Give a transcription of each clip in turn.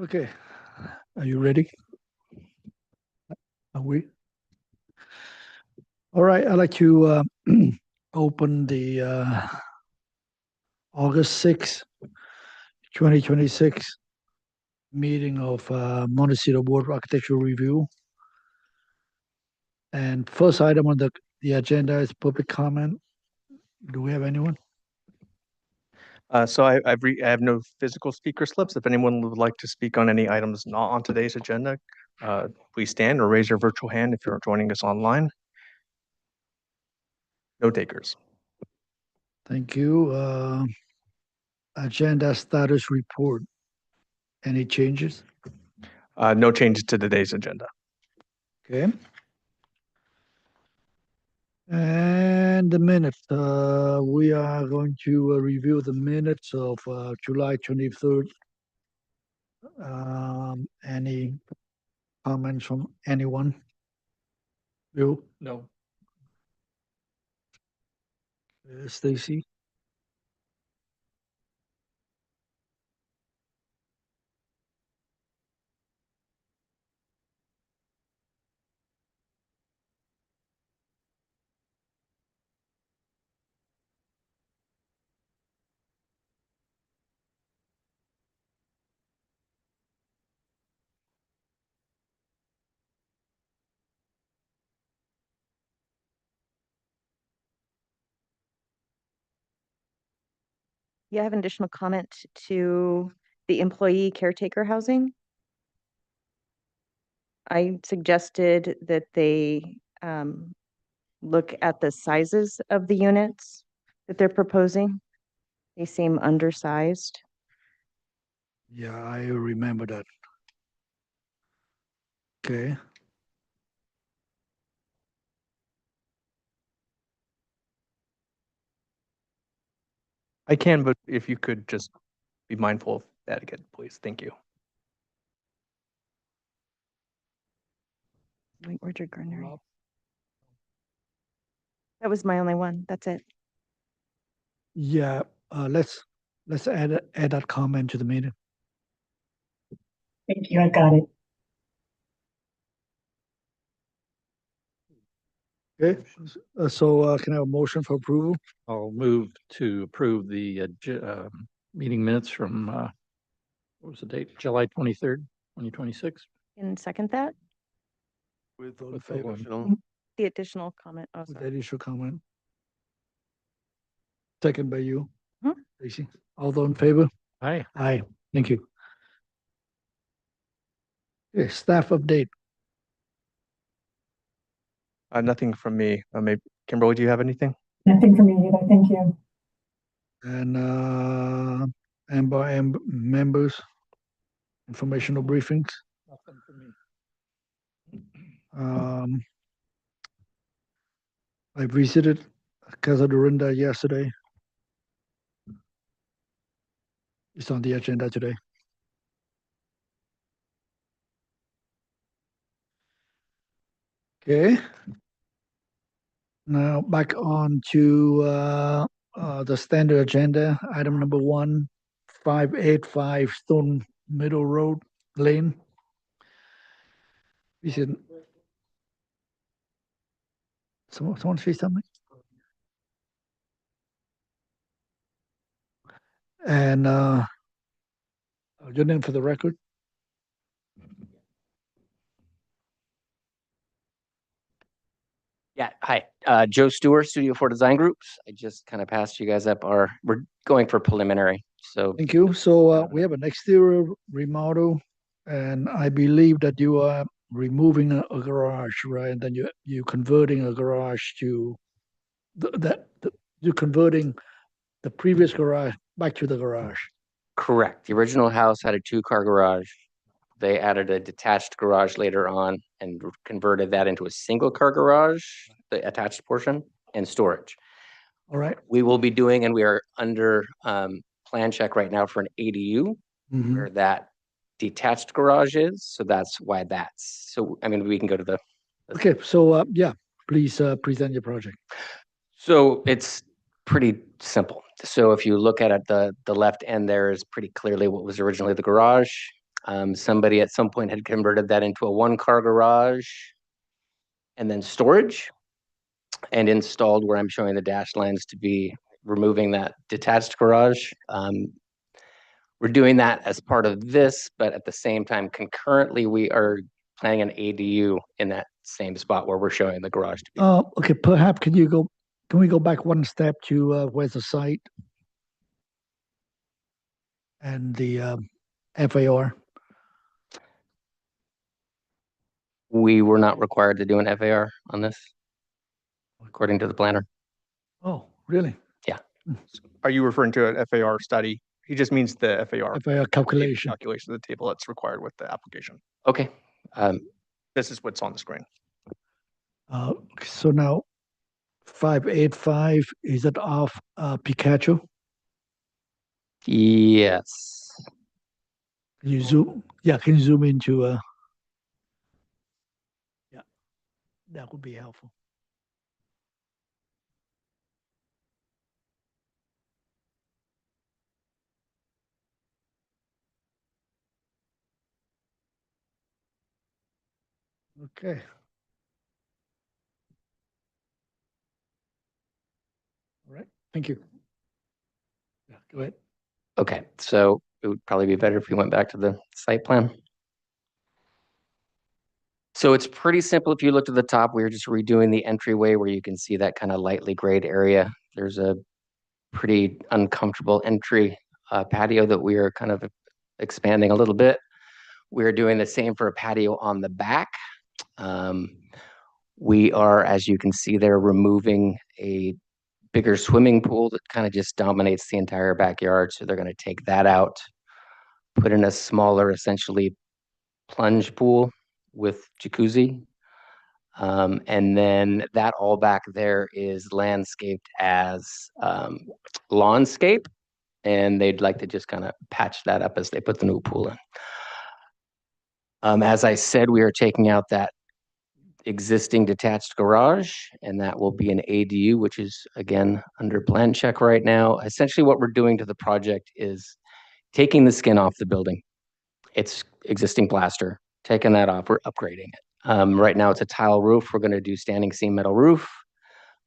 Okay, are you ready? Are we? All right, I'd like to open the August 6th, 2026 meeting of Montecito Board of Architectural Review. And first item on the agenda is public comment. Do we have anyone? I have no physical speaker slips. If anyone would like to speak on any items not on today's agenda, please stand or raise your virtual hand if you're joining us online. No takers. Thank you. Agenda status report. Any changes? No changes to today's agenda. Okay. And the minutes. We are going to review the minutes of July 23rd. Any comments from anyone? You? No. Stacy? Yeah, I have an additional comment to the employee caretaker housing. I suggested that they look at the sizes of the units that they're proposing. They seem undersized. Yeah, I remember that. Okay. I can, but if you could just be mindful of that again, please. Thank you. Wait, Richard Gardner. That was my only one. That's it. Yeah, let's add that comment to the meeting. Thank you, I got it. Okay, so can I have a motion for approval? I'll move to approve the meeting minutes from, what was the date? July 23rd, 2026. And second that, With all in With favor? the additional comment. Oh, With sorry. that additional comment. Second by you, Mhm. Stacy. All those in favor? Aye. Aye, thank you. Okay, staff update. Nothing from me. Maybe Kimberly, do you have anything? Nothing for me either, thank you. And members, informational briefings. Nothing for me. I visited Casa Dorinda yesterday. It's on the agenda today. Okay. Now back on to the standard agenda. Item number 1, 585 Stone Middle Road Lane. We should. Someone say something? And your name for the record? Yeah, hi, Joe Stewart, Studio 4 Design Groups. I just kind of passed you guys up we're going for preliminary, so. Thank you. So we have an exterior remodel, and I believe that you are removing a garage, right? And then you converting a garage to you're converting the previous garage back to the garage. Correct. The original house had a 2-car garage. They added a detached garage later on and converted that into a 1-car garage, the attached portion, and storage. All right. We will be doing, and we are under plan check right now for an ADU where that detached garage is. So that's why so, I mean, we can go to the. Okay, so yeah, please present your project. So it's pretty simple. So if you look at it, the left end there is pretty clearly what was originally the garage. Somebody at some point had converted that into a 1-car garage and then storage, and installed where I'm showing the dash lines to be removing that detached garage. We're doing that as part of this, but at the same time, concurrently, we are planning an ADU in that same spot where we're showing the garage to be. Okay, perhaps can we go back one step to where's the site? And the FAR? We were not required to do an FAR on this, according to the planner. Oh, really? Are you referring to an FAR study? He just means the FAR. FAR calculation. Calculation of the table that's required with the application. Okay. This is what's on the screen. So now 585, is it off Pikachu? Yes. Can you zoom? Yeah, can you zoom into yeah, that would be helpful. Okay. All right, thank you. Yeah, go ahead. Okay, so it would probably be better if we went back to the site plan. So it's pretty simple. If you look to the top, we are just redoing the entryway where you can see that kind of lightly grayed area. There's a pretty uncomfortable entry patio that we are kind of expanding a little bit. We're doing the same for a patio on the back. We are, as you can see there, removing a bigger swimming pool that kind of just dominates the entire backyard. So they're going to take that out, put in a smaller, essentially plunge pool with jacuzzi. And then that all back there is landscaped as lawnscape. And they'd like to just kind of patch that up as they put the new pool in. As I said, we are taking out that existing detached garage, and that will be an ADU, which is again under plan check right now. Essentially what we're doing to the project is taking the skin off the building. It's existing plaster, taking that off, we're upgrading it. Right now it's a tile roof. We're going to do standing seam metal roof.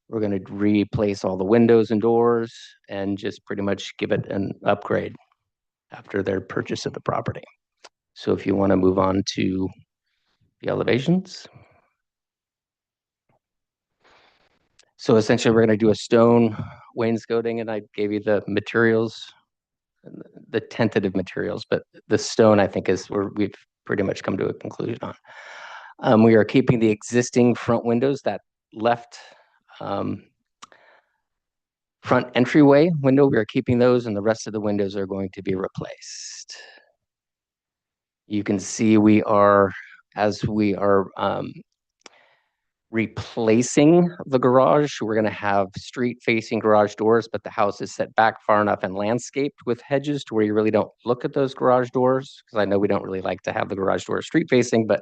We're going to replace all the windows and doors and just pretty much give it an upgrade after their purchase of the property. So if you want to move on to the elevations. So essentially we're going to do a stone wainscoting, and I gave you the materials, the tentative materials, but the stone I think is where we've pretty much come to a conclusion on. We are keeping the existing front windows, that left front entryway window, we are keeping those, and the rest of the windows are going to be replaced. You can see we are, as we are replacing the garage, we're going to have street facing garage doors, but the house is set back far enough and landscaped with hedges to where you really don't look at those garage doors, because I know we don't really like to have the garage doors street facing, but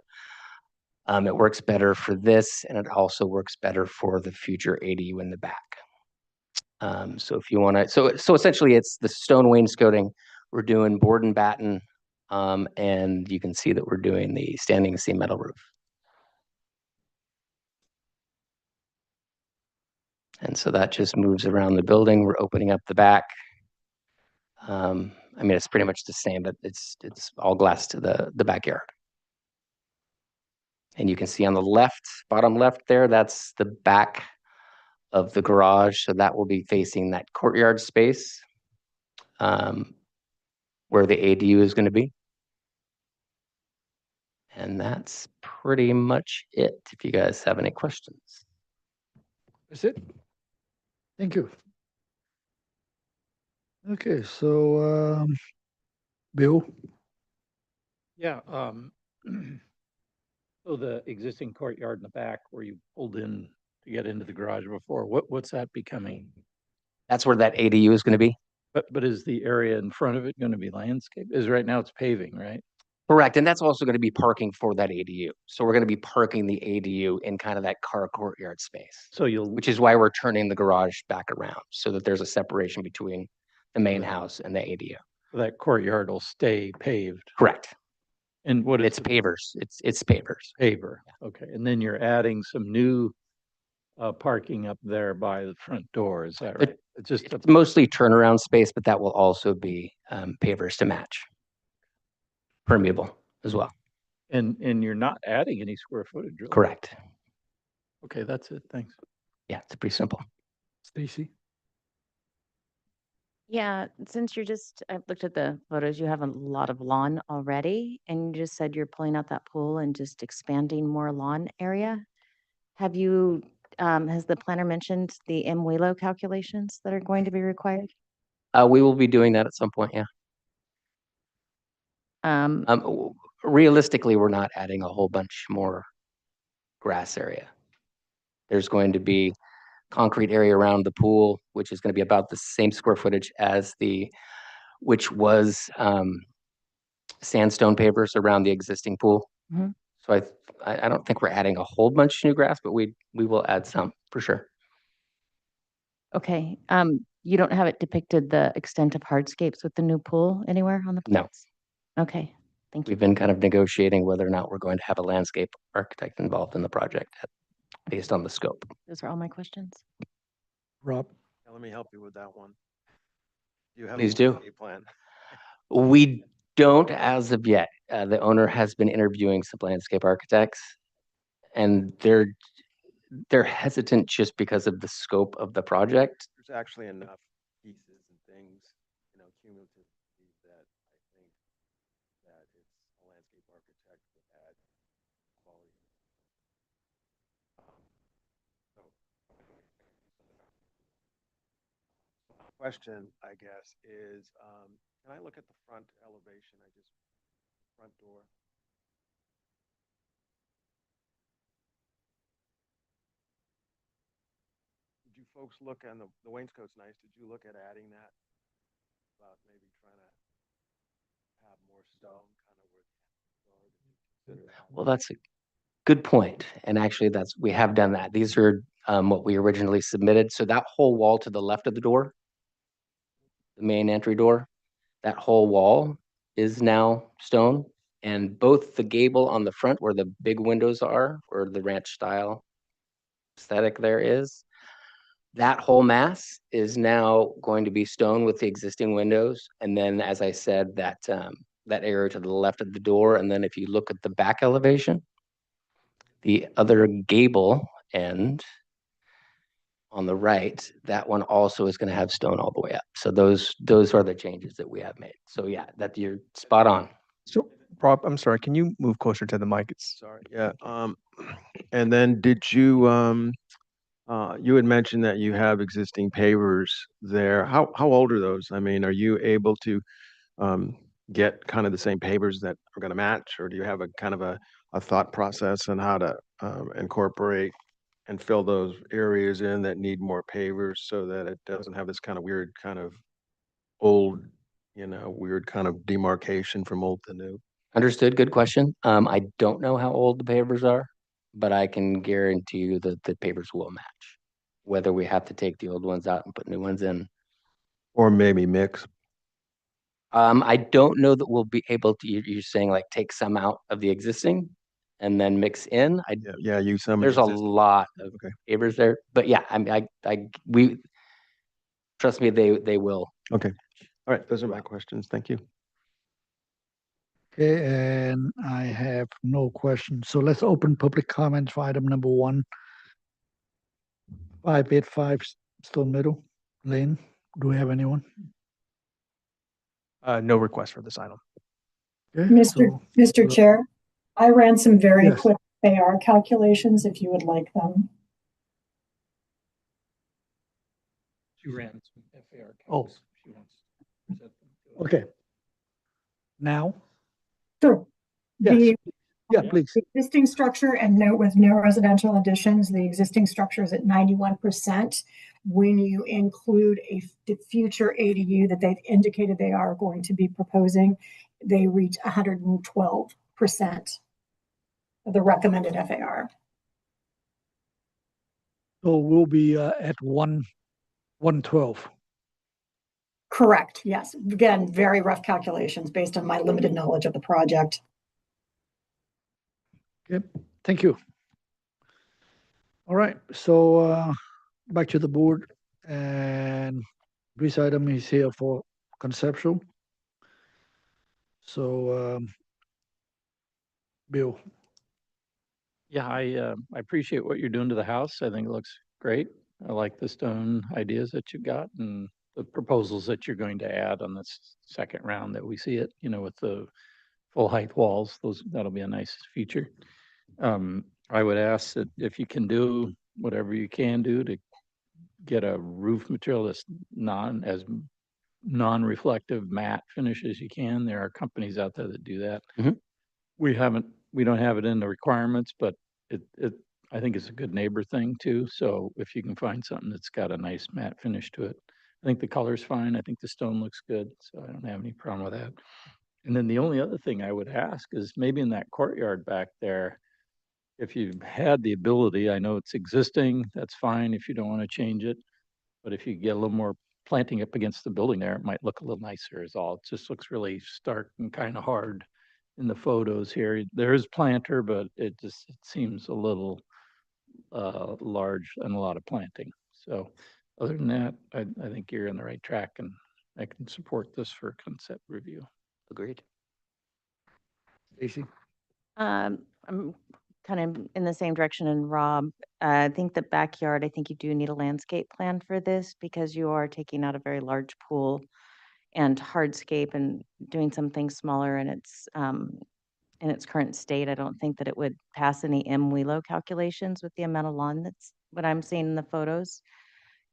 it works better for this, and it also works better for the future ADU in the back. So if you want to, so essentially it's the stone wainscoting. We're doing board and batten, and you can see that we're doing the standing seam metal roof. And so that just moves around the building. We're opening up the back. I mean, it's pretty much the same, but it's all glass to the backyard. And you can see on the left, bottom left there, that's the back of the garage. So that will be facing that courtyard space where the ADU is going to be. And that's pretty much it. If you guys have any questions. That's it. Thank you. Okay, so Bill, Yeah, so the existing courtyard in the back where you pulled in to get into the garage before, what's that becoming? That's where that ADU is going to be. But is the area in front of it going to be landscape? Is right now it's paving, right? Correct. And that's also going to be parking for that ADU. So we're going to be parking the ADU in kind of that car courtyard space, So you'll, which is why we're turning the garage back around so that there's a separation between the main house and the ADU. that courtyard will stay paved. Correct. And what is It's the pavers. It's pavers. paver? Okay, and then you're adding some new parking up there by the front door, is that right? It's just a It's mostly turnaround space, but that will also be pavers to match. Permeable as well. and you're not adding any square footage, really? Correct. Okay, that's it. Thanks. Yeah, it's pretty simple. Stacy? Yeah, since I've looked at the photos, you have a lot of lawn already, and you just said you're pulling out that pool and just expanding more lawn area. Have you, has the planner mentioned the MWELO calculations that are going to be required? We will be doing that at some point, yeah. Um, Realistically, we're not adding a whole bunch more grass area. There's going to be concrete area around the pool, which is going to be about the same square footage as which was sandstone pavers around the existing pool. Mhm. So I don't think we're adding a whole bunch of new grass, but we will add some for sure. Okay, you don't have it depicted the extent of hardscapes with the new pool anywhere on the No. plans? Okay, thank you. We've been kind of negotiating whether or not we're going to have a landscape architect involved in the project based on the scope. Those are all my questions. Rob? Let me help you with that one. You have a Please do. landscape plan. We don't as of yet. The owner has been interviewing some landscape architects, and they're hesitant just because of the scope of the project. There's actually enough pieces and things, cumulatively that I think that it's a landscape architect would add quality. Question, I guess, is, can I look at the front elevation? Front door. Did you folks look on the wainscot's nice? Did you look at adding that? About maybe trying to have more stone kind of where. Well, that's a good point. And actually we have done that. These are what we originally submitted. So that whole wall to the left of the door, the main entry door, that whole wall is now stone. And both the gable on the front where the big windows are, or the ranch style aesthetic there is, that whole mass is now going to be stone with the existing windows. And then, as I said, that area to the left of the door. And then if you look at the back elevation, the other gable end on the right, that one also is going to have stone all the way up. So those are the changes that we have made. So yeah, that you're spot on. So Rob, I'm sorry, can you move closer to the mic? It's Sorry, yeah, and then did you, you had mentioned that you have existing pavers there. How old are those? I mean, are you able to, get kind of the same pavers that are gonna match? Or do you have a kind of a thought process on how to, incorporate and fill those areas in that need more pavers so that it doesn't have this kind of weird kind of old, weird kind of demarcation from old to new? Understood. Good question. I don't know how old the pavers are, but I can guarantee you that the pavers will match, whether we have to take the old ones out and put new ones in. Or maybe mix? I don't know that we'll be able to, you're saying like take some out of the existing and then mix in. Yeah, use some. of There's the a existing. lot of Okay. pavers there, but yeah, we trust me, they will. Okay. All right, those are my questions. Thank you. Okay, and I have no questions. So let's open public comments for item number 1. 585 Stone Meadow Lane. Do we have anyone? no request for this item. Okay, Mr. Chair, I ran some very Yes. quick AR calculations if you would like them. She ran some FAR. Oh. calcs. She wants to present them to us. Okay. Now? Sure. Yes. The Yeah, please. existing structure, and note with no residential additions, the existing structure is at 91%. When you include the future ADU that they've indicated they are going to be proposing, they reach 112% of the recommended FAR. So we'll be at 112. Correct, yes. Again, very rough calculations based on my limited knowledge of the project. Okay, thank you. All right, so back to the board, and this item is here for conceptual. So, Bill, Yeah, I appreciate what you're doing to the house. I think it looks great. I like the stone ideas that you got and the proposals that you're going to add on this second round that we see it, with the full height walls. That'll be a nice feature. I would ask that if you can do whatever you can do to get a roof material that's non-reflective matte finish as you can. There are companies out there that do that. Mhm. We don't have it in the requirements, but I think it's a good neighbor thing too. So if you can find something that's got a nice matte finish to it, I think the color's fine. I think the stone looks good, so I don't have any problem with that. And then the only other thing I would ask is maybe in that courtyard back there, if you had the ability, I know it's existing, that's fine if you don't want to change it. But if you get a little more planting up against the building there, it might look a little nicer is all. It just looks really stark and kind of hard in the photos here. There is planter, but it seems a little large and a lot of planting. So other than that, I think you're on the right track and I can support this for concept review. Agreed. Stacy, I'm kind of in the same direction. And Rob, I think the backyard, I think you do need a landscape plan for this because you are taking out a very large pool and hardscape and doing something smaller in its current state. I don't think that it would pass any MWELO calculations with the amount of lawn that's what I'm seeing in the photos.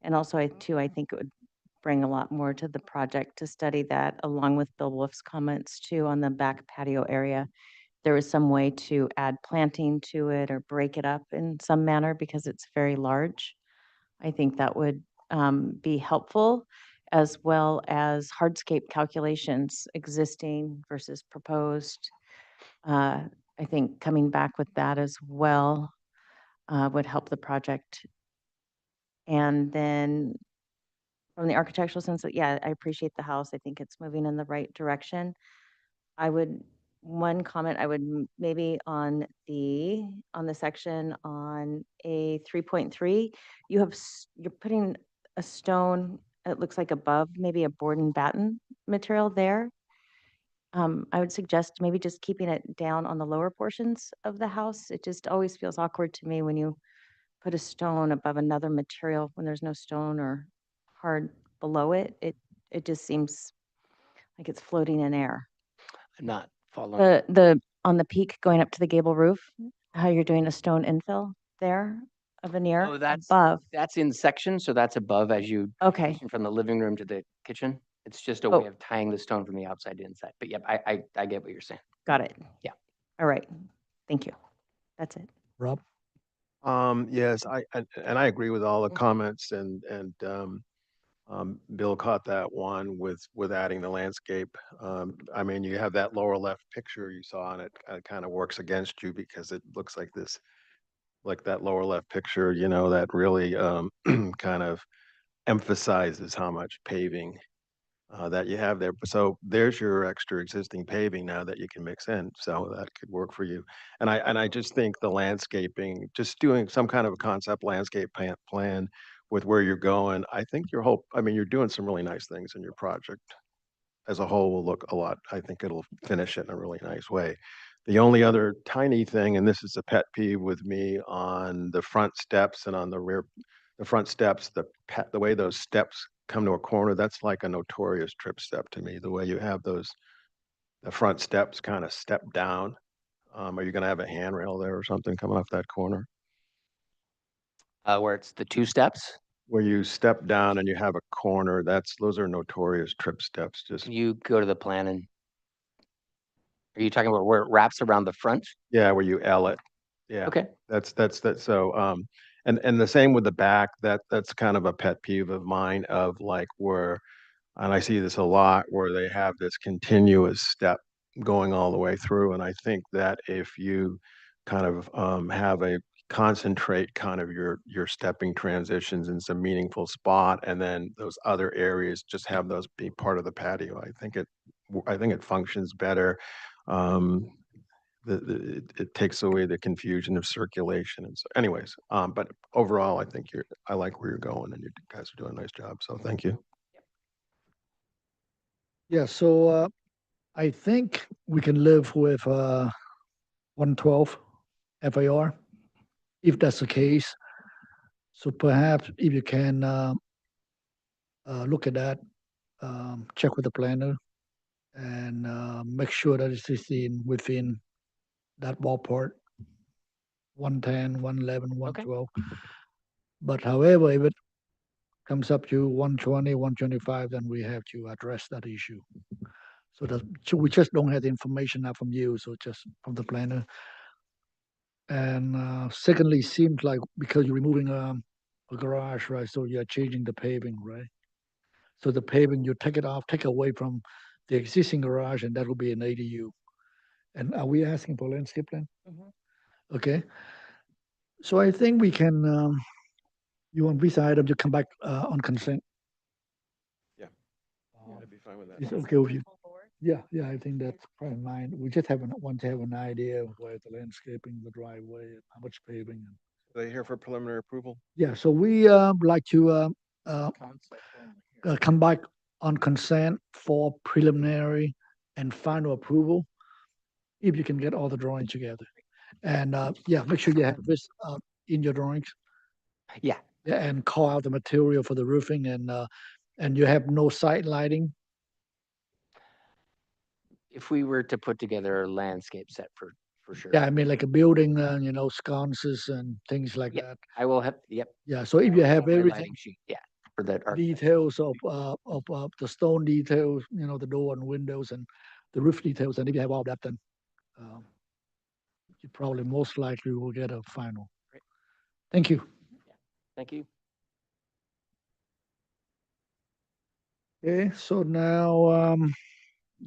And also I think it would bring a lot more to the project to study that along with Bill Wolf's comments too on the back patio area. There was some way to add planting to it or break it up in some manner because it's very large. I think that would be helpful, as well as hardscape calculations, existing versus proposed. Uh, I think coming back with that as well would help the project. And then from the architectural sense, yeah, I appreciate the house. I think it's moving in the right direction. One comment I would maybe on the section on a 3.3, you're putting a stone, it looks like above, maybe a board and batten material there. I would suggest maybe just keeping it down on the lower portions of the house. It just always feels awkward to me when you put a stone above another material when there's no stone or hard below it. It just seems like it's floating in air. I'm not following. On the peak going up to the gable roof, how you're doing a stone infill there, a veneer Oh, above. that's in section, so that's above as you Okay, transition from the living room to the kitchen. It's just a way Oh. of tying the stone from the outside to inside. But yep, I get what you're saying. got it. Yeah. All right. Thank you. That's it. Rob, Yes, and I agree with all the Mhm. comments Bill caught that one with adding the landscape. I mean, you have that lower left picture you saw and it kind of works against you because it looks like like that lower left picture, that really kind of emphasizes how much paving that you have there. So there's your extra existing paving now that you can mix in. So that could work for you. And I just think the landscaping, just doing some kind of a concept landscape plan with where you're going, I think you're doing some really nice things in your project as a whole will look a lot. I think it'll finish it in a really nice way. The only other tiny thing, and this is a pet peeve with me on the front steps and on the front steps, the way those steps come to a corner, that's like a notorious trip step to me. The way you have the front steps kind of step down. Are you going to have a handrail there or something coming off that corner? Where it's the two steps. Where you step down and you have a corner, those are notorious trip steps. Just Can you go to the plan and are you talking about where it wraps around the front? yeah, where you L it. Yeah. Okay. That's that. So, and the same with the back. That's kind of a pet peeve of mine of like and I see this a lot where they have this continuous step going all the way through. And I think that if you kind of have a concentrate kind of your stepping transitions in some meaningful spot, and then those other areas just have those be part of the patio. I think it functions better. Um, it takes away the confusion of circulation. And so anyways, but overall, I think I like where you're going and you guys are doing a nice job. So thank you. Yeah, so I think we can live with 112 FAR, if that's the case. So perhaps if you can look at that, check with the planner, and make sure that it's within that ballpark, 110, 111, 112. But however, if it comes up to 120, 125, then we have to address that issue. So we just don't have the information now from you, so just from the planner. And secondly, seems like because you're removing a garage, right? So you're changing the paving, right? So the paving, you take it off, take away from the existing garage, and that will be an ADU. And are we asking for landscape plan? Okay. So I think we can, you want this item to come back on consent? I'd be fine with Is that. it okay with you? Yeah, I think that's probably mine. We just want to have an idea of where the landscaping, the driveway, and how much paving. Are they here for preliminary approval? Yeah, so we like to come back on consent for preliminary and final approval, if you can get all the drawings together. And yeah, make sure you have this in your drawings. Yeah. Yeah, and call out the material for the roofing, and you have no site lighting. If we were to put together a landscape set for sure. Yeah, I mean like a building, sconces and things like Yep. that. I will have, yep. Yeah, so if you have my everything, lighting sheet, yeah, for that. details of the stone details, the door and windows and the roof details, and if you have all that, then you probably most likely will get a final. Great. Thank you. Thank you. Okay, so now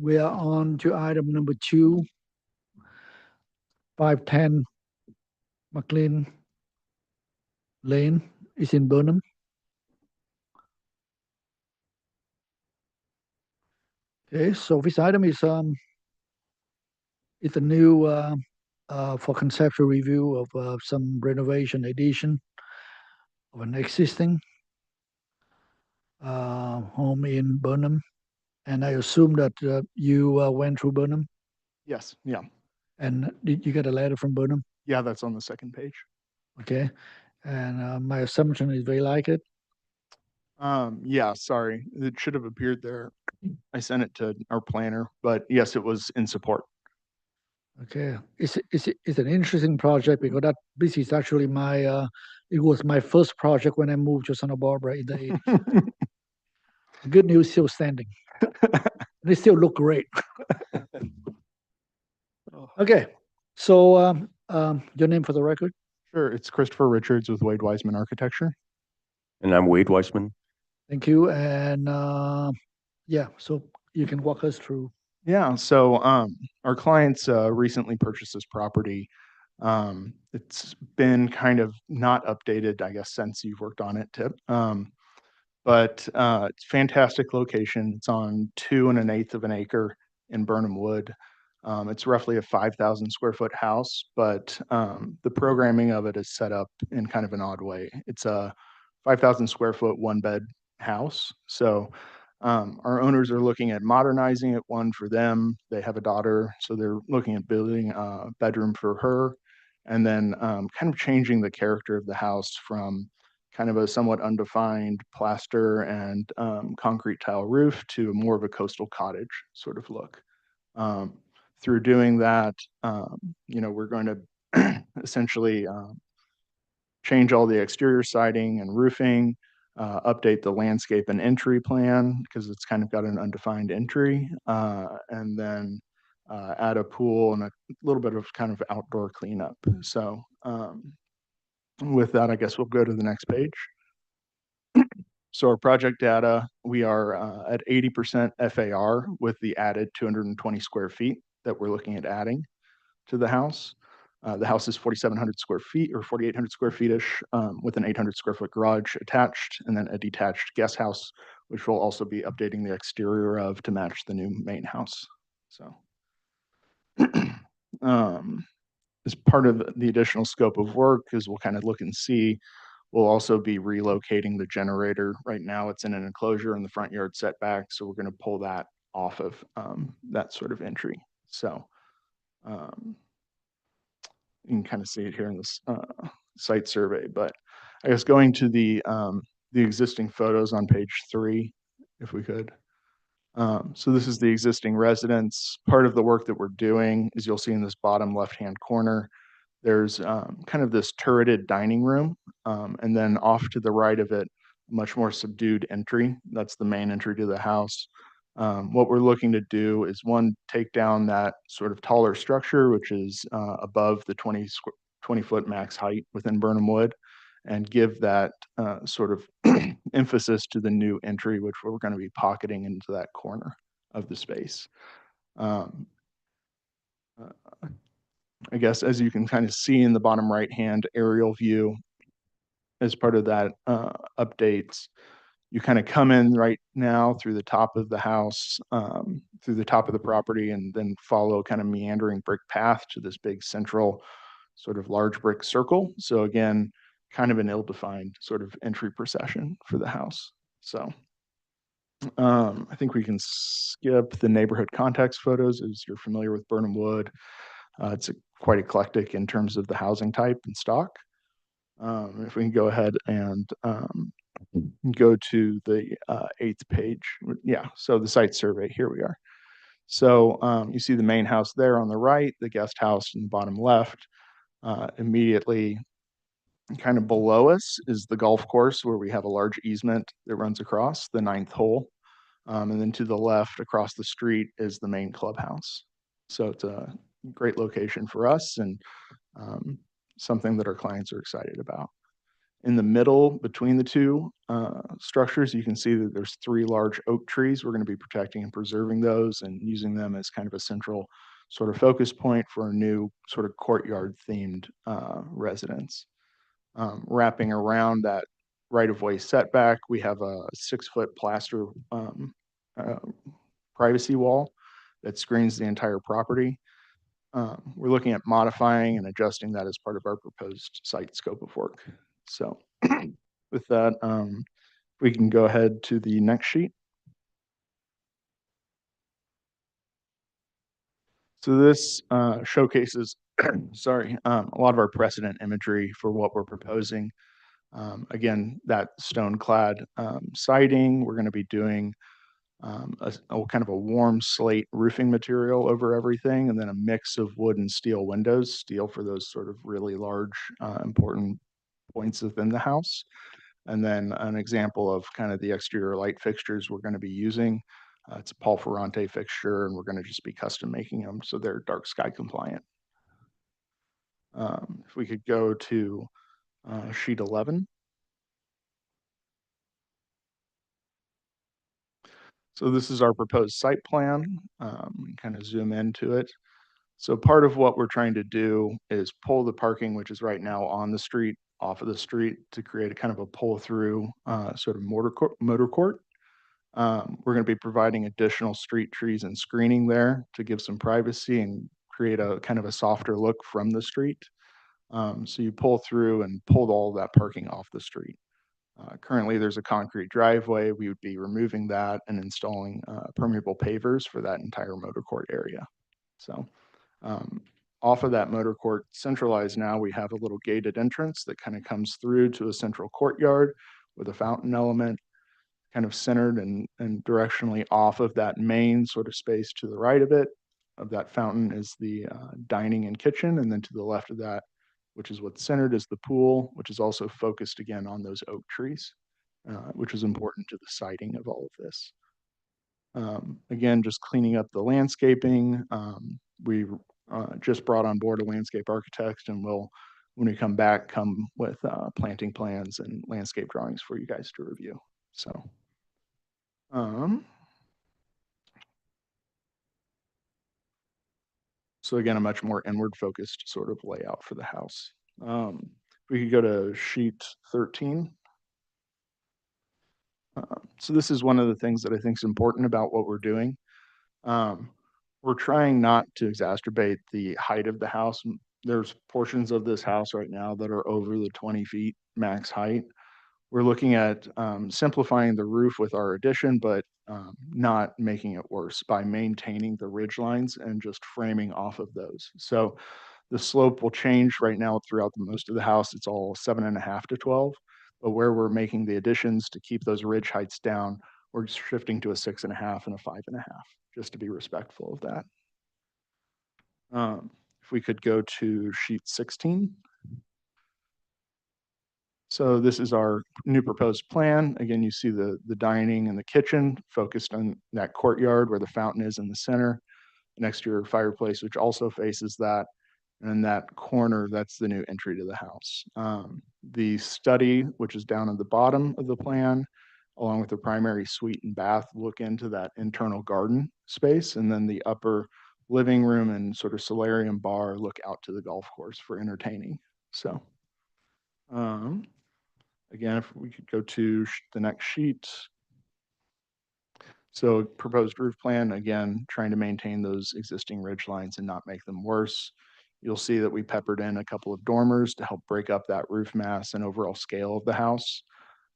we are on to item number 2, 510 McLean Lane is in Burnham. Okay, so this item is a new for conceptual review of some renovation addition of an existing home in Burnham. And I assume that you went through Burnham, Yes, yeah. and did you get a letter from Burnham? Yeah, that's on the second page. Okay, and my assumption is they like it. Yeah, sorry, it should have appeared there. I sent it to our planner, but yes, it was in support. Okay, it's an interesting project because this is actually it was my first project when I moved to Santa Barbara in the 80s. The good news, still standing. They still look great. Okay, so your name for the record? Sure, it's Christopher Richards with Wade Wiseman Architecture. And I'm Wade Weissman. Thank you, and yeah, so you can walk us through. Yeah, so our clients recently purchased this property. It's been kind of not updated, I guess, since you've worked on it, Tip. But it's fantastic location. It's on 2 1/8 of an acre in Burnham Wood. It's roughly a 5,000 square foot house, but the programming of it is set up in kind of an odd way. It's a 5,000 square foot 1-bed house. So our owners are looking at modernizing it, one for them. They have a daughter, so they're looking at building a bedroom for her, and then kind of changing the character of the house from kind of a somewhat undefined plaster and concrete tile roof to more of a coastal cottage sort of look. Through doing that, we're going to essentially change all the exterior siding and roofing, update the landscape and entry plan because it's kind of got an undefined entry, and then add a pool and a little bit of kind of outdoor cleanup. So with that, I guess we'll go to the next page. So our project data, we are at 80% FAR with the added 220 square feet that we're looking at adding to the house. The house is 4,700 square feet or 4,800 square feet-ish with an 800 square foot garage attached and then a detached guest house, which will also be updating the exterior of to match the new main house. So as part of the additional scope of work, as we'll kind of look and see, we'll also be relocating the generator. Right now, it's in an enclosure in the front yard setback, so we're going to pull that off of that sort of entry. So you can kind of see it here in this site survey. But I guess going to the existing photos on page 3, if we could. So this is the existing residence. Part of the work that we're doing, as you'll see in this bottom left-hand corner, there's kind of this turreted dining room, and then off to the right of it, much more subdued entry. That's the main entry to the house. What we're looking to do is, one, take down that sort of taller structure, which is above the 20-foot max height within Burnham Wood, and give that sort of emphasis to the new entry, which we're going to be pocketing into that corner of the space. I guess, as you can kind of see in the bottom right-hand aerial view, as part of that updates, you kind of come in right now through the top of the house, through the top of the property, and then follow kind of meandering brick path to this big central sort of large brick circle. So again, kind of an ill-defined sort of entry procession for the house. So I think we can skip the neighborhood context photos, as you're familiar with Burnham Wood. It's quite eclectic in terms of the housing type and stock. If we can go ahead and go to the 8th page. Yeah, so the site survey, here we are. So you see the main house there on the right, the guest house in the bottom left. Immediately kind of below us is the golf course, where we have a large easement that runs across the 9th hole. And then to the left across the street is the main clubhouse. So it's a great location for us, and something that our clients are excited about. In the middle between the two structures, you can see that there's 3 large oak trees. We're going to be protecting and preserving those and using them as kind of a central sort of focus point for a new sort of courtyard themed residence. Wrapping around that right-of-way setback, we have a 6-foot plaster privacy wall that screens the entire property. We're looking at modifying and adjusting that as part of our proposed site scope of work. So with that, we can go ahead to the next sheet. So this showcases, sorry, a lot of our precedent imagery for what we're proposing. Again, that stone-clad siding, we're going to be doing a kind of a warm slate roofing material over everything, and then a mix of wood and steel windows, steel for those sort of really large, important points within the house. And then an example of kind of the exterior light fixtures we're going to be using. It's a Paul Ferrante fixture, and we're going to just be custom making them so they're dark sky compliant. If we could go to sheet 11. So this is our proposed site plan. Kind of zoom into it. So part of what we're trying to do is pull the parking, which is right now on the street, off of the street, to create a kind of a pull through sort of motor court. We're going to be providing additional street trees and screening there to give some privacy and create a kind of a softer look from the street. So you pull through and pull all of that parking off the street. Currently, there's a concrete driveway. We would be removing that and installing permeable pavers for that entire motor court area. So off of that motor court centralized now, we have a little gated entrance that kind of comes through to a central courtyard with a fountain element kind of centered and directionally off of that main sort of space to the right of it. Of that fountain is the dining and kitchen, and then to the left of that, which is what's centered, is the pool, which is also focused again on those oak trees, which is important to the siting of all of this. Again, just cleaning up the landscaping. We just brought on board a landscape architect, and we'll, when we come back, come with planting plans and landscape drawings for you guys to review. So, so again, a much more inward focused sort of layout for the house. We could go to sheet 13. So this is one of the things that I think is important about what we're doing. we're trying not to exacerbate the height of the house. There's portions of this house right now that are over the 20 feet max height. We're looking at simplifying the roof with our addition, but not making it worse by maintaining the ridge lines and just framing off of those. So the slope will change right now throughout most of the house. It's all 7.5 to 12, but where we're making the additions to keep those ridge heights down, we're shifting to a 6.5 and a 5.5, just to be respectful of that. If we could go to sheet 16. So this is our new proposed plan. Again, you see the dining and the kitchen focused on that courtyard where the fountain is in the center, next to your fireplace, which also faces that. And in that corner, that's the new entry to the house. The study, which is down at the bottom of the plan, along with the primary suite and bath, look into that internal garden space. And then the upper living room and sort of solarium bar look out to the golf course for entertaining. So again, if we could go to the next sheet. So proposed roof plan, again, trying to maintain those existing ridge lines and not make them worse. You'll see that we peppered in a couple of dormers to help break up that roof mass and overall scale of the house.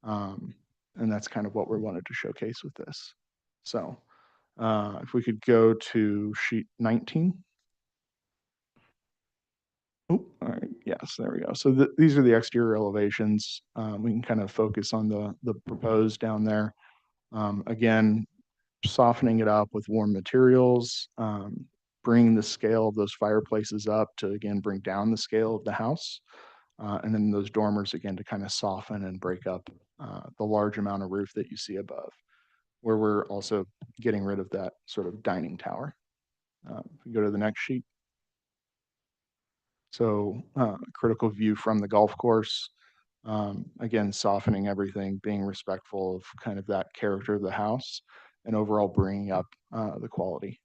And that's kind of what we wanted to showcase with this. So if we could go to sheet 19. Oh, all right. Yes, there we go. So these are the exterior elevations. We can kind of focus on the proposed down there. Again, softening it up with warm materials, bringing the scale of those fireplaces up to, again, bring down the scale of the house. And then those dormers, again, to kind of soften and break up the large amount of roof that you see above, where we're also getting rid of that sort of dining tower. If we go to the next sheet. So critical view from the golf course. Again, softening everything, being respectful of kind of that character of the house, and overall bringing up the quality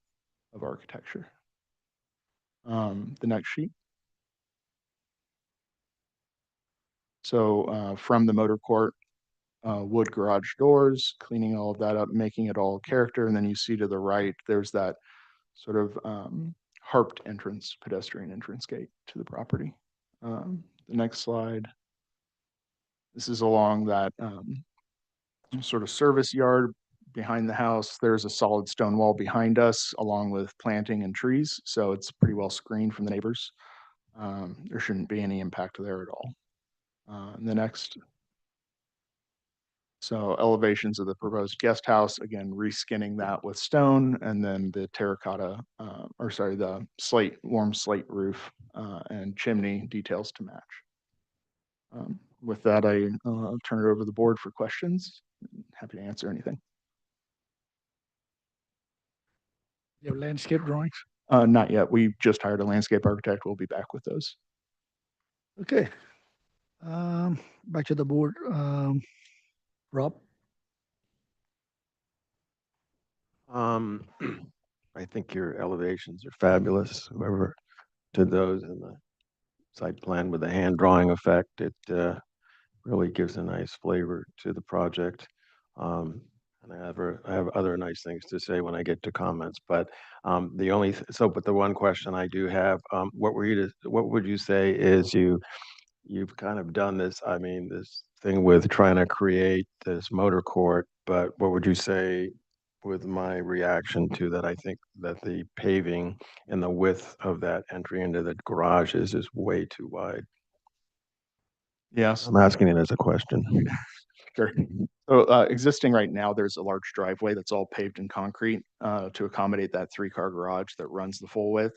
of architecture. The next sheet. So from the motor court, wood garage doors, cleaning all of that up, making it all character. And then you see to the right, there's that sort of harped entrance, pedestrian entrance gate to the property. The next slide. This is along that sort of service yard behind the house. There's a solid stone wall behind us, along with planting and trees. So it's pretty well screened from the neighbors. There shouldn't be any impact there at all. The next. So elevations of the proposed guest house, again, reskinning that with stone, and then the terracotta, the slate, warm slate roof and chimney details to match. With that, I turn it over to the board for questions. Happy to answer anything. You have landscape drawings? Not yet. We just hired a landscape architect. We'll be back with those. Okay. Back to the board. Rob? I think your elevations are fabulous. Whoever did those in the site plan with the hand drawing effect, it really gives a nice flavor to the project. And I have other nice things to say when I get to comments, but but the one question I do have, what would you say is you've kind of done this, I mean, this thing with trying to create this motor court, but what would you say with my reaction to that? I think that the paving and the width of that entry into the garage is way too wide. Yes. I'm asking it as a question. Sure. So existing right now, there's a large driveway that's all paved in concrete to accommodate that 3-car garage that runs the full width.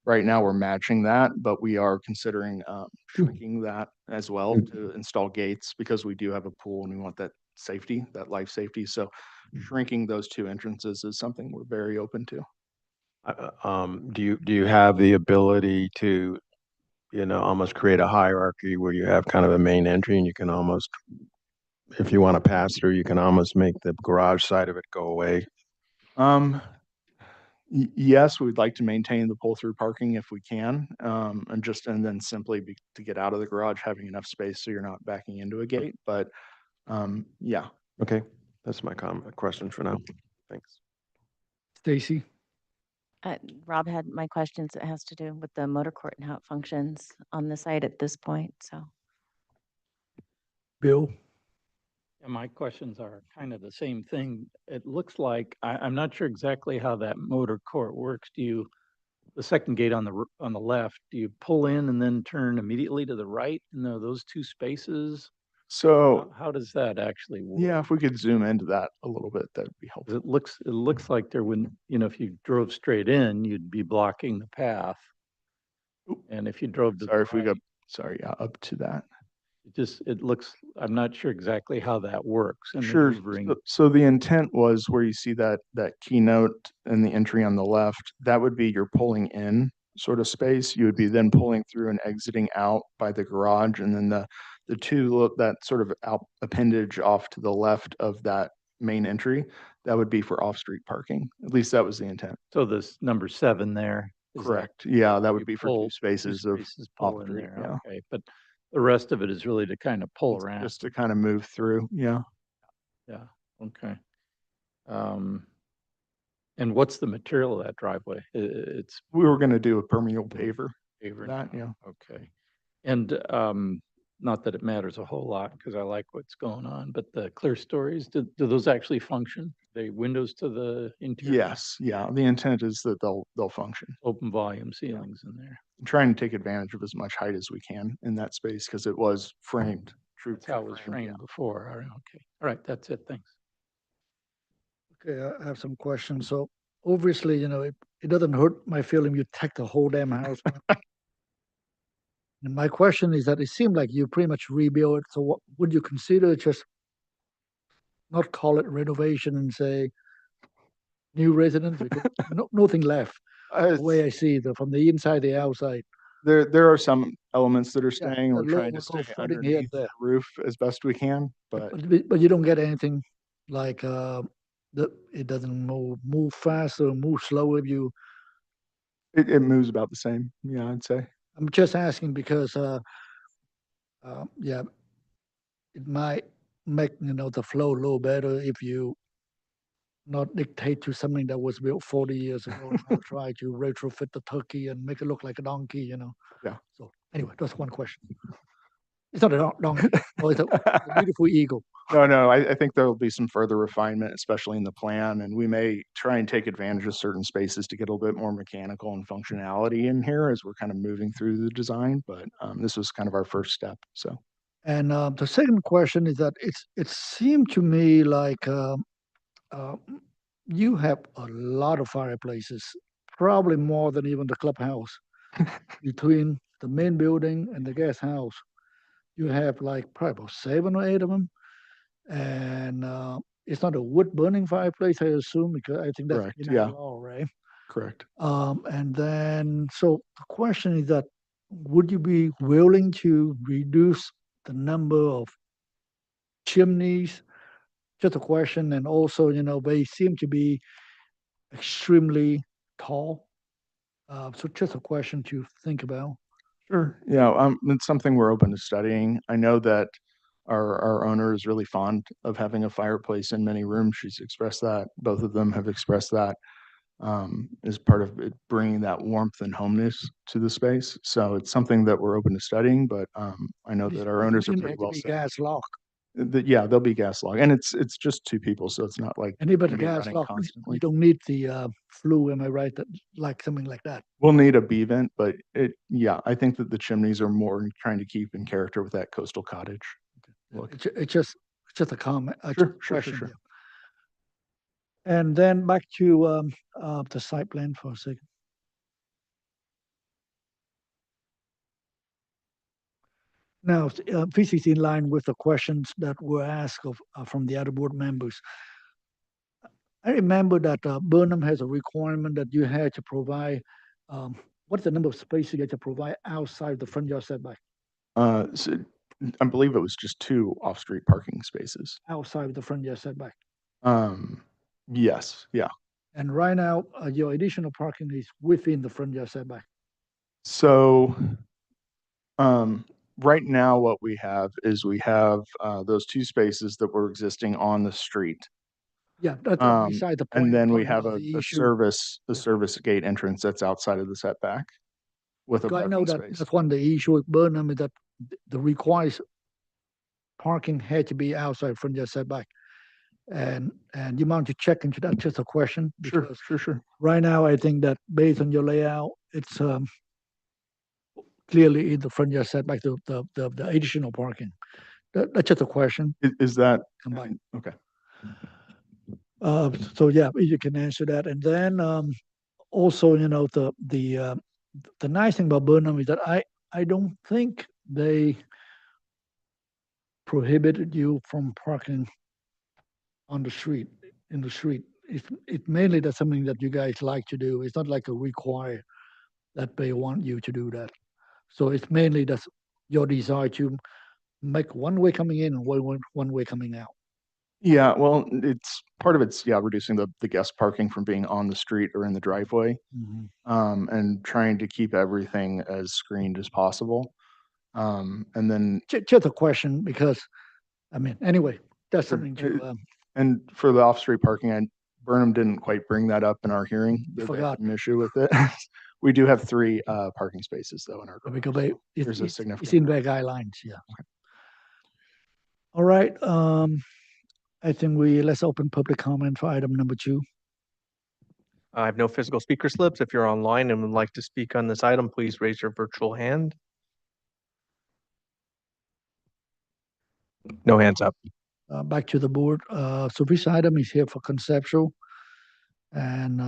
Right now, we're matching that, but we are considering shrinking that as well to install gates, because we do have a pool and we want that safety, that life safety. So shrinking those 2 entrances is something we're very open to. Do you have the ability to, almost create a hierarchy where you have kind of a main entry, and you can almost, if you want to pass through, you can almost make the garage side of it go away? Yes, we'd like to maintain the pull-through parking if we can, and then simply to get out of the garage, having enough space so you're not backing into a gate. But yeah. Okay, that's my question for now. Thanks. Stacy? Rob had my questions. It has to do with the motor court and how it functions on the site at this point, so. Bill? And my questions are kind of the same thing. It looks like, I'm not sure exactly how that motor court works. The second gate on on the left, do you pull in and then turn immediately to the right? No, those two spaces? So, How does that actually work? yeah, if we could zoom into that a little bit, that'd be 'Cause helpful. it looks like there wouldn't, if you drove straight in, you'd be blocking the path. Oop. And if you drove to the Sorry if we got, right, sorry, yeah, up to that. it looks, I'm not sure exactly how that works and Sure. maneuvering. So the intent was where you see that keynote and the entry on the left, that would be your pulling in sort of space. You would be then pulling through and exiting out by the garage, and then the that sort of appendage off to the left of that main entry, that would be for off-street parking. At least that was the intent. So this number 7 there. is that Correct. Yeah, that would you be for pull two spaces of pull in off-street. there, Yeah. okay, but the rest of it is really to kind of pull around. Just to kind of move through. Yeah. Yeah, okay. And what's the material of that driveway? It's We were going to do a permeable paver. paver That, now, yeah. okay. And not that it matters a whole lot because I like what's going on, but the clear stories, do those actually function? They windows to the interior? Yes, yeah. The intent is that they'll function. Open volume ceilings in there. Trying to take advantage of as much height as we can in that space because it was framed. True. That's how it was framed before. All right, okay. All right, that's it. Thanks. Okay, I have some questions. So obviously, it doesn't hurt my feeling you take the whole damn house. And my question is that it seemed like you pretty much rebuilt it. So what would you consider just not call it renovation and say new residence? Because nothing left. The way I see it, from the inside, the outside. There are some elements that are Yeah, staying. We're a trying to little stay flooding here and underneath the there. roof as best we can, but But you don't get anything like it doesn't move fast or move slow if you. it moves about the same. Yeah, I'd say. I'm just asking because yeah, it might make the flow a little better if you not dictate to something that was built 40 years ago and now try to retrofit the turkey and make it look like a donkey. Yeah. So anyway, that's one question. It's not a donkey. Oh, it's a beautiful eagle. No, I think there'll be some further refinement, especially in the plan, and we may try and take advantage of certain spaces to get a little bit more mechanical and functionality in here as we're kind of moving through the design, but this was kind of our first step, so. And the second question is that it seemed to me like you have a lot of fireplaces, probably more than even the clubhouse between the main building and the guest house. You have like probably about 7 or 8 of them. And it's not a wood burning fireplace, I assume, because I think that's Correct, in yeah. our law, right? Correct. And then, so the question is that would you be willing to reduce the number of chimneys? Just a question. And also, they seem to be extremely tall. So just a question to think about. Sure. Yeah, it's something we're open to studying. I know that our owner is really fond of having a fireplace in many rooms. She's expressed that. Both of them have expressed that as part of it bringing that warmth and homeness to the space. So it's something that we're open to studying, but I know that our owners are pretty well set. Gas lock. Yeah, they'll be gas log, and it's just 2 people, so it's not like And even gonna the be gas running lock, constantly. you don't need the flue, am I right? That like something like that. We'll need a B vent, but yeah, I think that the chimneys are more trying to keep in character with that coastal cottage look. It's just a comment, Sure, question. sure. Yeah. And then back to the site plan for a second. Now, this is in line with the questions that were asked from the other board members. I remember that Burnham has a requirement that you had to provide. What's the number of space you had to provide outside the front yard setback? So I believe it was just 2 off-street parking spaces. Outside the front yard setback. Yes, yeah. And right now, your additional parking is within the front yard setback. So, right now, what we have is we have those 2 spaces that were existing on the street. Yeah, that's Um, beside the point. And you're then we talking have about a the issue. service, a Yeah. service gate entrance that's outside of the setback with a I know parking that space. that's one of the issue with Burnham is that the requires parking had to be outside from your setback. And you want to check into that, just a question. Sure, Because sure, sure. right now, I think that based on your layout, it's clearly in the front yard setback, the additional parking. That's just a question. Is that, Combined. okay. So yeah, you can answer that. And then also, the nice thing about Burnham is that I don't think they prohibited you from parking on the street, in the street. It mainly that's something that you guys like to do. It's not like a require that they want you to do that. So it's mainly that's your desire to make one way coming in and one way coming out. Yeah, well, it's part of it's, yeah, reducing the guest parking from being on the street or in the driveway, and trying to keep everything as screened as possible. And then, Just a question because, I mean, anyway, that's Sure. something to, and for the off-street parking, Burnham didn't quite bring that up in our hearing. You that they forgot. had an issue with it. We do have 3 parking spaces though in our because garage, they, so it's, there's a it's significant. in their guidelines, yeah. All right, I think let's open public comment for item number 2. I have no physical speaker slips. If you're online and would like to speak on this item, please raise your virtual hand. No hands up. Back to the board. So this item is here for conceptual. And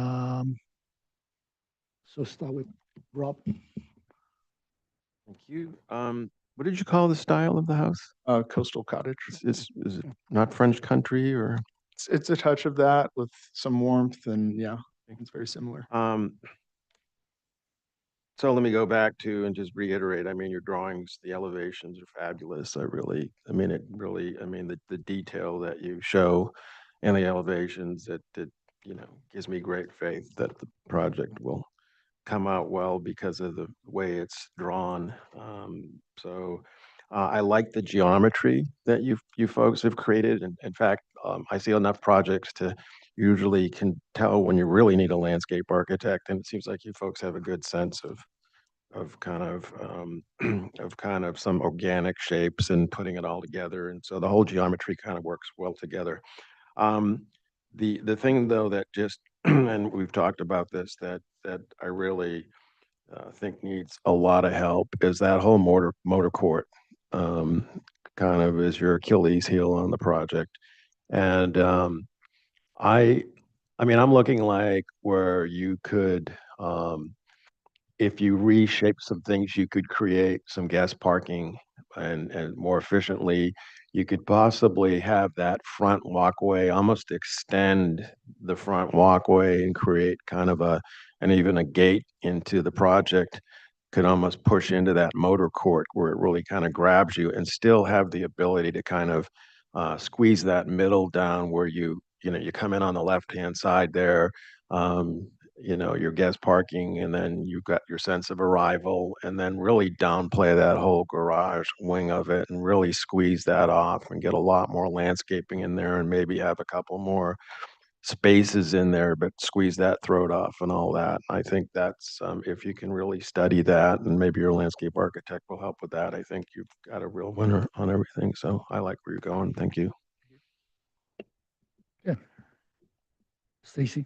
so start with Rob. Thank you. What did you call the style of the house? Coastal cottage. Is it not French country or? It's a touch of that with some warmth, and yeah, I think it's very similar. So let me go back to and just reiterate, I mean, your drawings, the elevations are fabulous. I mean, the detail that you show in the elevations, it gives me great faith that the project will come out well because of the way it's drawn. I like the geometry that you folks have created. And in fact, I see enough projects to usually can tell when you really need a landscape architect. And it seems like you folks have a good sense of kind of of kind of some organic shapes and putting it all together. And so the whole geometry kind of works well together. The thing though that just and we've talked about this that I really think needs a lot of help is that whole motor court. Kind of is your Achilles heel on the project. And I I mean, I'm looking like where you could, if you reshape some things, you could create some guest parking and more efficiently. You could possibly have that front walkway almost extend the front walkway and create kind of and even a gate into the project could almost push into that motor court where it really kind of grabs you and still have the ability to kind of squeeze that middle down where you come in on the left-hand side there, your guest parking, and then you've got your sense of arrival, and then really downplay that whole garage wing of it and really squeeze that off and get a lot more landscaping in there and maybe have a couple more spaces in there, but squeeze that throat off and all that. I think that's, if you can really study that, and maybe your landscape architect will help with that, I think you've got a real winner on everything. So I like where you're going. Thank you. Yeah. Stacy.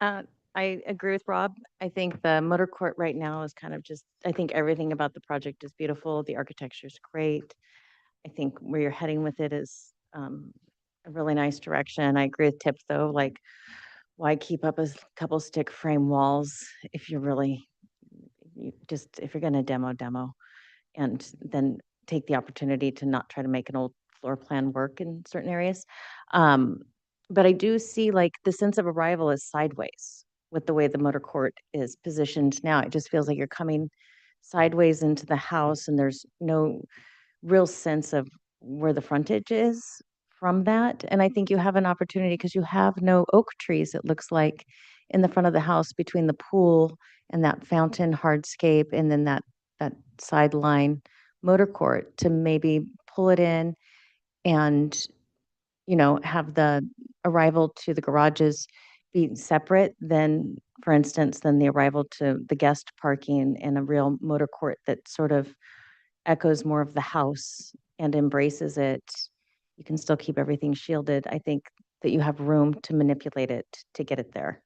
I agree with Rob. I think the motor court right now is kind of just, I think everything about the project is beautiful. The architecture is great. I think where you're heading with it is a really nice direction. I agree with Tip though, like why keep up a couple stick frame walls if you're really, if you're going to demo, and then take the opportunity to not try to make an old floor plan work in certain areas. But I do see like the sense of arrival is sideways with the way the motor court is positioned now. It just feels like you're coming sideways into the house and there's no real sense of where the frontage is from that. And I think you have an opportunity because you have no oak trees, it looks like, in the front of the house between the pool and that fountain hardscape and then that sideline motor court to maybe pull it in and have the arrival to the garages be separate than, for instance, than the arrival to the guest parking and a real motor court that sort of echoes more of the house and embraces it, you can still keep everything shielded. I think that you have room to manipulate it to get it there.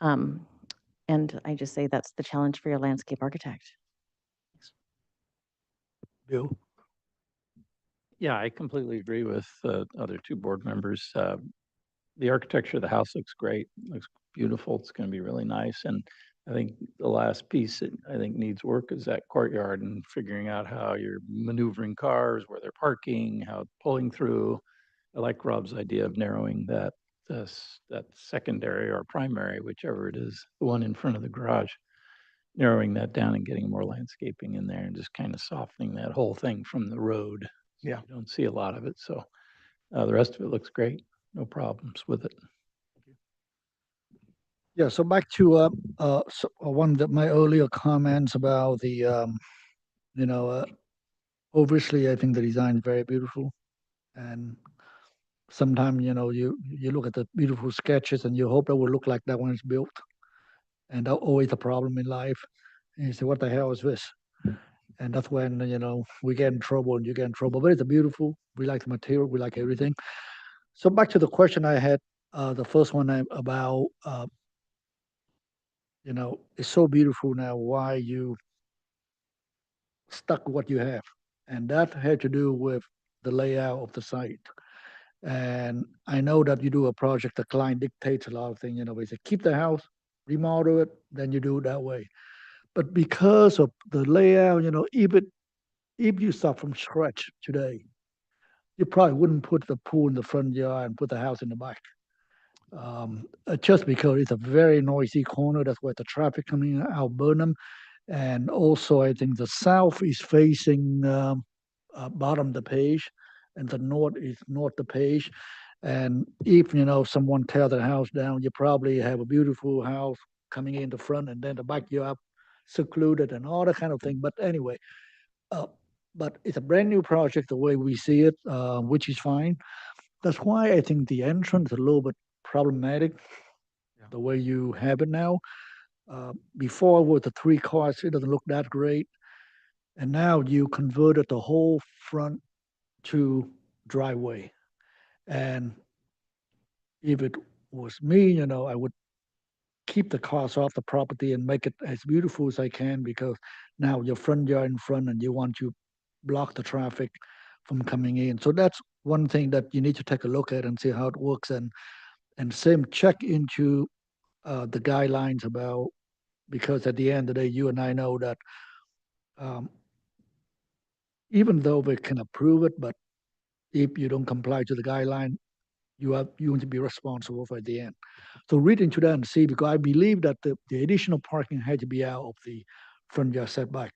And I just say that's the challenge for your landscape architect. Bill? Yeah, I completely agree with the other two board members. The architecture of the house looks great, looks beautiful. It's going to be really nice. And I think the last piece that I think needs work is that courtyard and figuring out how you're maneuvering cars, where they're parking, how pulling through. I like Rob's idea of narrowing that secondary or primary, whichever it is, the one in front of the garage, narrowing that down and getting more landscaping in there and just kind of softening that whole thing from the road. So Yeah. you don't see a lot of it. So the rest of it looks great. No problems with it. Yeah, so back to one of my earlier comments about the, you know, obviously I think the design is very beautiful. And sometimes, you look at the beautiful sketches and you hope it will look like that when it's built. And that's always a problem in life. And you say, what the hell is this? And that's when, we get in trouble and you get in trouble. But it's beautiful. We like the material. We like everything. So back to the question I had, the first one about, it's so beautiful now. Why you stuck with what you have? And that had to do with the layout of the site. And I know that you do a project, the client dictates a lot of things, we say, keep the house, remodel it, then you do it that way. But because of the layout, if you start from scratch today, you probably wouldn't put the pool in the front yard and put the house in the back. Just because it's a very noisy corner, that's where the traffic coming out Burnham. And also, I think the south is facing bottom the page, and the north is north the page. And if someone tear the house down, you probably have a beautiful house coming in the front, and then the back you have secluded and all that kind of thing. But anyway, but it's a brand new project the way we see it, which is fine. That's why I think the entrance is a little bit problematic, the way you have it now. Before with the 3 cars, it doesn't look that great. And now you converted the whole front to driveway. And if it was me, I would keep the cars off the property and make it as beautiful as I can, because now your front yard in front and you want to block the traffic from coming in. So that's one thing that you need to take a look at and see how it works. And same check into the guidelines about, because at the end of the day, you and I know that even though we can approve it, but if you don't comply to the guideline, you want to be responsible for at the end. So read into that and see, because I believe that the additional parking had to be out of the front yard setback.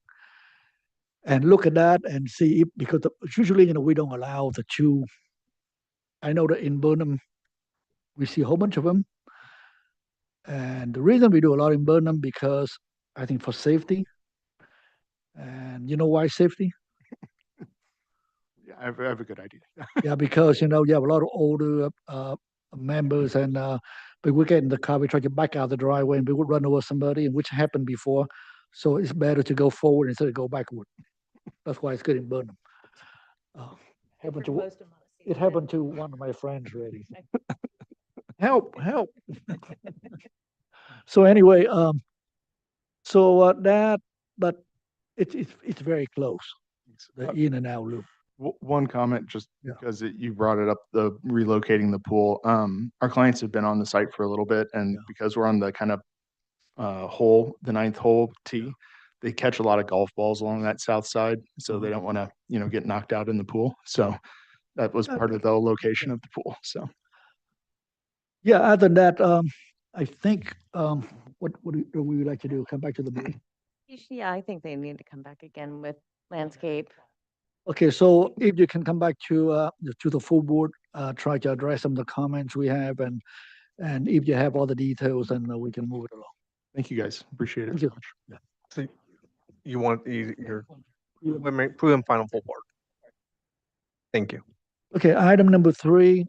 And look at that and see if, because usually, we don't allow the 2. I know that in Burnham, we see a whole bunch of them. And the reason we do a lot in Burnham, because I think for safety. And you know why safety? Yeah, I have a good idea. Yeah, because you have a lot of older members, and but we get in the car, we try to back out the driveway, and we would run over somebody, and which happened before. So it's better to go forward instead of go backward. That's why it's good in Burnham. It happened to one of my friends already. Help! So anyway, but it's very close, the in and out loop. One comment, just Yeah. because you brought it up, the relocating the pool. Our clients have been on the site for a little bit, and Yeah. because we're on the kind of hole, the 9th hole tee, they catch a lot of golf balls along that south side, so they don't want to, get knocked out in the pool. So that was part of the location of the pool. So Yeah, other than that, I think, what do we like to do? Come back to the board? Yeah, I think they need to come back again with landscape. Okay, so if you can come back to the full board, try to address some of the comments we have, and if you have all the details, then we can move it along. thank you guys. Appreciate it Thank so you. much. So you want your prove final full board. Thank you. Okay, item number 3,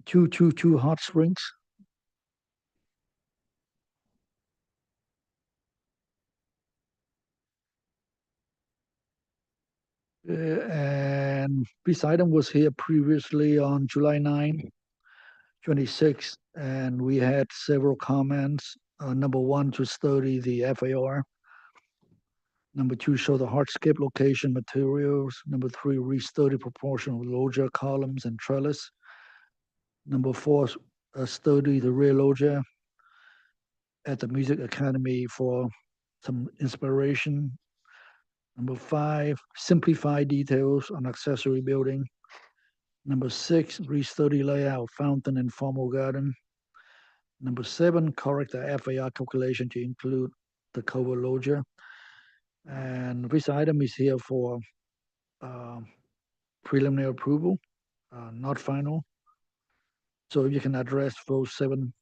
222 Hot Springs. And this item was here previously on July 9, 26, and we had several comments. Number one, to study the FAR. Number two, show the hardscape location materials. Number three, restudy proportional loggia columns and trellis. Number four, study the rear loggia at the Music Academy for some inspiration. Number five, simplify details on accessory building. Number six, restudy layout, fountain and formal garden. Number seven, correct the FAR calculation to include the cover loggia. And this item is here for preliminary approval, not final. So you can address those 7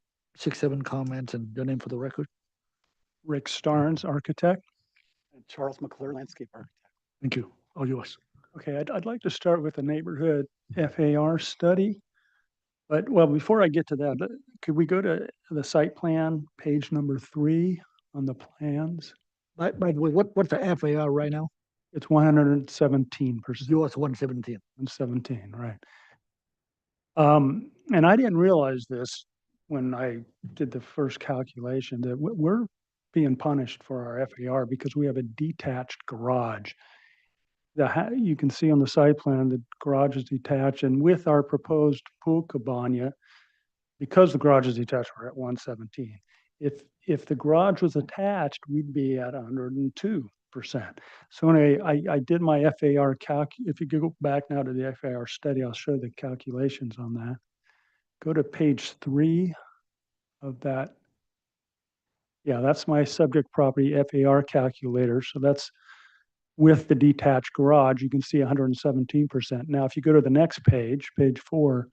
comments and your name for the record. Rick Starnes, architect. And Charles McClure, landscape architect. Thank you. All yours. Okay, I'd like to start with the neighborhood FAR study. But well, before I get to that, could we go to the site plan, page number 3 on the plans? By the way, what's the FAR right now? It's 117%. Yours 117. 117, right. And I didn't realize this when I did the first calculation, that we're being punished for our FAR because we have a detached garage. You can see on the site plan, the garage is detached, and with our proposed pool cabana, because the garage is detached, we're at 117. If the garage was attached, we'd be at 102%. So anyway, I did my FAR calc. If you go back now to the FAR study, I'll show the calculations on that. Go to page 3 of that. Yeah, that's my subject property FAR calculator. So that's with the detached garage, you can see 117%. Now, if you go to the next page, page 4,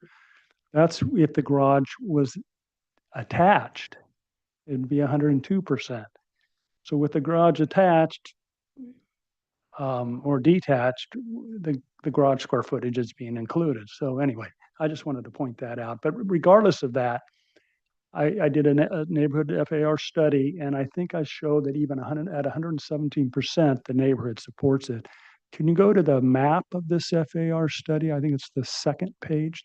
that's if the garage was attached, it'd be 102%. So with the garage attached or detached, the garage square footage is being included. So anyway, I just wanted to point that out. But regardless of that, I did a neighborhood FAR study, and I think I showed that even at 117%, the neighborhood supports it. Can you go to the map of this FAR study? I think it's the second page.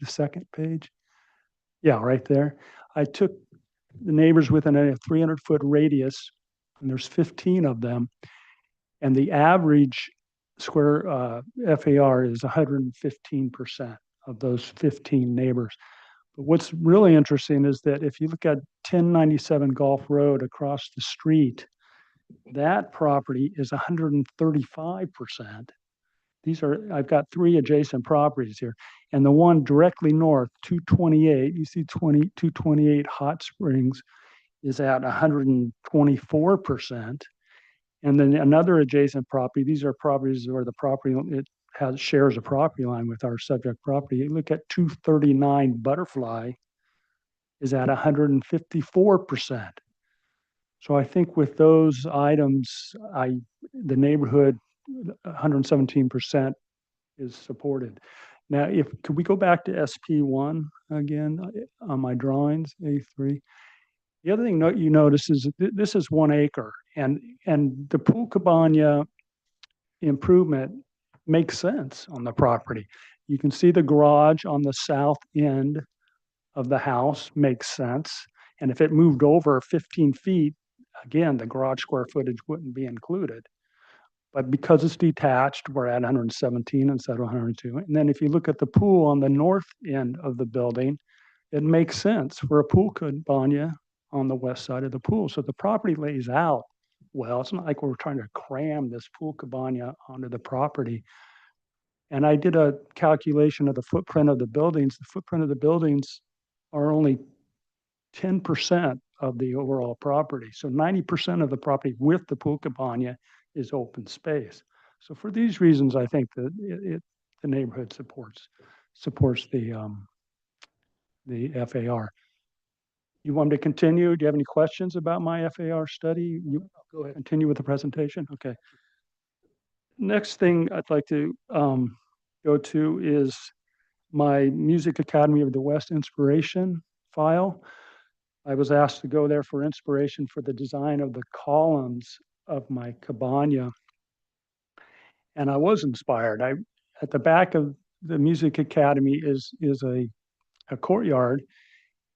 Yeah, right there. I took the neighbors within a 300-foot radius, and there's 15 of them, and the average square FAR is 115% of those 15 neighbors. But what's really interesting is that if you look at 1097 Gulf Road across the street, that property is 135%. I've got 3 adjacent properties here. And the one directly north, 228, you see 228 Hot Springs is at 124%. And then another adjacent property, these are properties where the property, shares a property line with our subject property. You look at 239 Butterfly is at 154%. So I think with those items, the neighborhood 117% is supported. Now, could we go back to SP1 again on my drawings, A3? The other thing you notice is this is 1 acre, and the pool cabana improvement makes sense on the property. You can see the garage on the south end of the house makes sense. And if it moved over 15 feet, again, the garage square footage wouldn't be included. But because it's detached, we're at 117 instead of 102. And then if you look at the pool on the north end of the building, it makes sense for a pool cabana on the west side of the pool. So the property lays out well. It's not like we're trying to cram this pool cabana onto the property. And I did a calculation of the footprint of the buildings. The footprint of the buildings are only 10% of the overall property. So 90% of the property with the pool cabana is open space. So for these reasons, I think that the neighborhood supports the FAR. You want me to continue? Do you have any questions about my FAR study? Go ahead. Continue with the presentation? Okay. Next thing I'd like to go to is my Music Academy of the West inspiration file. I was asked to go there for inspiration for the design of the columns of my cabana. And I was inspired. At the back of the Music Academy is a courtyard,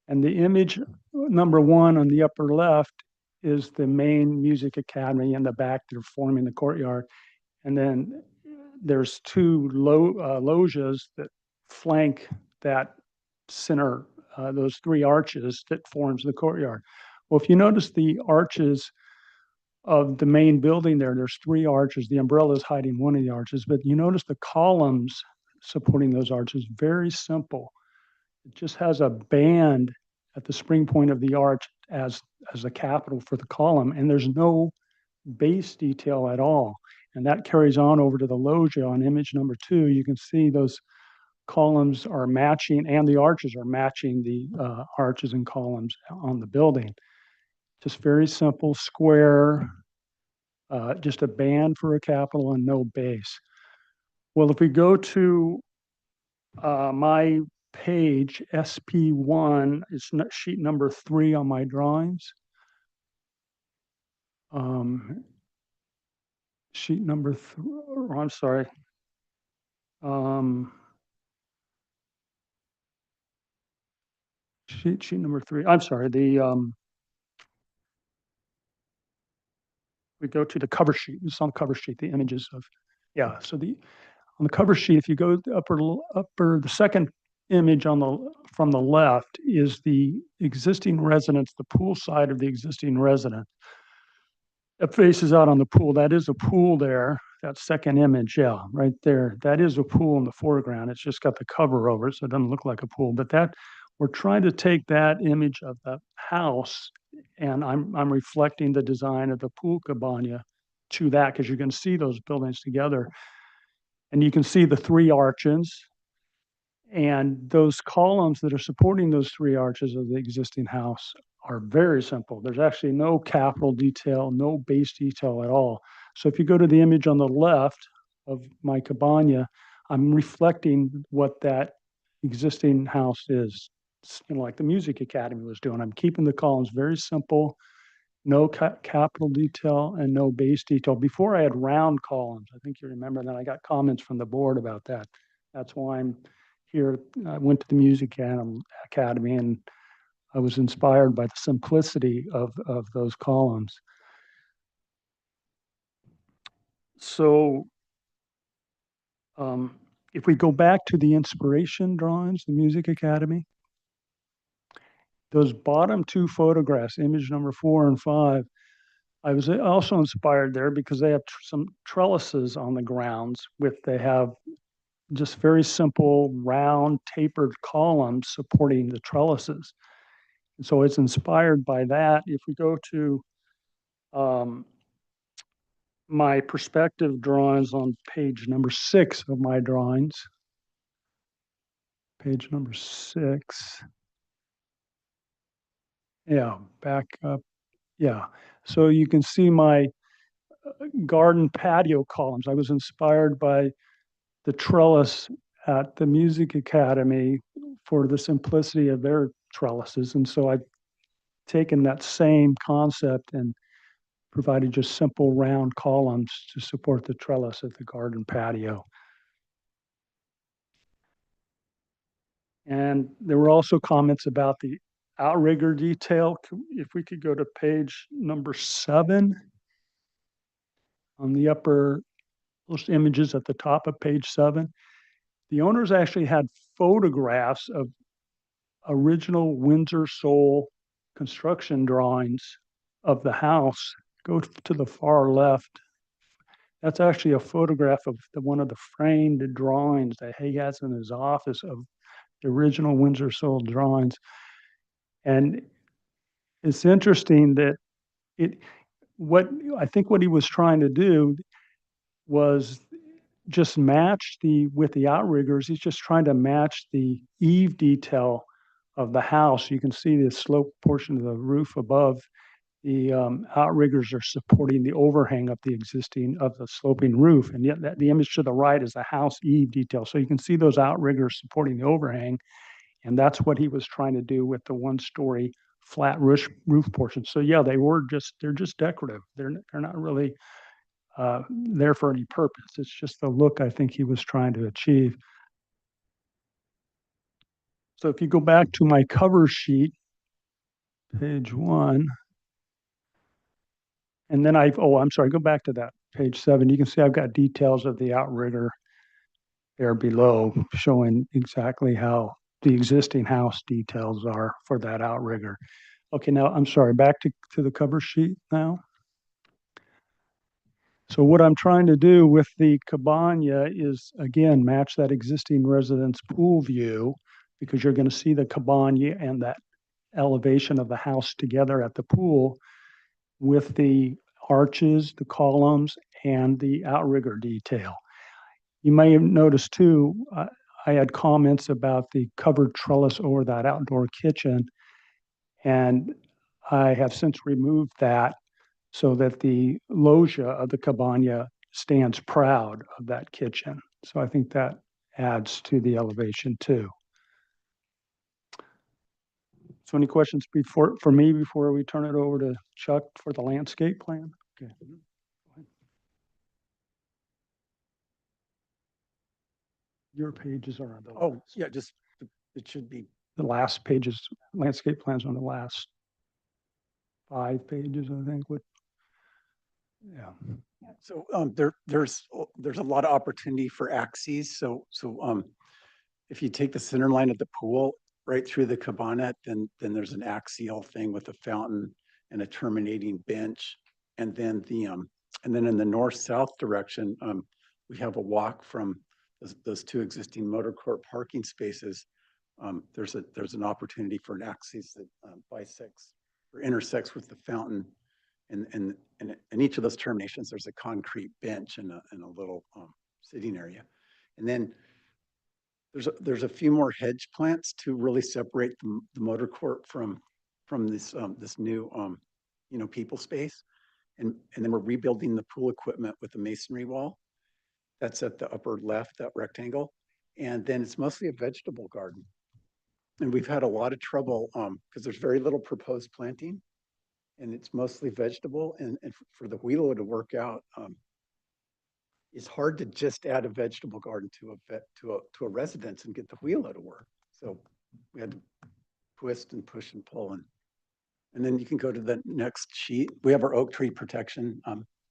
and the image number one on the upper left is the main Music Academy. In the back, they're forming the courtyard. And then there's two loggias that flank that center, those three arches that forms the courtyard. Well, if you notice the arches of the main building there's three arches. The umbrella is hiding one of the arches, but you notice the columns supporting those arches, very simple. It just has a band at the spring point of the arch as a capital for the column, and there's no base detail at all. And that carries on over to the loggia on image number 2. You can see those columns are matching, and the arches are matching the arches and columns on the building. Just very simple, square, just a band for a capital and no base. Well, if we go to my page, SP1, it's sheet number 3 on my drawings. Sheet number 3, I'm sorry. Sheet number 3, I'm sorry, we go to the cover sheet. It's on the cover sheet, the images of, yeah. So on the cover sheet, if you go to the the second image from the left is the existing residence, the pool side of the existing residence. It faces out on the pool. That is a pool there. That second image, yeah, right there. That is a pool in the foreground. It's just got the cover over it, so it doesn't look like a pool. But we're trying to take that image of the house, and I'm reflecting the design of the pool cabana to that, because you can see those buildings together. And you can see the three arches, and those columns that are supporting those three arches of the existing house are very simple. There's actually no capital detail, no base detail at all. So if you go to the image on the left of my cabana, I'm reflecting what that existing house is. It's, like the Music Academy was doing. I'm keeping the columns very simple, no capital detail and no base detail. Before I had round columns. I think you remember that. I got comments from the board about that. That's why I'm here. I went to the Music Academy, and I was inspired by the simplicity of those columns. So if we go back to the inspiration drawings, the Music Academy, those bottom two photographs, image number 4 and 5, I was also inspired there because they have some trellises on the grounds they have just very simple round tapered columns supporting the trellises. And so it's inspired by that. If we go to my perspective drawings on page number 6 of my drawings, page number 6. Yeah, back up. Yeah. So you can see my garden patio columns. I was inspired by the trellis at the Music Academy for the simplicity of their trellises. And so I've taken that same concept and provided just simple round columns to support the trellis at the garden patio. And there were also comments about the outrigger detail. If we could go to page number 7 on the upper, those images at the top of page 7. The owners actually had photographs of original Windsor Sole construction drawings of the house. Go to the far left. That's actually a photograph of one of the framed drawings that he has in his office of the original Windsor Sole drawings. And it's interesting that what he was trying to do was just match with the outriggers. He's just trying to match the eave detail of the house. You can see the slope portion of the roof above the outriggers are supporting the overhang of the sloping roof. And yet the image to the right is a house eave detail. So you can see those outriggers supporting the overhang. And that's what he was trying to do with the 1-story flat roof portion. So yeah, they're just decorative. They're not really there for any purpose. It's just the look I think he was trying to achieve. So if you go back to my cover sheet, page 1, and then I'm sorry, go back to that page 7. You can see I've got details of the outrigger there below showing exactly how the existing house details are for that outrigger. Okay, now I'm sorry, back to the cover sheet now. So what I'm trying to do with the cabana is, again, match that existing residence pool view, because you're going to see the cabana and that elevation of the house together at the pool with the arches, the columns, and the outrigger detail. You may have noticed too, I had comments about the covered trellis over that outdoor kitchen, and I have since removed that so that the loggia of the cabana stands proud of that kitchen. So I think that adds to the elevation too. So any questions for me before we turn it over to Chuck for the landscape plan? Okay. Your pages are on the Oh, yeah, it should be. the last pages, landscape plans on the last 5 pages, I think. Yeah. So there's a lot of opportunity for axes. So if you take the center line of the pool right through the cabana, then there's an axial thing with a fountain and a terminating bench, and then in the north-south direction, we have a walk from those 2 existing motor court parking spaces. There's an opportunity for an axis that bisects or intersects with the fountain. And in each of those terminations, there's a concrete bench and a little sitting area. And then there's a few more hedge plants to really separate the motor court from this new people space. And then we're rebuilding the pool equipment with a masonry wall. That's at the upper left, that rectangle. And then it's mostly a vegetable garden. And we've had a lot of trouble because there's very little proposed planting. And it's mostly vegetable, and for the wheelo to work out, it's hard to just add a vegetable garden to a residence and get the wheelo to work. So we had to twist and push and pull, and then you can go to the next sheet. We have our oak tree protection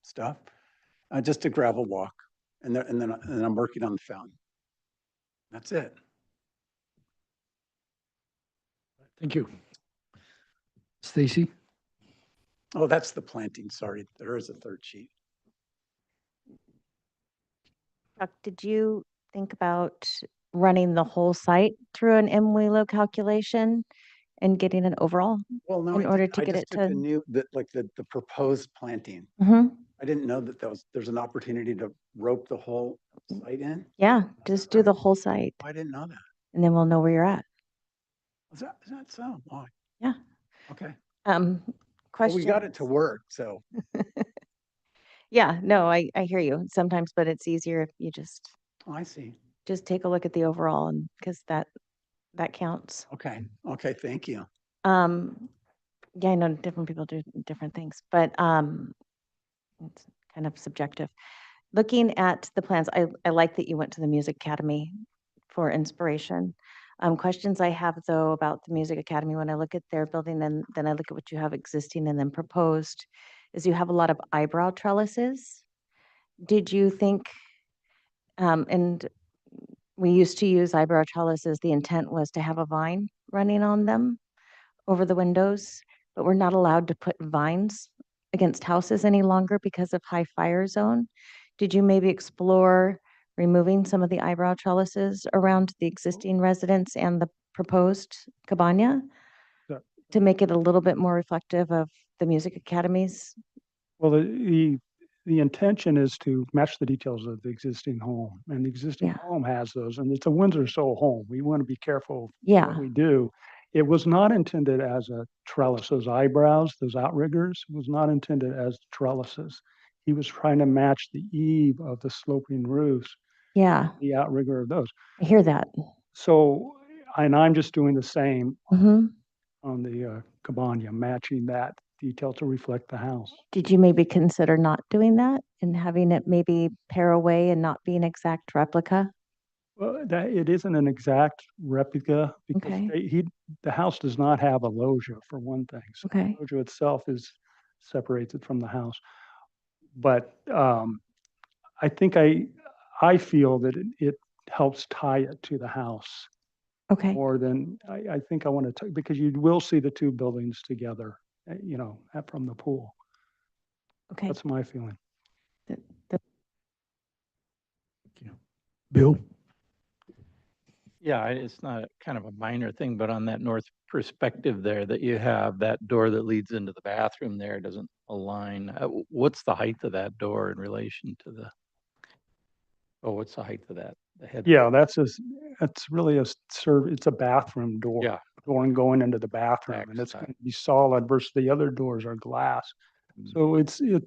stuff, just a gravel walk, and then I'm working on the fountain. That's it. Thank you. Stacy? Oh, that's the planting. Sorry, there is a 3rd sheet. Chuck, did you think about running the whole site through an MWELO calculation and getting an overall? Well, no, In order to I get just it took to- the new, the proposed planting. Mhm. I didn't know that there's an opportunity to rope the whole site in. Yeah, just do the whole site, I didn't know that. and then we'll know where you're at. Is that so? Why? Yeah. Okay. Well, Well, we got it to work, so. Yeah, no, I hear you sometimes, but it's easier if you just Oh, I see. take a look at the overall, and because that counts. Okay. Okay. Thank you. Yeah, I know different people do different things, but it's kind of subjective. Looking at the plans, I like that you went to the Music Academy for inspiration. Questions I have though about the Music Academy, when I look at their building and then I look at what you have existing and then proposed, is you have a lot of eyebrow trellises. Did you think, and we used to use eyebrow trellises, the intent was to have a vine running on them over the windows, but we're not allowed to put vines against houses any longer because of high fire zone. Did you maybe explore removing some of the eyebrow trellises around the existing residence and the proposed cabana Yeah. to make it a little bit more reflective of the Music Academies? Well, the intention is to match the details of the existing home, and the existing Yeah. home has those, and it's a Windsor Soul home. We want to be careful Yeah. what we do. It was not intended as a trellis. Those eyebrows, those outriggers, was not intended as trellises. He was trying to match the eave of the sloping roofs, Yeah, the outrigger of those. I hear that. So, and I'm just doing the same Hmm. on the cabana, matching that detail to reflect the house. Did you maybe consider not doing that and having it maybe pair away and not be an exact replica? Well, that it isn't an exact replica because Okay. the house does not have a loggia for one thing. So Okay. the loggia itself is separated from the house. But I think I feel that it helps tie it to the house Okay. more than I think I want to, because you will see the two buildings together, from the pool. Okay. That's my feeling. Th- th- Bill? Yeah, it's not kind of a minor thing, but on that north perspective there that you have, that door that leads into the bathroom there doesn't align. What's the height of that door in relation to what's the height of that? The head? Yeah, that's really it's a bathroom door. Yeah. Door and going into the bathroom, and it's Backside. going to be solid versus the other doors are glass. Mm. So it's 8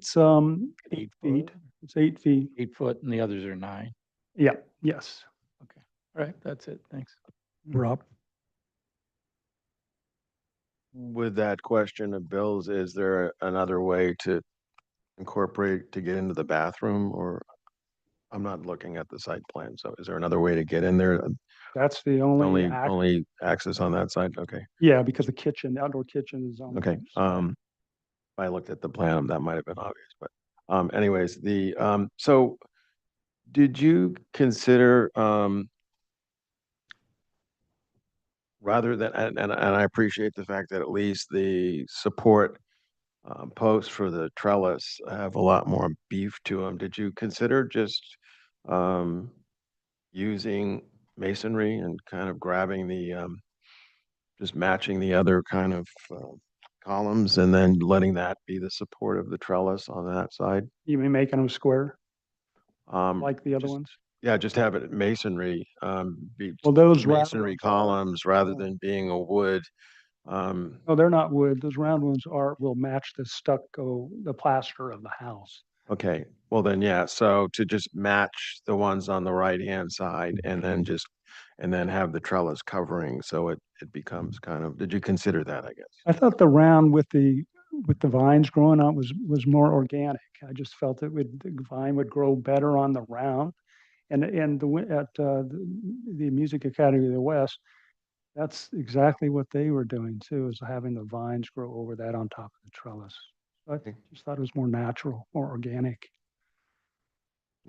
feet. foot? It's 8 feet. 8 foot and the others are 9. Yeah, yes. Okay. All right, that's it. Thanks. Rob? With that question of Bill's, is there another way to incorporate to get into the bathroom, or I'm not looking at the site plan, so is there another way to get in there? That's the only Only access on that side? Okay, yeah, because the outdoor kitchen is on. okay. the side. If I looked at the plan, that might have been obvious, but anyways, so did you consider rather than, and I appreciate the fact that at least the support posts for the trellis have a lot more beef to them. Did you consider just um, using masonry and kind of grabbing just matching the other kind of columns and then letting that be the support of the trellis on that side? You mean making them square like the other just- ones? Yeah, just have it masonry, be Well, those round masonry ones are. columns rather Oh. than being a wood. No, they're not wood. Those round ones will match the stucco, the plaster of the house. Okay, well then, yeah, so to just match the ones on the right-hand side and then have the trellis covering, so it becomes kind of, did you consider that, I guess? I thought the round with the vines growing on was more organic. I just felt the vine would grow better on the round. And the Music Academy of the West, that's exactly what they were doing too, is having the vines grow over that on top of the trellis. So I just thought it was more natural, more organic.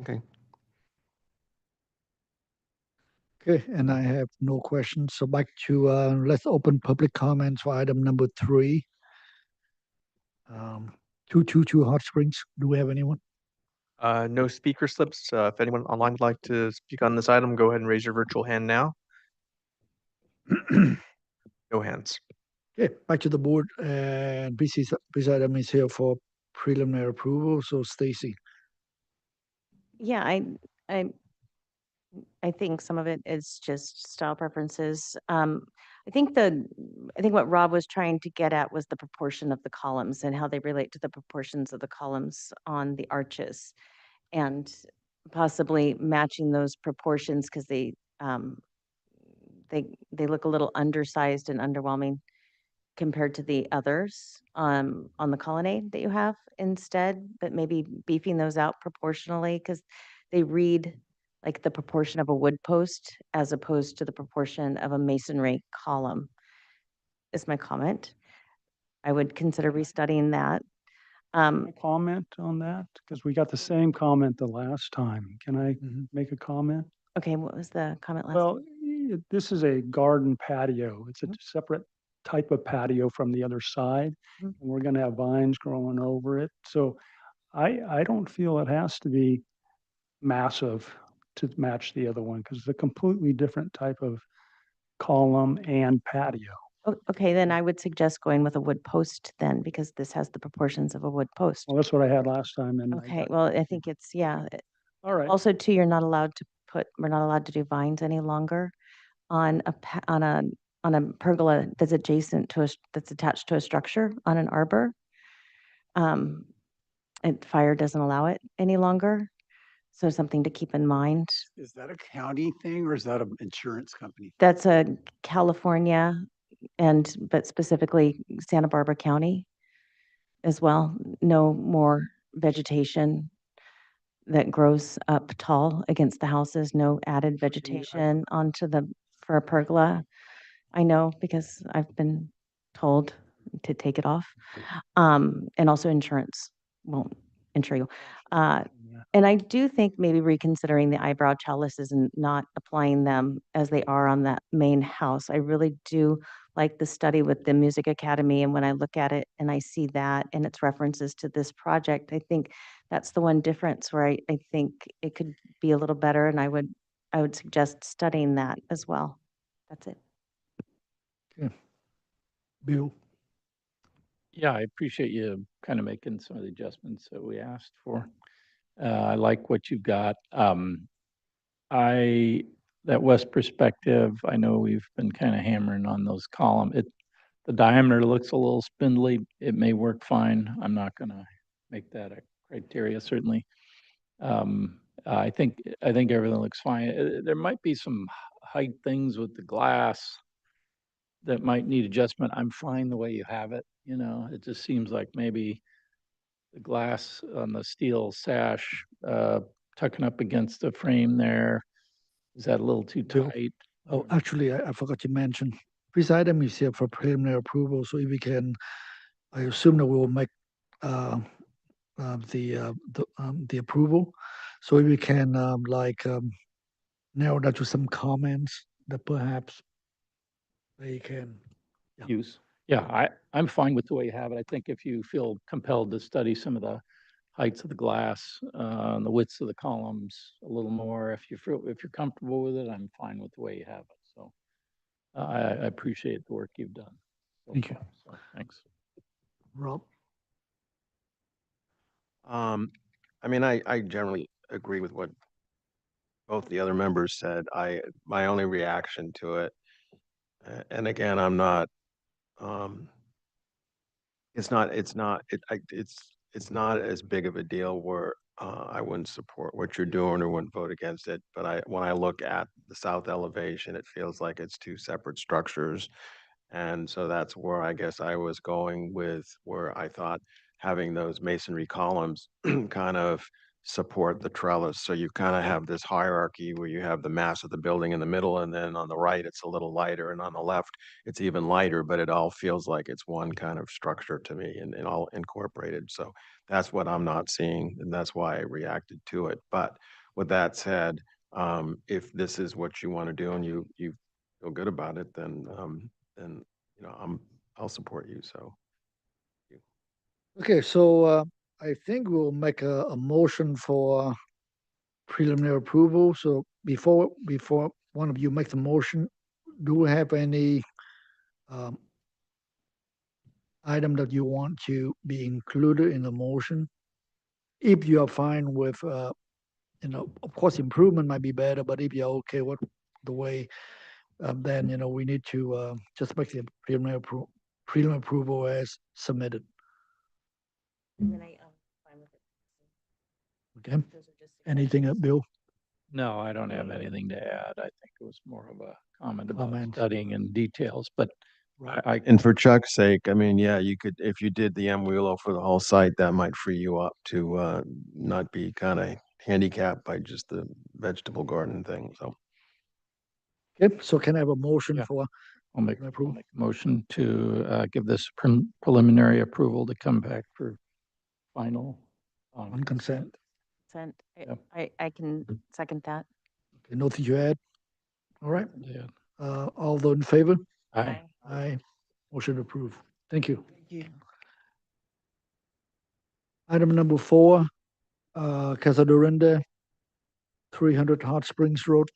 Okay. Okay, and I have no questions. So back to, let's open public comments for item number 3. 222 Hot Springs. Do we have anyone? No speaker slips. If anyone online would like to speak on this item, go ahead and raise your virtual hand now. No hands. Okay, back to the board, and this item is here for preliminary approval. So Stacy. Yeah, I think some of it is just style preferences. I think what Rob was trying to get at was the proportion of the columns and how they relate to the proportions of the columns on the arches. And possibly matching those proportions because they look a little undersized and underwhelming compared to the others on the colonnade that you have instead, but maybe beefing those out proportionally because they read like the proportion of a wood post as opposed to the proportion of a masonry column is my comment. I would consider restudying that. A comment on that? Because we got the same comment the last time. Can I make a comment? Okay, what was the comment last? Well, this is a garden patio. It's a Mhm. separate type of patio from the other side. Mhm. And we're gonna have vines growing over it. So I don't feel it has to be massive to match the other one because it's a completely different type of column and patio. Okay, then I would suggest going with a wood post then, because this has the proportions of a wood post. Well, that's what I had last time and Okay, well, I think it's, yeah. all right. Also, too, we're not allowed to do vines any longer on on a pergola that's adjacent to that's attached to a structure on an arbor. And fire doesn't allow it any longer. So something to keep in mind. Is that a county thing or is that an insurance company? That's a California but specifically Santa Barbara County as well. No more vegetation that grows up tall against the houses, no added vegetation for a pergola. I know because I've been told to take it off. And also insurance won't insure you. And I do think maybe reconsidering the eyebrow chalices and not applying them as they are on that main house. I really do like the study with the Music Academy. And when I look at it and I see that and its references to this project, I think that's the one difference where I think it could be a little better. And I would suggest studying that as well. That's it. Bill? Yeah, I appreciate you kind of making some of the adjustments that we asked for. I like what you've got. That west perspective, I know we've been kind of hammering on those columns. The diameter looks a little spindly. It may work fine. I'm not gonna make that a criteria, certainly. I think everything looks fine. There might be some height things with the glass that might need adjustment. I'm fine the way you have it, it just seems like maybe the glass on the steel sash, tucking up against the frame there, is that a little too Bill? tight? Oh, actually, I forgot to mention, this item is here for preliminary approval, so if we can, I assume that we will make the approval. So if we can narrow that to some comments that perhaps they can. Yeah. Use. Yeah, I'm fine with the way you have it. I think if you feel compelled to study some of the heights of the glass, and the widths of the columns a little more, if you're comfortable with it, I'm fine with the way you have it. So I appreciate the work you've done. Thank you. far. So, thanks. Rob? I mean, I generally agree with what both the other members said. My only reaction to it, and again, I'm not, it's not as big of a deal where I wouldn't support what you're doing or wouldn't vote against it. But when I look at the south elevation, it feels like it's two separate structures. And so that's where I guess I was going with where I thought having those masonry columns kind of support the trellis. So you kind of have this hierarchy where you have the mass of the building in the middle, and then on the right, it's a little lighter, and on the left, it's even lighter, but it all feels like it's one kind of structure to me and all incorporated. So that's what I'm not seeing, and that's why I reacted to it. But with that said, if this is what you want to do and you feel good about it, then I'll support you. So Okay, so I think we'll make a motion for preliminary approval. So before one of you make the motion, do we have any um, item that you want to be included in the motion? If you are fine with, of course, improvement might be better, but if you're okay with the way, then, we need to just make the preliminary approval as submitted. And then I'm fine with it. Okay. Those are just Anything, suggestions. Bill? No, I don't have anything to add. I think it was more of a comment about Comment. studying in details, but I and for Chuck's sake, I mean, yeah, you could, if you did the MWheelo for the whole site, that might free you up to not be kind of handicapped by just the vegetable garden thing. So Okay, so can I have a motion Yeah. for I'll make approval? a motion to give this preliminary approval to come back for final On consent? Consent. Yep. I can second that. Okay, nothing to add? All right, Yeah. all those in favor? Aye. Aye. Motion approved. Thank you. Thank you. Item number 4, Casa Dorende, 300 Hot Springs Road.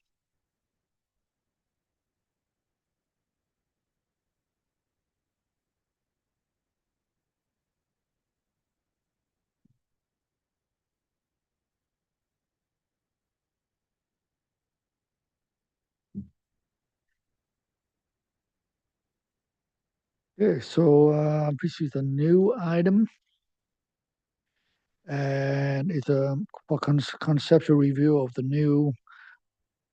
Okay, so this is a new item. And it's a for conceptual review of the new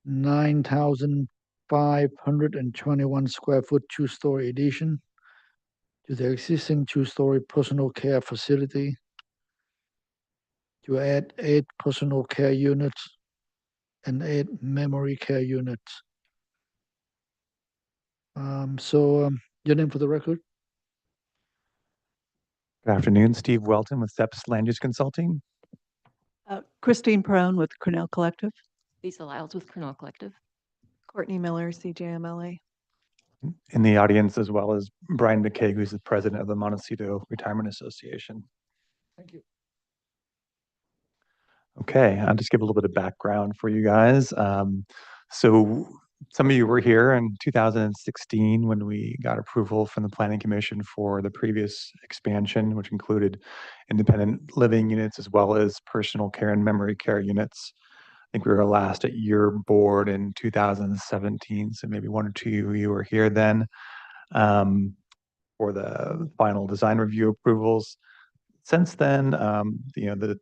9,521 square foot two-story addition to the existing two-story personal care facility to add 8 personal care units and 8 memory care units. Your name for the record? Good afternoon, Steve Welton with SEPS Land Use Consulting. Christine Perone with Cornell Collective. Lisa Lyles with Cornell Collective. Courtney Miller, CJMLA. In the audience, as well as Brian McKay, who's the president of the Montecito Retirement Association. Thank you. Okay, I'll just give a little bit of background for you guys. So some of you were here in 2016 when we got approval from the Planning Commission for the previous expansion, which included independent living units as well as personal care and memory care units. I think we were last at your board in 2017, so maybe one or two of you were here then for the final design review approvals. Since then, the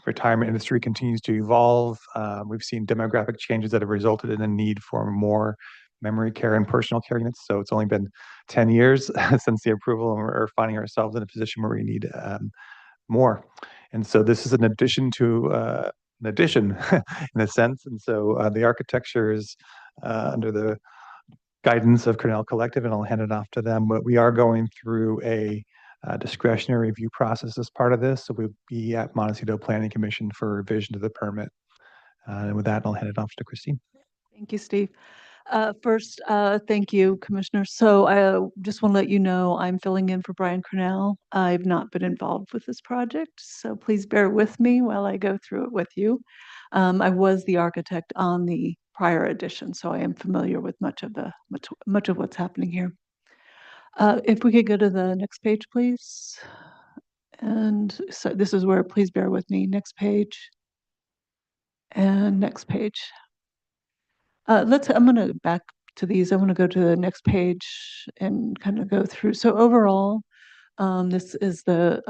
retirement industry continues to evolve. We've seen demographic changes that have resulted in a need for more memory care and personal care units. So it's only been 10 years since the approval, and we're finding ourselves in a position where we need more. And so this is an addition to an addition in a sense. And so the architecture is under the guidance of Cornell Collective, and I'll hand it off to them. But we are going through a discretionary review process as part of this. So we'll be at Montecito Planning Commission for revision to the permit. And with that, I'll hand it off to Christine. Thank you, Steve. First, thank you, Commissioner. So I just want to let you know I'm filling in for Brian Cornell. I've not been involved with this project, so please bear with me while I go through it with you. I was the architect on the prior edition, so I am familiar with much of what's happening here. If we could go to the next page, please. And so this is where, please bear with me, next page. And next page. I'm going to back to these. I want to go to the next page and kind of go through. So overall, this is the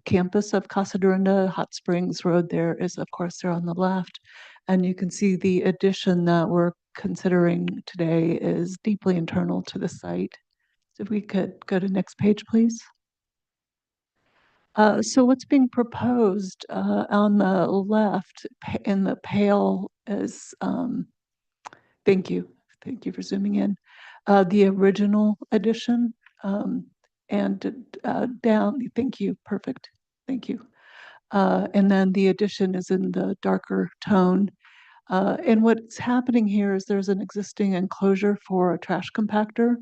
campus of Casa Dorinda. Hot Springs Road there is, of course, there on the left. And you can see the addition that we're considering today is deeply internal to the site. So if we could go to next page, please. So what's being proposed on the left in the pale is, thank you for zooming in, the original edition, and down, thank you, perfect, thank you. And then the addition is in the darker tone. And what's happening here is there's an existing enclosure for a trash compactor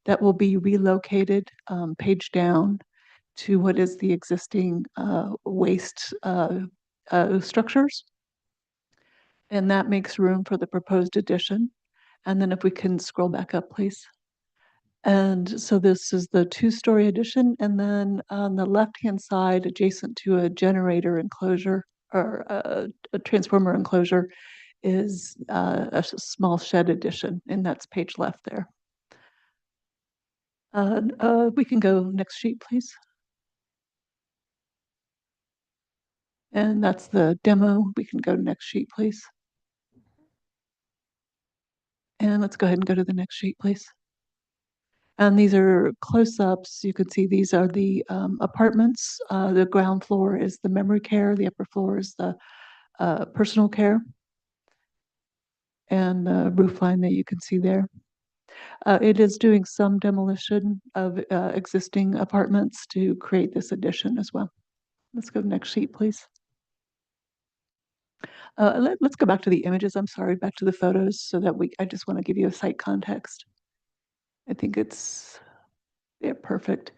that will be relocated page down to what is the existing waste structures. And that makes room for the proposed addition. And then if we can scroll back up, please. And so this is the 2-story addition. And then on the left-hand side, adjacent to a generator enclosure or a transformer enclosure, is a small shed addition, and that's page left there. We can go next sheet, please. And that's the demo. We can go to next sheet, please. And let's go ahead and go to the next sheet, please. And these are close-ups. You can see these are the apartments. The ground floor is the memory care. The upper floor is the personal care. And the roof line that you can see there. It is doing some demolition of existing apartments to create this addition as well. Let's go to the next sheet, please. Let's go back to the images. I'm sorry, back to the photos so that I just want to give you a site context. I think it's, yeah, perfect.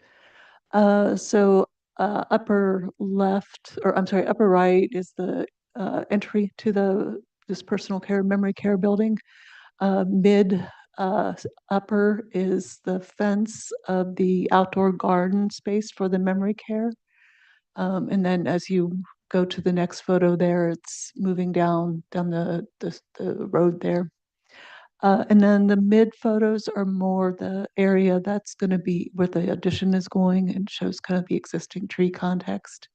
So upper left, or I'm sorry, upper right is the entry to this personal care, memory care building. Mid upper is the fence of the outdoor garden space for the memory care. And then as you go to the next photo there, it's moving down the road there. And then the mid photos are more the area that's going to be where the addition is going and shows kind of the existing tree context.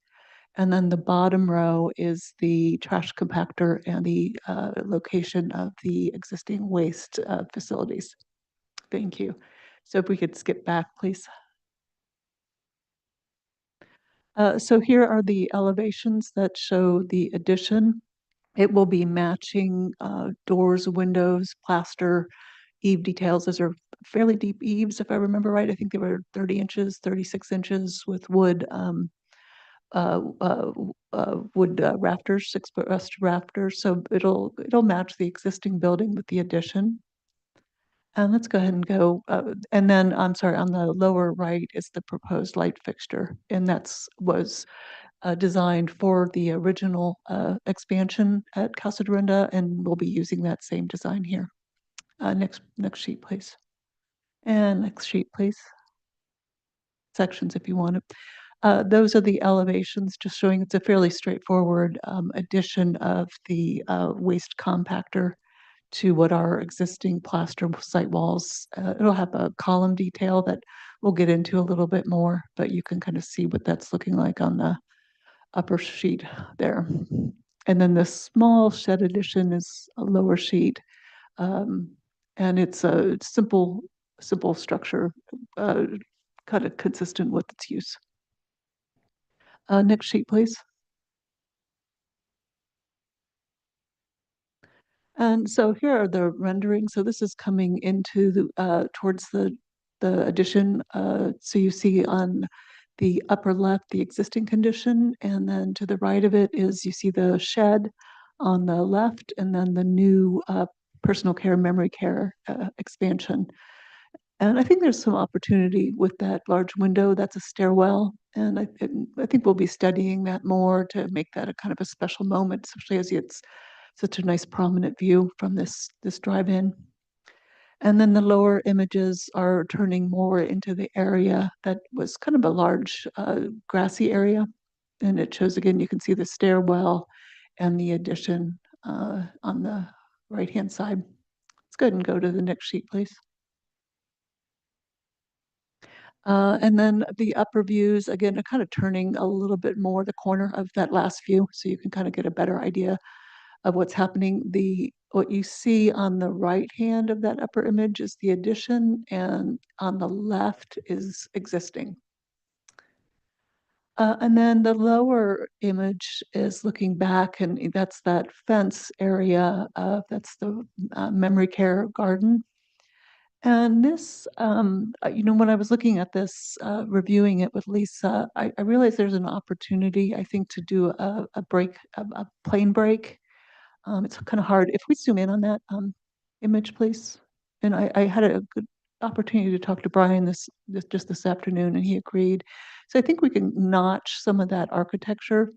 And then the bottom row is the trash compactor and the location of the existing waste facilities. Thank you. So if we could skip back, please. So here are the elevations that show the addition. It will be matching doors, windows, plaster, eave details. Those are fairly deep eaves, if I remember right. I think they were 30 inches, 36 inches with wood rafters, expressed rafters. So it'll match the existing building with the addition. And let's go ahead and go. And then I'm sorry, on the lower right is the proposed light fixture, and was designed for the original expansion at Casa Dorinda, and we'll be using that same design here. Next sheet, please. And next sheet, please. Sections if you want it. Those are the elevations, just showing it's a fairly straightforward addition of the waste compactor to what are existing plaster site walls. It'll have a column detail that we'll get into a little bit more, but you can kind of see what that's looking like on the upper sheet there. And then the small shed addition is a lower sheet. And it's a simple structure, kind of consistent with its use. Next sheet, please. And so here are the renderings. So this is coming into the towards the addition. So you see on the upper left the existing condition, and then to the right of it is you see the shed on the left, and then the new personal care, memory care expansion. And I think there's some opportunity with that large window. That's a stairwell, and I think we'll be studying that more to make that a kind of a special moment, especially as it's such a nice prominent view from this drive-in. And then the lower images are turning more into the area that was kind of a large grassy area. And it shows again, you can see the stairwell and the addition on the right-hand side. Let's go ahead and go to the next sheet, please. And then the upper views, again, are kind of turning a little bit more the corner of that last view, so you can kind of get a better idea of what's happening. What you see on the right hand of that upper image is the addition, and on the left is existing. And then the lower image is looking back, and that's that fence area. That's the memory care garden. And this, when I was looking at this, reviewing it with Lisa, I realized there's an opportunity, I think, to do a plane break. It's kind of hard. If we zoom in on that image, please. And I had a good opportunity to talk to Brian just this afternoon, and he agreed. So I think we can notch some of that architecture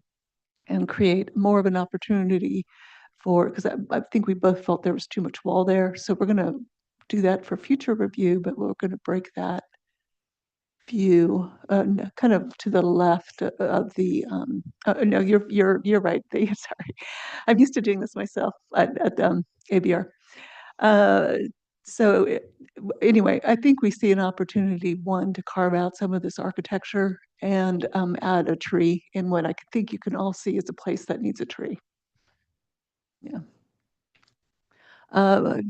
and create more of an opportunity because I think we both felt there was too much wall there. So we're going to do that for future review, but we're going to break that view kind of to the left of the no, you're right. Sorry, I'm used to doing this myself at ABR. So anyway, I think we see an opportunity, one, to carve out some of this architecture and add a tree in what I think you can all see is a place that needs a tree. Yeah.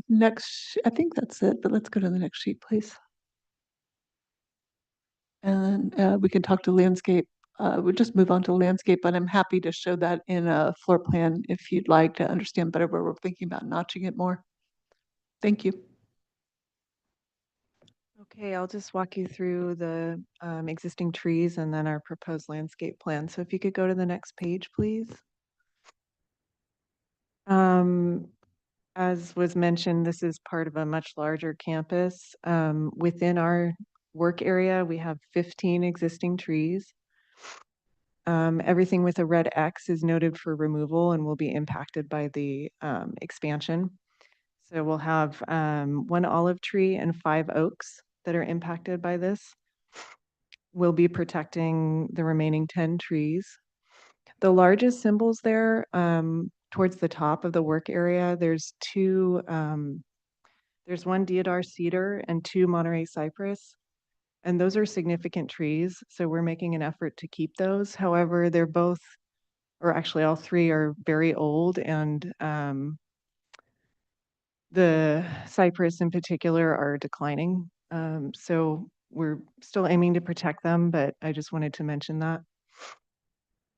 Next, I think that's it, but let's go to the next sheet, please. And we can talk to landscape. We'll just move on to landscape, but I'm happy to show that in a floor plan if you'd like to understand better where we're thinking about notching it more. Thank you. Okay, I'll just walk you through the existing trees and then our proposed landscape plan. So if you could go to the next page, please. As was mentioned, this is part of a much larger campus. Within our work area, we have 15 existing trees. Everything with a red X is noted for removal and will be impacted by the expansion. So we'll have 1 olive tree and 5 oaks that are impacted by this. We'll be protecting the remaining 10 trees. The largest symbols there, towards the top of the work area, there's 2 There's one deodar cedar and 2 Monterey cypress. And those are significant trees, so we're making an effort to keep those. However, they're both, or actually all 3 are very old, and the cypress in particular are declining. So we're still aiming to protect them, but I just wanted to mention that.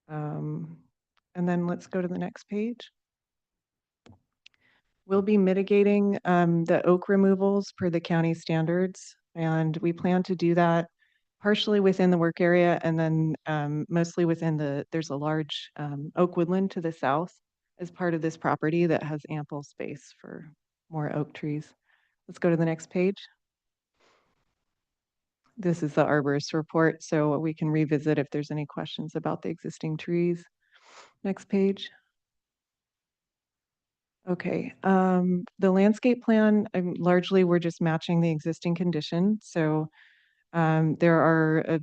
And then let's go to the next page. We'll be mitigating the oak removals per the county standards, and we plan to do that partially within the work area and then mostly within there's a large oak woodland to the south as part of this property that has ample space for more oak trees. Let's go to the next page. This is the arborist report, so we can revisit if there's any questions about the existing trees. Next page. Okay, the landscape plan, largely we're just matching the existing condition. So there's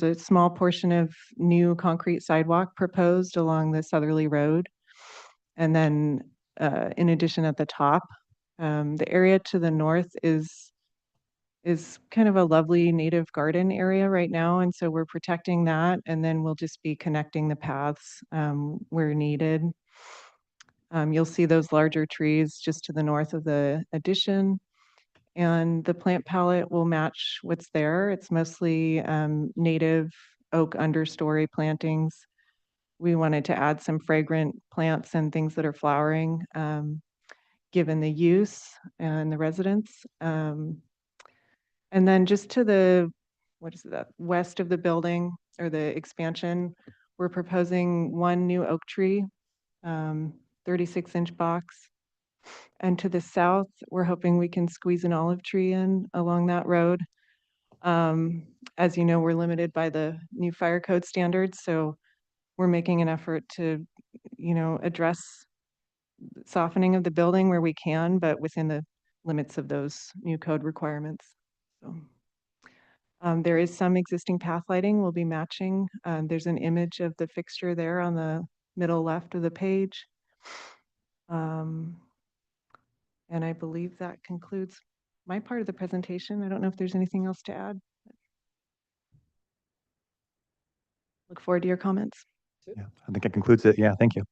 a small portion of new concrete sidewalk proposed along the southerly road. And then in addition at the top, the area to the north is kind of a lovely native garden area right now. And so we're protecting that, and then we'll just be connecting the paths where needed. You'll see those larger trees just to the north of the addition. And the plant palette will match what's there. It's mostly native oak understory plantings. We wanted to add some fragrant plants and things that are flowering, given the use and the residents. And then just to the, what is that, west of the building or the expansion, we're proposing 1 new oak tree, 36-inch box. And to the south, we're hoping we can squeeze an olive tree in along that road. As you know, we're limited by the new fire code standards, so we're making an effort to, address softening of the building where we can, but within the limits of those new code requirements. So there is some existing path lighting we'll be matching. There's an image of the fixture there on the middle left of the page. And I believe that concludes my part of the presentation. I don't know if there's anything else to add. Look forward to your comments. Yeah, I think that concludes it. Yeah, thank you.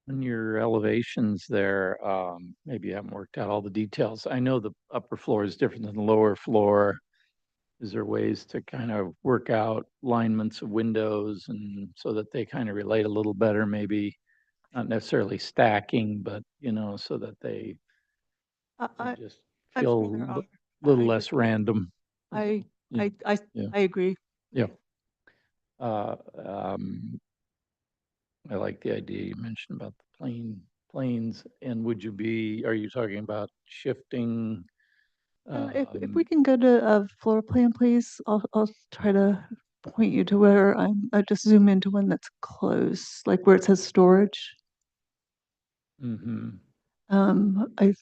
On your elevations there, maybe you haven't worked out all the details. I know the upper floor is different than the lower floor. Is there ways to kind of work out alignments of windows and so that they kind of relate a little better, maybe not necessarily stacking, but so that they I, just I'm feel sure there a are. little I less random. I Yeah. Yeah. I agree. Yeah. Uh, um, I like the idea you mentioned about the planes. And are you talking about shifting? If we can go to a floor plan, please, I'll try to point you to where I just zoom into one that's close, like where it says storage. Mhm. I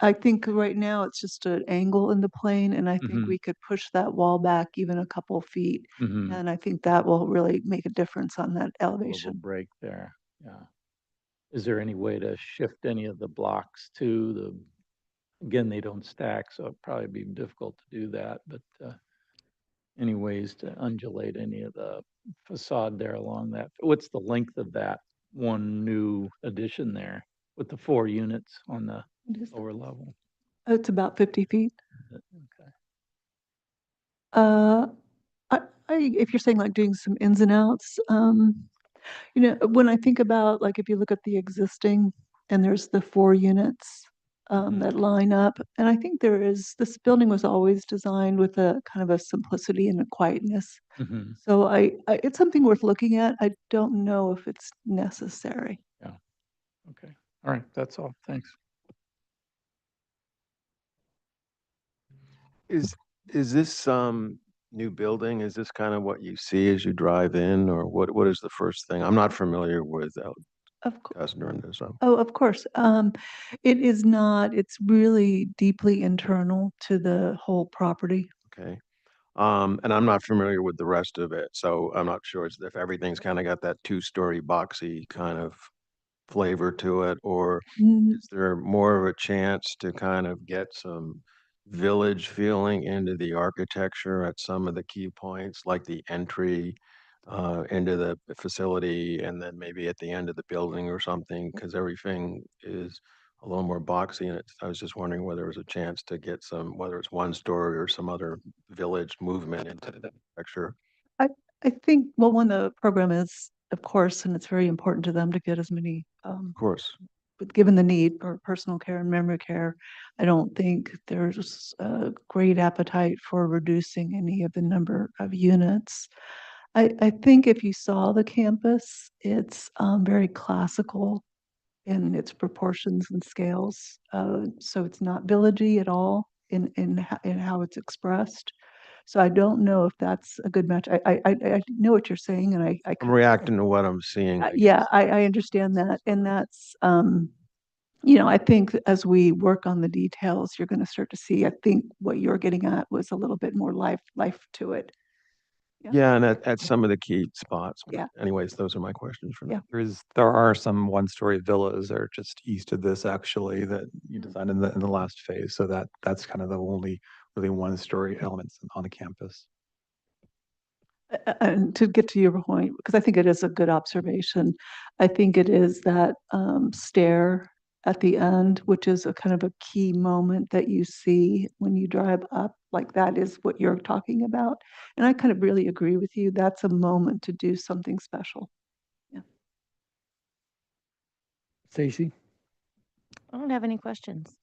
I think right now it's just an angle in the plane, and I think Mhm. we could push that wall back even a couple feet, Mhm. and I think that will really make a difference on that A little elevation. break there. Yeah. Is there any way to shift any of the blocks to again, they don't stack, so it'd probably be difficult to do that, but any ways to undulate any of the facade there along that? What's the length of that one new addition there with the 4 units on the lower level? It's about 50 feet. Okay. Uh, if you're saying like doing some ins and outs, when I think about like if you look at the existing and there's the 4 units that line up, and I think this building was always designed with a kind of a simplicity and a quietness. Mhm. So it's something worth looking at. I don't know if it's necessary. Yeah. Okay. All right. That's all. Thanks. Is this new building, is this kind of what you see as you drive in, or what is the first thing? I'm not familiar with Of course. Casner, so. Oh, of course. It is not, it's really deeply internal to the whole property. Okay. And I'm not familiar with the rest of it, so I'm not sure if everything's kind of got that 2-story boxy kind of flavor to it, or Mm, is there more of a chance to kind of get some village feeling into the architecture at some of the key points, like the entry into the facility and then maybe at the end of the building or something? Because everything is a little more boxy, and I was just wondering whether there was a chance to get some, whether it's one story or some other village movement into the architecture. I, I think, well, one, the program is, of course, and it's very important to them to get as many, Of course. but given the need for personal care and memory care, I don't think there's a great appetite for reducing any of the number of units. I think if you saw the campus, it's very classical in its proportions and scales. So it's not villagey at all in how it's expressed. So I don't know if that's a good match. I know what you're saying, and I'm reacting to what I'm seeing. I yeah, guess. I understand that, and that's you know, I think as we work on the details, you're going to start to see. I think what you're getting at was a little bit more life to it. Yeah, and at some of the key spots. But Yeah. anyways, those are my questions for now. Yeah. There are some one-story villas that are just east of this actually that you designed in the last phase. So that's kind of the only really one-story elements on the campus. And to get to your point, because I think it is a good observation, I think it is that stair at the end, which is a kind of a key moment that you see when you drive up, like that is what you're talking about. And I kind of really agree with you. That's a moment to do something special. Stacy? I don't have any questions.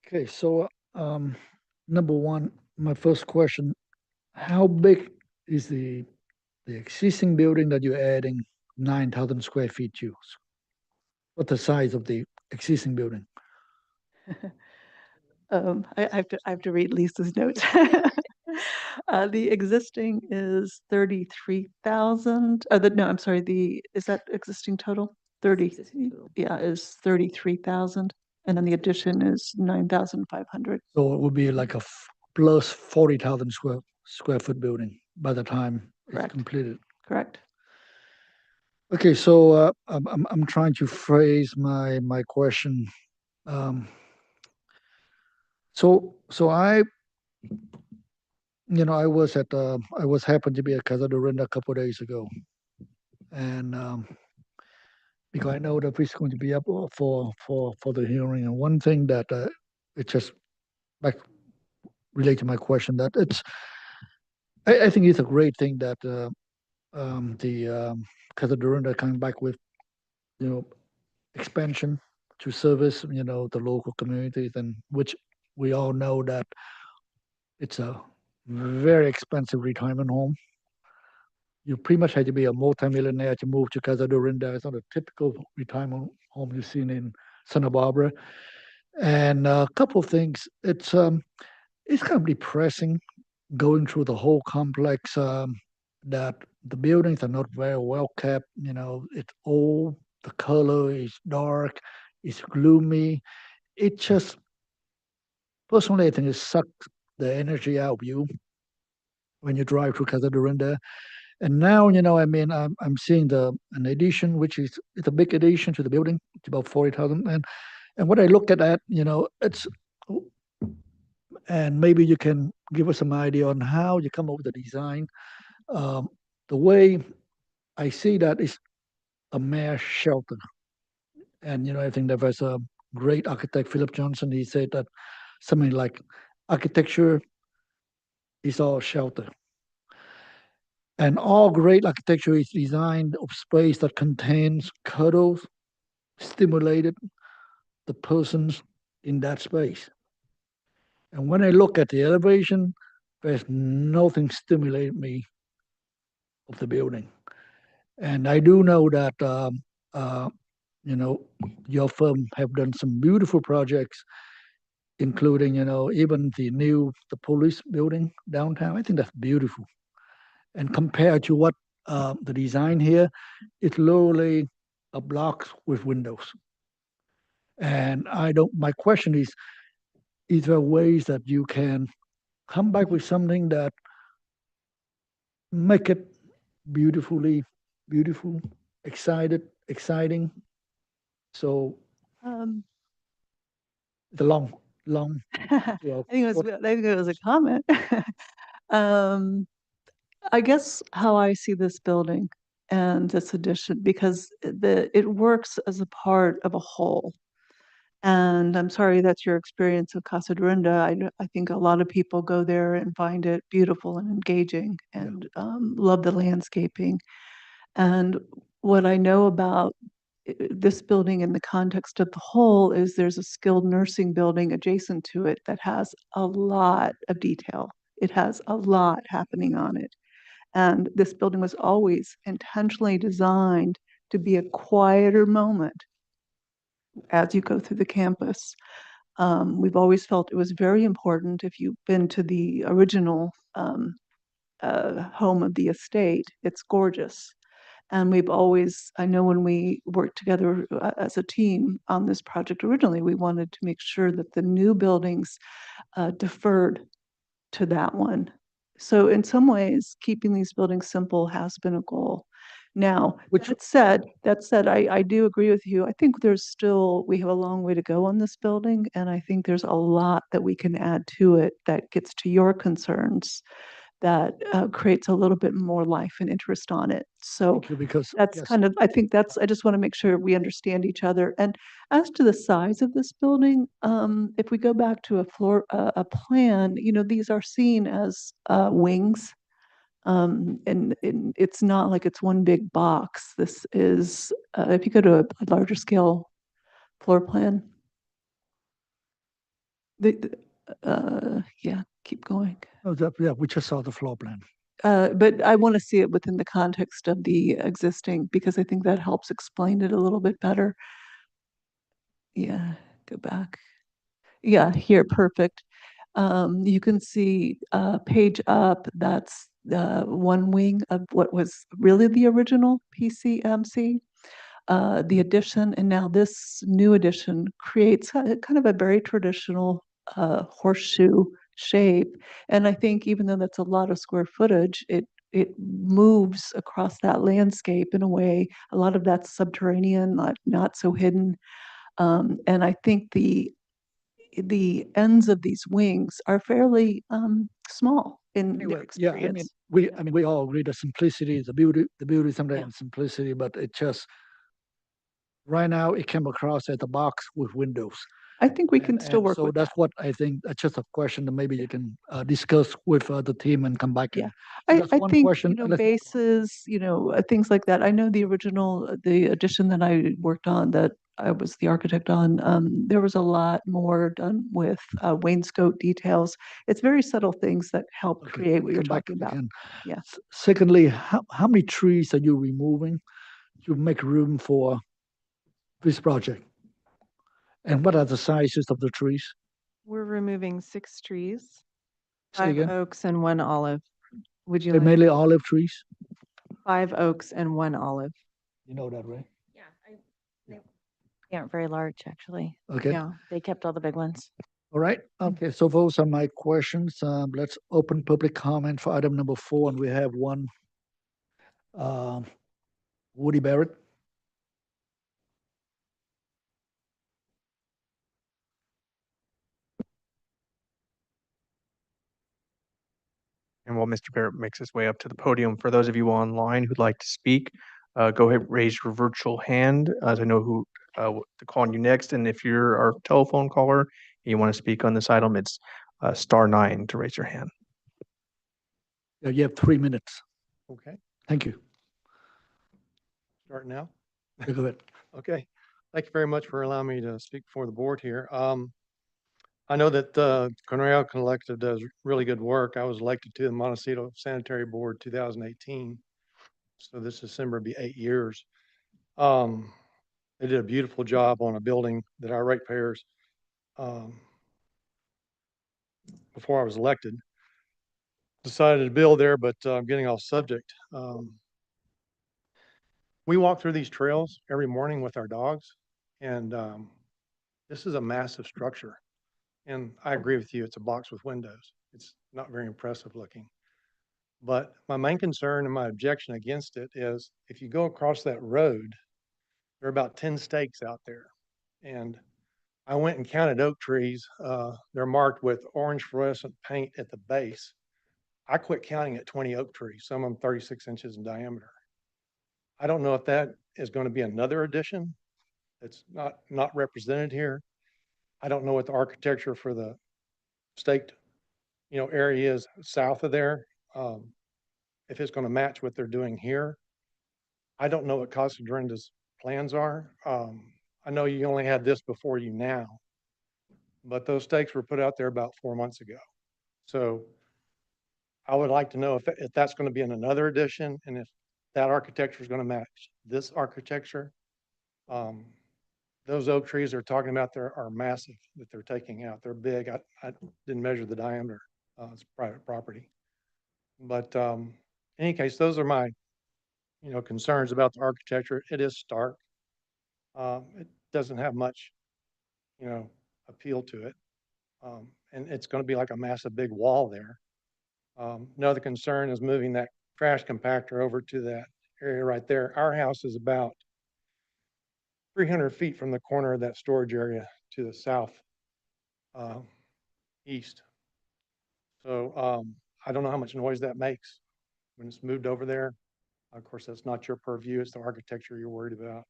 Okay, so number one, my first question, how big is the existing building that you're adding 9,000 square feet to? What's the size of the existing building? I have to read Lisa's notes. The existing is 33,000. No, I'm sorry. Is that existing total? 30. Existing total. Yeah, is 33,000, and then the addition is 9,500. So it would be like a plus 40,000 square foot building by the time Correct. it's completed. Correct. Okay, so I'm trying to phrase my question. So I was happened to be at Casa de Renda a couple of days ago, and because I know that it's going to be up for the hearing, and one thing that it just back relate to my question that I think it's a great thing that the Casa de Renda coming back with expansion to service the local communities, and which we all know that it's a very expensive retirement home. You pretty much had to be a multimillionaire to move to Casa de Rinda. It's not a typical retirement home you've seen in Santa Barbara. And a couple of things. It's kind of depressing going through the whole complex. That the buildings are not very well kept. It's old. The color is dark. It's gloomy. It just personally, I think it sucks the energy out of you when you drive through Casa de Rinda. And now, I'm seeing an addition, which is it's a big addition to the building. It's about 40,000. And what I look at that, it's and maybe you can give us some idea on how you come up with the design. Um, the way I see that is a mass shelter. And I think there was a great architect, Philip Johnson. He said that something like architecture is all shelter. And all great architecture is designed of space that contains cuddles, stimulated the persons in that space. And when I look at the elevation, there's nothing stimulate me of the building. And I do know that your firm have done some beautiful projects, including even the police building downtown. I think that's beautiful. And compared to what the design here, it's literally a block with windows. And my question is there ways that you can come back with something that make it beautiful exciting. So Um, the long. I Well, think what- I think it was a comment. Um, I guess how I see this building and this addition, because it works as a part of a whole. And I'm sorry that's your experience of Casa Dorinda. I think a lot of people go there and find it beautiful and engaging and love the landscaping. And what I know about this building in the context of the whole is there's a skilled nursing building adjacent to it that has a lot of detail. It has a lot happening on it. And this building was always intentionally designed to be a quieter moment as you go through the campus. We've always felt it was very important. If you've been to the original home of the estate, it's gorgeous. And we've always, I know when we worked together as a team on this project originally, we wanted to make sure that the new buildings deferred to that one. So in some ways, keeping these buildings simple has been a goal. Now, that said, I do agree with you. I think we have a long way to go on this building, and I think there's a lot that we can add to it that gets to your concerns, that creates a little bit more life and interest on it. So Thank you, because that's yes, kind of, I think I just want to make sure we understand each other. And as to the size of this building, if we go back to a plan, these are seen as wings. And it's not like it's one big box. This is, if you go to a larger scale floor plan, yeah, keep going. we just saw the floor plan. But I want to see it within the context of the existing, because I think that helps explain it a little bit better. Yeah, go back. Yeah, here, perfect. You can see page up, that's one wing of what was really the original PCMC. The addition, and now this new addition creates kind of a very traditional horseshoe shape. And I think even though that's a lot of square footage, it moves across that landscape in a way. A lot of that's subterranean, not so hidden. And I think the ends of these wings are fairly small in their experience. we all agree that simplicity is the beauty sometimes in simplicity, but it just right now it came across as a box with windows. I think we can still work so with that's that. what I think. That's just a question that maybe you can discuss with the team and come back. Yeah, So that's I one think, question. bases, things like that. I know the addition that I worked on, that I was the architect on, there was a lot more done with wainscot details. It's very subtle things that help create what you're talking about. Yeah. Secondly, how many trees are you removing to make room for this project? And what are the sizes of the trees? We're removing 6 trees, Say 5 again? oaks and 1 olive. Would you They're like mainly olive trees? 5 oaks and 1 olive? You know that, right? They aren't very large, actually. Okay. Yeah. They kept all the big ones. All right. Okay. So those are my questions. Let's open public comment for item number 4, and we have one. Woody Barrett. And while Mr. Barrett makes his way up to the podium, for those of you online who'd like to speak, go ahead, raise your virtual hand, as I know who to call on you next. And if you're our telephone caller and you want to speak on this item, it's *9 to raise your hand. Yeah, you have 3 minutes. Okay, Thank you. start now. Yeah, go ahead. Okay, thank you very much for allowing me to speak before the board here. I know that Conrail Collective does really good work. I was elected to the Montecito Sanitary Board 2018. So this December will be 8 years. They did a beautiful job on a building that our ratepayers, before I was elected, decided to build there, but I'm getting off subject. We walk through these trails every morning with our dogs, and this is a massive structure. And I agree with you, it's a box with windows. It's not very impressive looking. But my main concern and my objection against it is if you go across that road, there are about 10 stakes out there. And I went and counted oak trees. They're marked with orange fluorescent paint at the base. I quit counting at 20 oak trees, some of them 36 inches in diameter. I don't know if that is going to be another addition. It's not represented here. I don't know what the architecture for the staked, area is south of there. If it's going to match what they're doing here. I don't know what Casa Dorinda's plans are. I know you only had this before you now, but those stakes were put out there about 4 months ago. So I would like to know if that's going to be in another edition and if that architecture is going to match this architecture. Those oak trees they're talking about there are massive that they're taking out. They're big. I didn't measure the diameter. It's private property. But in any case, those are my concerns about the architecture. It is stark. It doesn't have much, appeal to it. And it's going to be like a massive big wall there. Another concern is moving that trash compactor over to that area right there. Our house is about 300 feet from the corner of that storage area to the south east. So I don't know how much noise that makes when it's moved over there. Of course, that's not your purview. It's the architecture you're worried about.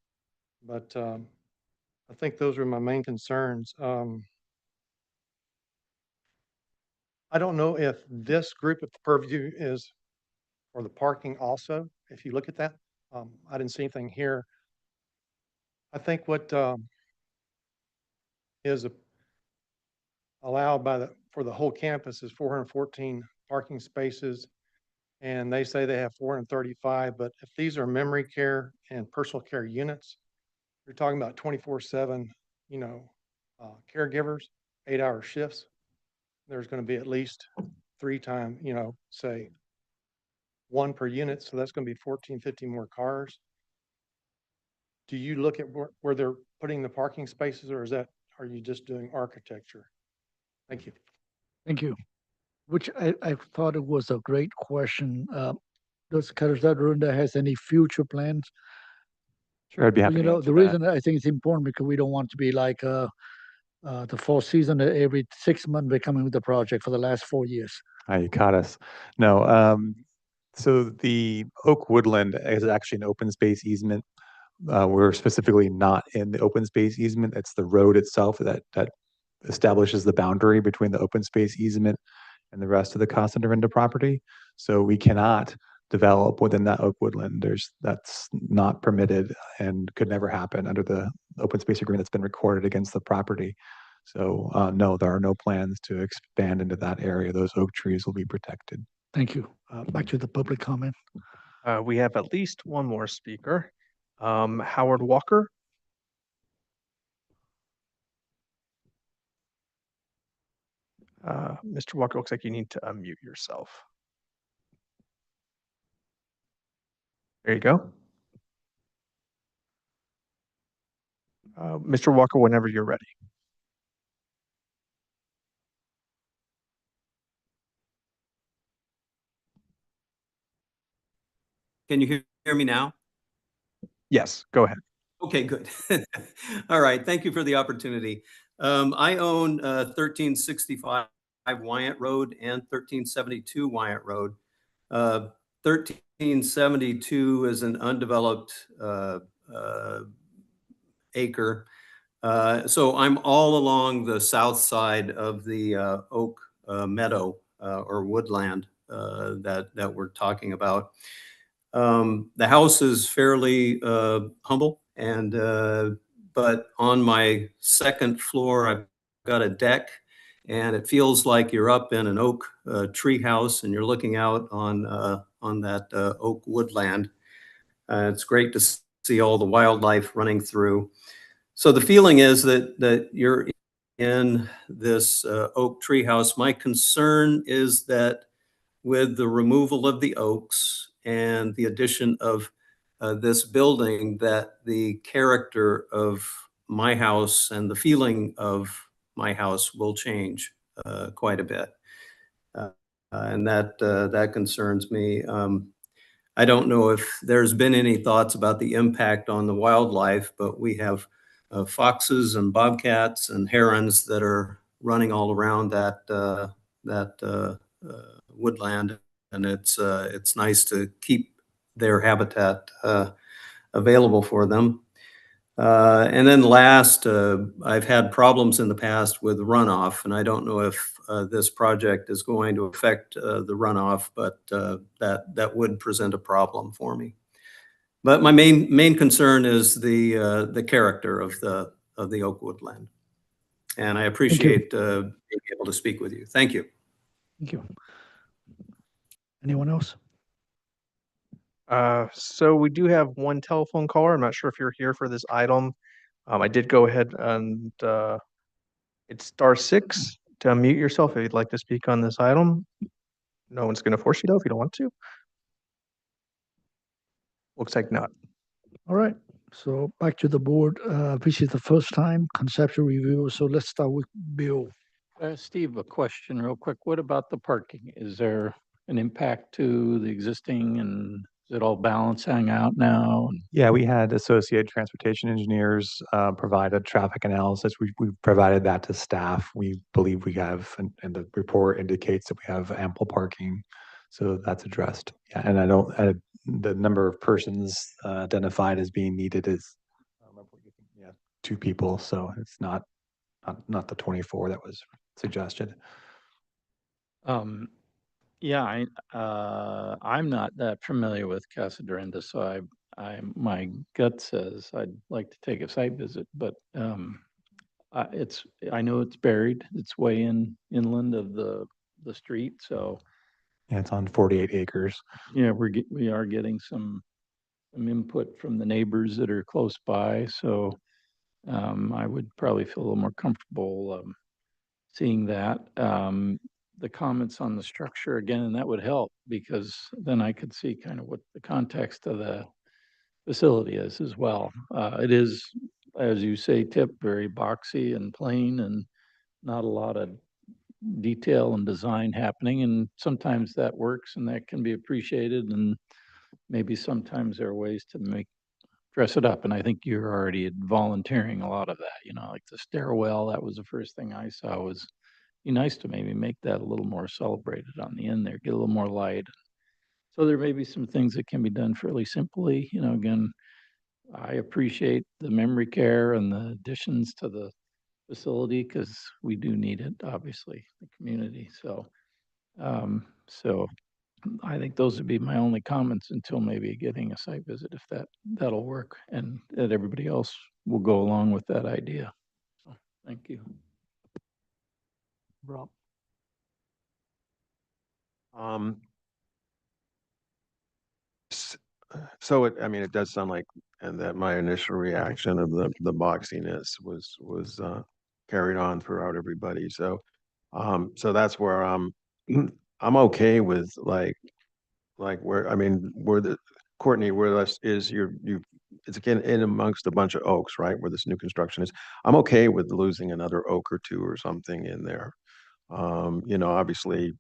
But I think those are my main concerns. I don't know if this group of the purview is for the parking also. If you look at that, I didn't see anything here. I think what is allowed for the whole campus is 414 parking spaces, and they say they have 435. But if these are memory care and personal care units, you're talking about 24/7, caregivers, 8-hour shifts. There's going to be at least 3 times, say 1 per unit. So that's going to be 14, 15 more cars. Do you look at where they're putting the parking spaces, or are you just doing architecture? Thank you. Thank you. Which I thought it was a great question. Does Casa Dorinda has any future plans? Sure, I'd be happy to The answer that. reason I think it's important because we don't want to be like the Four Seasons every 6 months we're coming with the project for the last 4 years. You caught us. No, so the Oak Woodland is actually an open space easement. We're specifically not in the open space easement. It's the road itself that establishes the boundary between the open space easement and the rest of the Casa Dorinda property. So we cannot develop within that Oak Woodland. That's not permitted and could never happen under the open space agreement that's been recorded against the property. So no, there are no plans to expand into that area. Those oak trees will be protected. Thank you. Back to the public comment. We have at least one more speaker. Howard Walker. Mr. Walker, looks like you need to unmute yourself. There you go. Mr. Walker, whenever you're ready. Can you hear me now? Yes, go ahead. Okay, good. All right, thank you for the opportunity. I own 1365 Wyatt Road and 1372 Wyatt Road. 1372 is an undeveloped acre. So I'm all along the south side of the oak meadow or woodland that we're talking about. The house is fairly humble, but on my second floor, I've got a deck, and it feels like you're up in an oak tree house, and you're looking out on that oak woodland. It's great to see all the wildlife running through. So the feeling is that you're in this oak tree house. My concern is that with the removal of the oaks and the addition of this building, that the character of my house and the feeling of my house will change quite a bit. and that concerns me. I don't know if there's been any thoughts about the impact on the wildlife, but we have foxes and bobcats and herons that are running all around that woodland, and it's nice to keep their habitat available for them. And then last, I've had problems in the past with runoff, and I don't know if this project is going to affect the runoff, but that would present a problem for me. But my main concern is the character of the oak woodland, and I appreciate being able to speak with you. Thank you. Thank you. Anyone else? So we do have one telephone caller. I'm not sure if you're here for this item. I did go ahead and it's *6 to unmute yourself if you'd like to speak on this item. No one's going to force you though if you don't want to. Looks like not. All right. So back to the board. This is the first time conceptual review. So let's start with Bill. Steve, a question real quick. What about the parking? Is there an impact to the existing, and is it all balancing out now? Yeah, we had Associated Transportation Engineers provide a traffic analysis. We provided that to staff. We believe we have, and the report indicates that we have ample parking. So that's addressed. Yeah, and the number of persons identified as being needed is 2 people. So it's not the 24 that was suggested. Yeah, I'm not that familiar with Casa Dorinda, so my gut says I'd like to take a site visit, but I know it's buried. It's way inland of the street, so Yeah, it's on 48 acres. yeah, we are getting some input from the neighbors that are close by, so I would probably feel a little more comfortable seeing that. The comments on the structure again, and that would help because then I could see kind of what the context of the facility is as well. It is, as you say, Tip, very boxy and plain and not a lot of detail and design happening. And sometimes that works and that can be appreciated. And maybe sometimes there are ways to dress it up. And I think you're already volunteering a lot of that, like the stairwell. That was the first thing I saw was be nice to maybe make that a little more celebrated on the end there, get a little more light. So there may be some things that can be done fairly simply. Again, I appreciate the memory care and the additions to the facility because we do need it, obviously, the community. So I think those would be my only comments until maybe getting a site visit, if that'll work, and that everybody else will go along with that idea. So thank you. Rob. So it does sound like, and that my initial reaction of the boxiness was carried on throughout everybody. So that's where I'm okay with like where the Courtney, where this is it's again in amongst a bunch of oaks, right? Where this new construction is. I'm okay with losing another oak or 2 or something in there. Obviously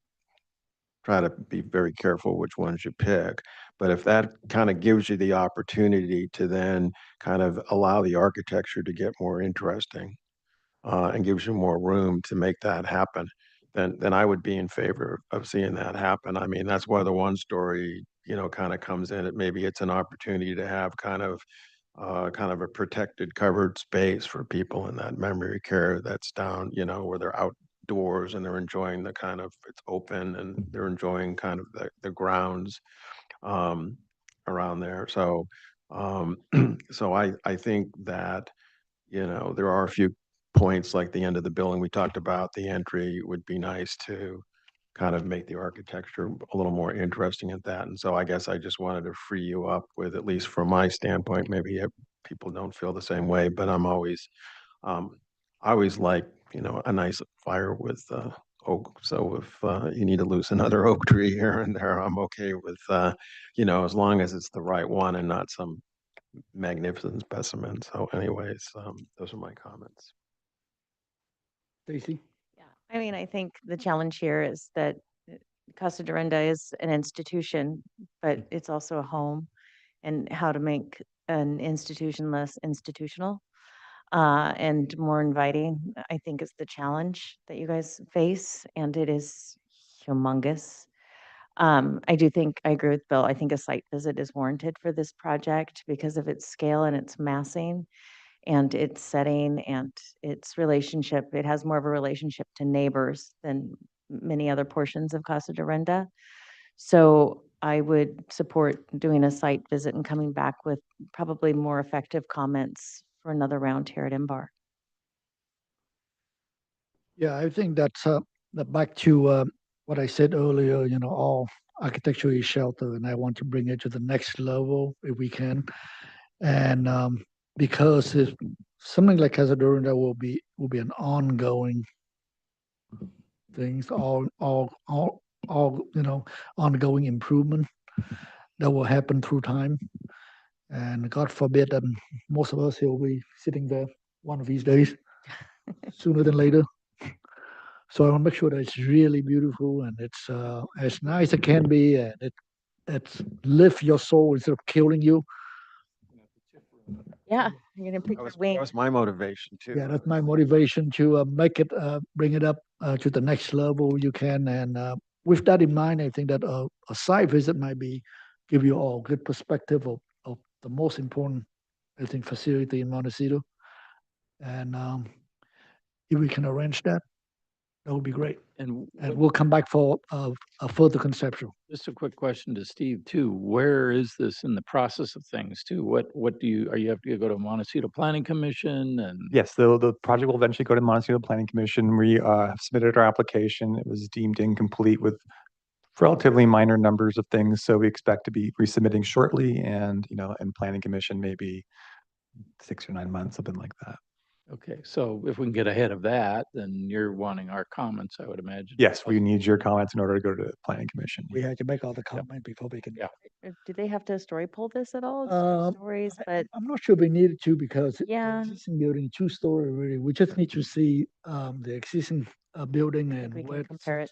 try to be very careful which ones you pick. But if that kind of gives you the opportunity to then kind of allow the architecture to get more interesting and gives you more room to make that happen, then I would be in favor of seeing that happen. I mean, that's why the 1-story, kind of comes in. Maybe it's an opportunity to have kind of a protected covered space for people in that memory care that's down, where they're outdoors and they're enjoying the kind of, it's open and they're enjoying kind of the grounds around there. So so I think that, there are a few points like the end of the building we talked about. The entry would be nice to kind of make the architecture a little more interesting at that. And so I guess I just wanted to free you up with, at least from my standpoint, maybe people don't feel the same way, but I always like, a nice fire with oak. So if you need to lose another oak tree here and there, I'm okay with, as long as it's the right one and not some magnificent specimen. So anyways, those are my comments. Stacy? Yeah, I mean, I think the challenge here is that Casa de Renda is an institution, but it's also a home, and how to make an institution less institutional and more inviting, I think is the challenge that you guys face, and it is humongous. I do think, I agree with Bill, I think a site visit is warranted for this project because of its scale and its massing and its setting and its relationship. It has more of a relationship to neighbors than many other portions of Casa de Renda. So I would support doing a site visit and coming back with probably more effective comments for another round here at MBAR. Yeah, I think that's back to what I said earlier. You know, all architecture is shelter, and I want to bring it to the next level if we can. And because if something like Casa de Renda will be an ongoing things, all you know, ongoing improvement that will happen through time. And God forbid that most of us will be sitting there one of these days, sooner than later. So I want to make sure that it's really beautiful and it's as nice as it can be, and it's lift your soul instead of killing you. Yeah, you're gonna pick your That wings. was my motivation too. Yeah, that's my motivation to make it, bring it up to the next level you can. And with that in mind, I think that a site visit might be give you all good perspective of the most important, I think, facility in Montecito. And if we can arrange that, that would be great. And And we'll come back for a further conceptual. just a quick question to Steve too. Where is this in the process of things too? What do you, are you have to go to Montecito Planning Commission and? Yes, the project will eventually go to Montecito Planning Commission. We have submitted our application. It was deemed incomplete with relatively minor numbers of things, so we expect to be resubmitting shortly, and and Planning Commission maybe 6 or 9 months, something like that. Okay, so if we can get ahead of that, then you're wanting our comments, I would imagine. Yes, we need your comments in order to go to the Planning Commission. We had to make all the comment before we can. Yeah. Do they have to story pull this at all? It's two Um, stories, but I'm not sure we needed to because the yeah, existing building, 2-story really. We just need to see the existing building I think and we where can compare it.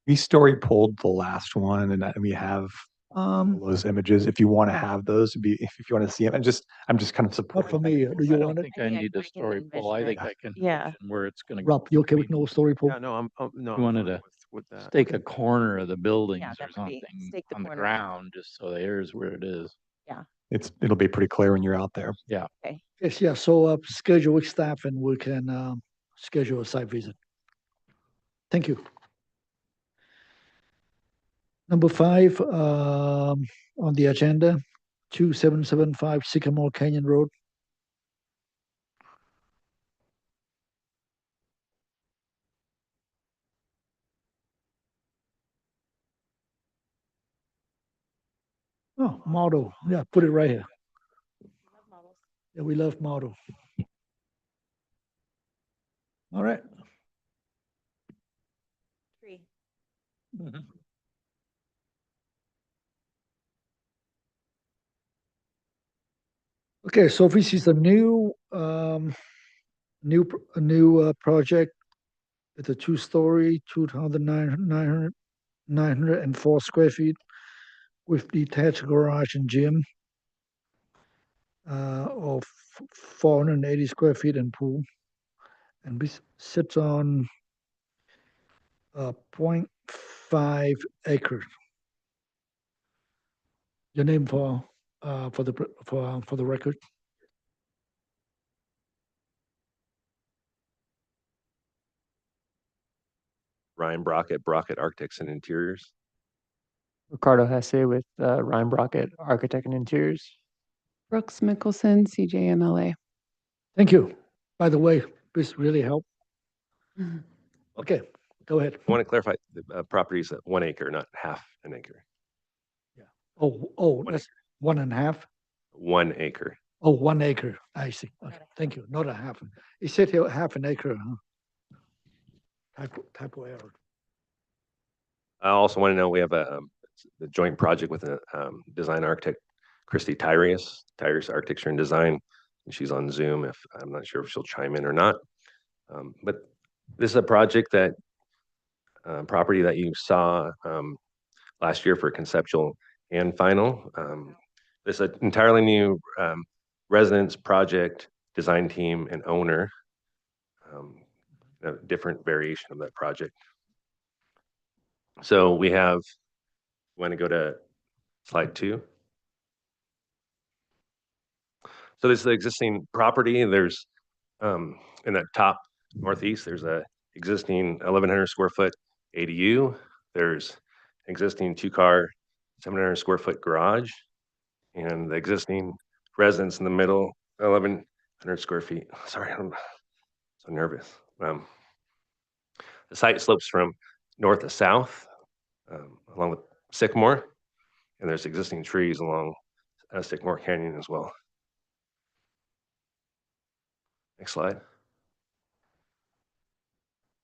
We story pulled the last one, and we have all those images. If you want to have those, if you want to see them, I'm just kind of Not supporting. for me. Do you I want don't it? think I need a story poll. I think I can Yeah. envision where it's gonna go. Rob, you okay with no story pool? Yeah, no, no. You wanted I'm to fine with that. stake a corner of the buildings Yeah, or that would be something stake the on the corner. ground, just so there's where it is. Yeah. It'll be pretty clear when you're out there. Yeah. Okay. Yes, yeah. So schedule with staff and we can schedule a site visit. Thank you. Number 5 on the agenda, 2775 Sycamore Canyon Road. Oh, model. Yeah, put it right here. Yeah, we love model. All right. Tree. Okay, so this is a new project. It's a 2-story, 2,904 square feet with detached garage and gym of 480 square feet and pool. And this sits on 0.5 acres. Your name for the record. Ryan Brockett, Brockett Architects and Interiors. Ricardo Hesse with Ryan Brockett, Architect and Interiors. Brooks Mickelson, CJMLA. Thank you. By the way, this really helped. Okay, go ahead. I want to clarify, the property is 1 acre, not half an acre. Oh, that's 1.5. 1 acre. Oh, 1 acre. I see. Okay, thank you. Not a half. It said here half an acre, huh? Typo error. I also want to know, we have the joint project with a design architect, Christy Tyrus Architecture and Design. And she's on Zoom. If I'm not sure if she'll chime in or not. But this is a project that property that you saw last year for conceptual and final. This is an entirely new residence project, design team, and owner. A different variation of that project. So we have, want to go to slide 2. So this is the existing property. There's in that top northeast, there's a existing 1,100 square foot ADU. There's existing 2-car, 700 square foot garage, and the existing residence in the middle, 1,100 square feet. Sorry, I'm so nervous. The site slopes from north to south along with Sycamore, and there's existing trees along Sycamore Canyon as well. Next slide.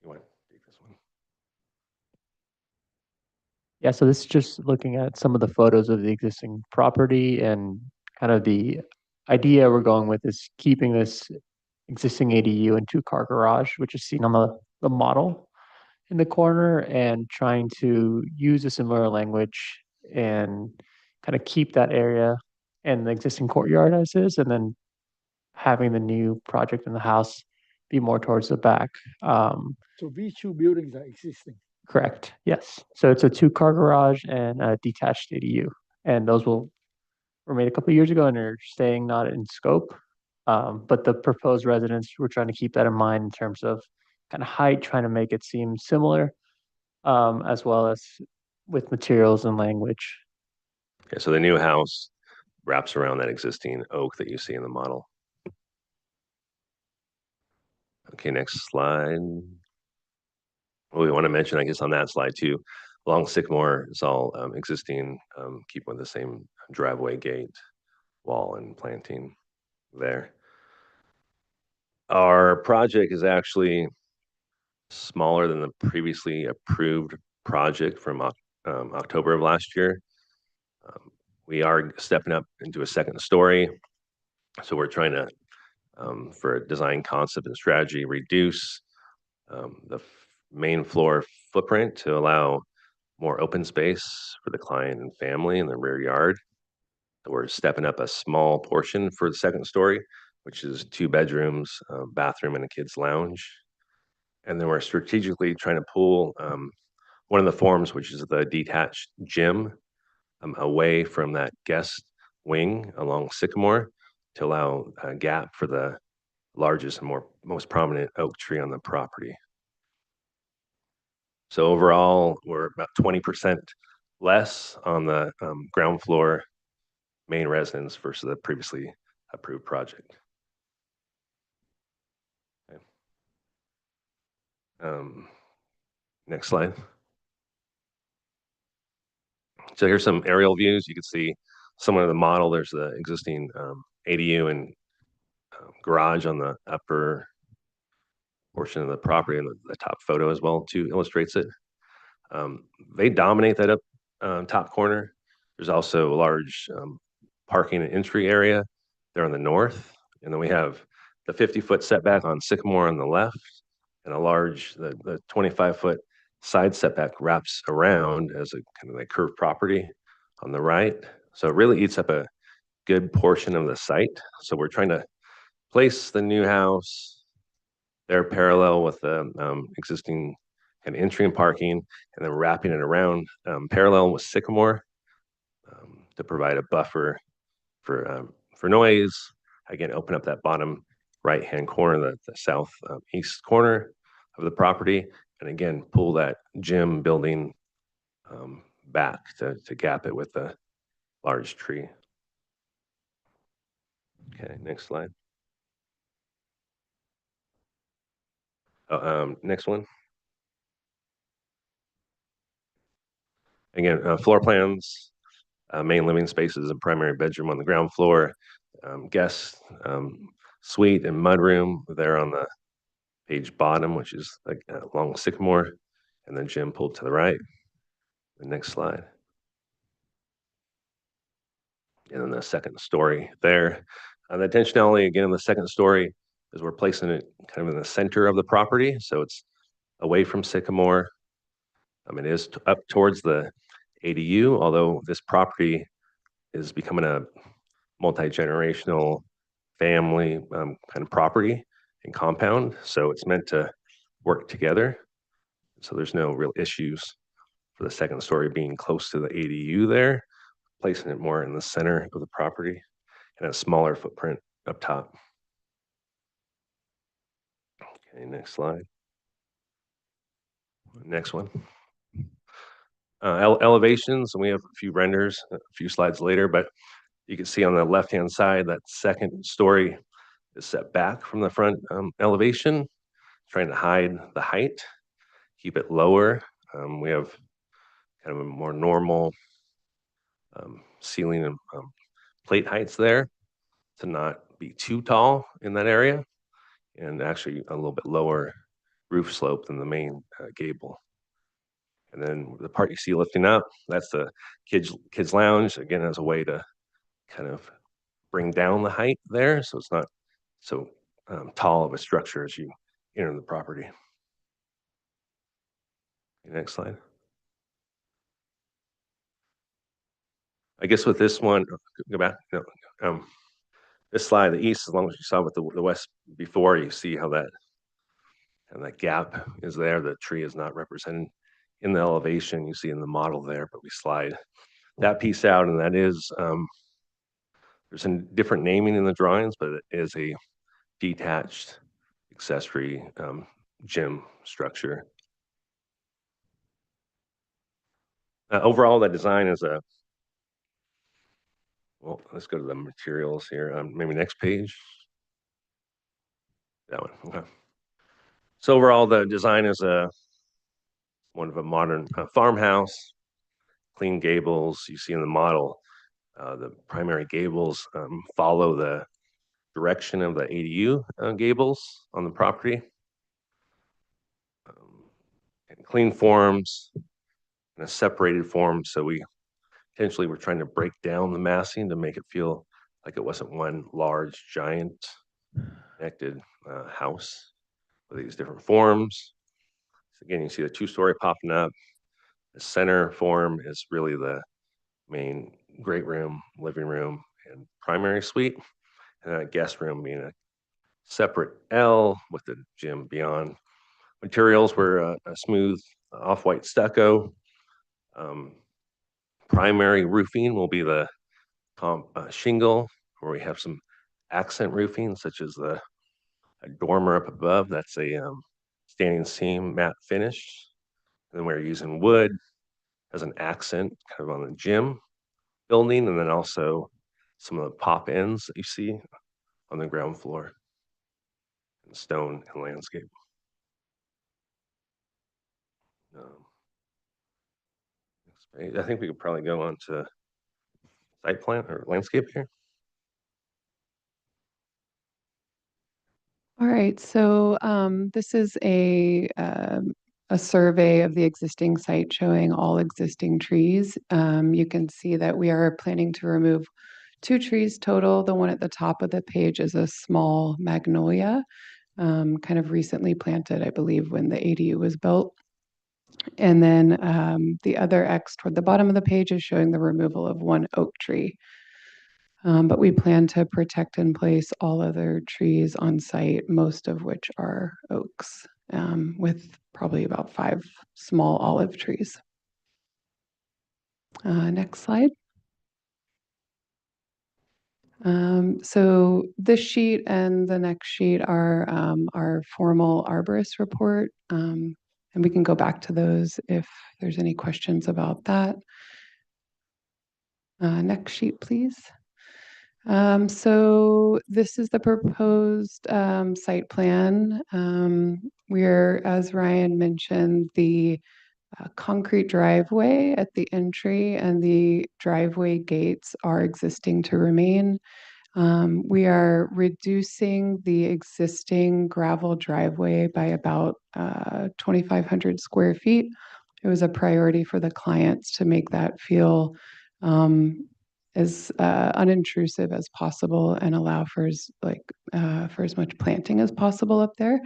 You want to take this one? Yeah, so this is just looking at some of the photos of the existing property, and kind of the idea we're going with is keeping this existing ADU and 2-car garage, which is seen on the model in the corner, and trying to use a similar language and kind of keep that area and the existing courtyard as is, and then having the new project in the house be more towards the back. So these 2 buildings are existing. Correct, yes. So it's a 2-car garage and a detached ADU, and those were made a couple of years ago and are staying not in scope. But the proposed residence, we're trying to keep that in mind in terms of kind of height, trying to make it seem similar, as well as with materials and language. Okay, so the new house wraps around that existing oak that you see in the model. Okay, next slide. What we want to mention, I guess, on that slide too, along Sycamore, it's all existing, keep with the same driveway, gate, wall, and planting there. Our project is actually smaller than the previously approved project from October of last year. We are stepping up into a second story. So we're trying to, for a design concept and strategy, reduce the main floor footprint to allow more open space for the client and family in the rear yard. So we're stepping up a small portion for the second story, which is 2 bedrooms, bathroom, and a kid's lounge. And then we're strategically trying to pull one of the forms, which is the detached gym, away from that guest wing along Sycamore to allow a gap for the largest and most prominent oak tree on the property. So overall, we're about 20% less on the ground floor main residence versus the previously approved project. Okay. Next slide. So here's some aerial views. You can see somewhere in the model, there's the existing ADU and garage on the upper portion of the property, and the top photo as well too illustrates it. They dominate that up top corner. There's also a large parking and entry area there on the north. And then we have the 50-foot setback on Sycamore on the left, and a large, the 25-foot side setback wraps around as a kind of like curved property on the right. So it really eats up a good portion of the site. So we're trying to place the new house there parallel with the existing kind of entry and parking, and then wrapping it around parallel with Sycamore to provide a buffer for noise. Again, open up that bottom right-hand corner, the south east corner of the property, and again, pull that gym building back to gap it with the large tree. Okay, next slide. Next one. Again, floor plans, main living spaces and primary bedroom on the ground floor, guest suite and mudroom there on the page bottom, which is like along Sycamore, and then gym pulled to the right. The next slide. And then the second story there. The intentionality again in the second story is we're placing it kind of in the center of the property, so it's away from Sycamore, It is up towards the ADU, although this property is becoming a multi-generational family kind of property and compound. So it's meant to work together. So there's no real issues for the second story being close to the ADU there, placing it more in the center of the property and a smaller footprint up top. Okay, next slide. Next one. Elevations, and we have a few renders a few slides later, but you can see on the left-hand side that second story is set back from the front elevation, trying to hide the height, keep it lower. We have kind of a more normal ceiling and plate heights there to not be too tall in that area, and actually a little bit lower roof slope than the main gable. And then the part you see lifting up, that's the kids lounge, again, as a way to kind of bring down the height there, so it's not so tall of a structure as you enter the property. Next slide. I guess with this one, go back. No, this slide, the east, as long as you saw with the west before, you see how that gap is there. The tree is not represented in the elevation you see in the model there, but we slide that piece out, and that is there's a different naming in the drawings, but it is a detached accessory gym structure. Overall, the design is well, let's go to the materials here. Maybe next page. That one. Okay. So overall, the design is one of a modern farmhouse, clean gables. You see in the model, the primary gables follow the direction of the ADU gables on the property. And clean forms in a separated form. So we potentially were trying to break down the massing to make it feel like it wasn't one large, giant connected house with these different forms. So again, you see the two-story popping up. The center form is really the main great room, living room, and primary suite, and then a guest room being a separate L with the gym beyond. Materials were a smooth off-white stucco. Primary roofing will be the shingle, where we have some accent roofing, such as a dormer up above. That's a standing seam matte finish. And then we're using wood as an accent kind of on the gym building, and then also some of the pop ends that you see on the ground floor, and stone and landscape. I think we could probably go on to site plan or landscape here. All right, so this is a survey of the existing site showing all existing trees. You can see that we are planning to remove 2 trees total. The one at the top of the page is a small magnolia, kind of recently planted, I believe, when the ADU was built. And then the other X toward the bottom of the page is showing the removal of 1 oak tree. But we plan to protect and place all other trees on site, most of which are oaks, with probably about 5 small olive trees. Next slide. So this sheet and the next sheet are our formal arborist report, and we can go back to those if there's any questions about that. Next sheet, please. So this is the proposed site plan. We're, as Ryan mentioned, the concrete driveway at the entry and the driveway gates are existing to remain. We are reducing the existing gravel driveway by about 2,500 square feet. It was a priority for the clients to make that feel as unintrusive as possible and allow for as much planting as possible up there.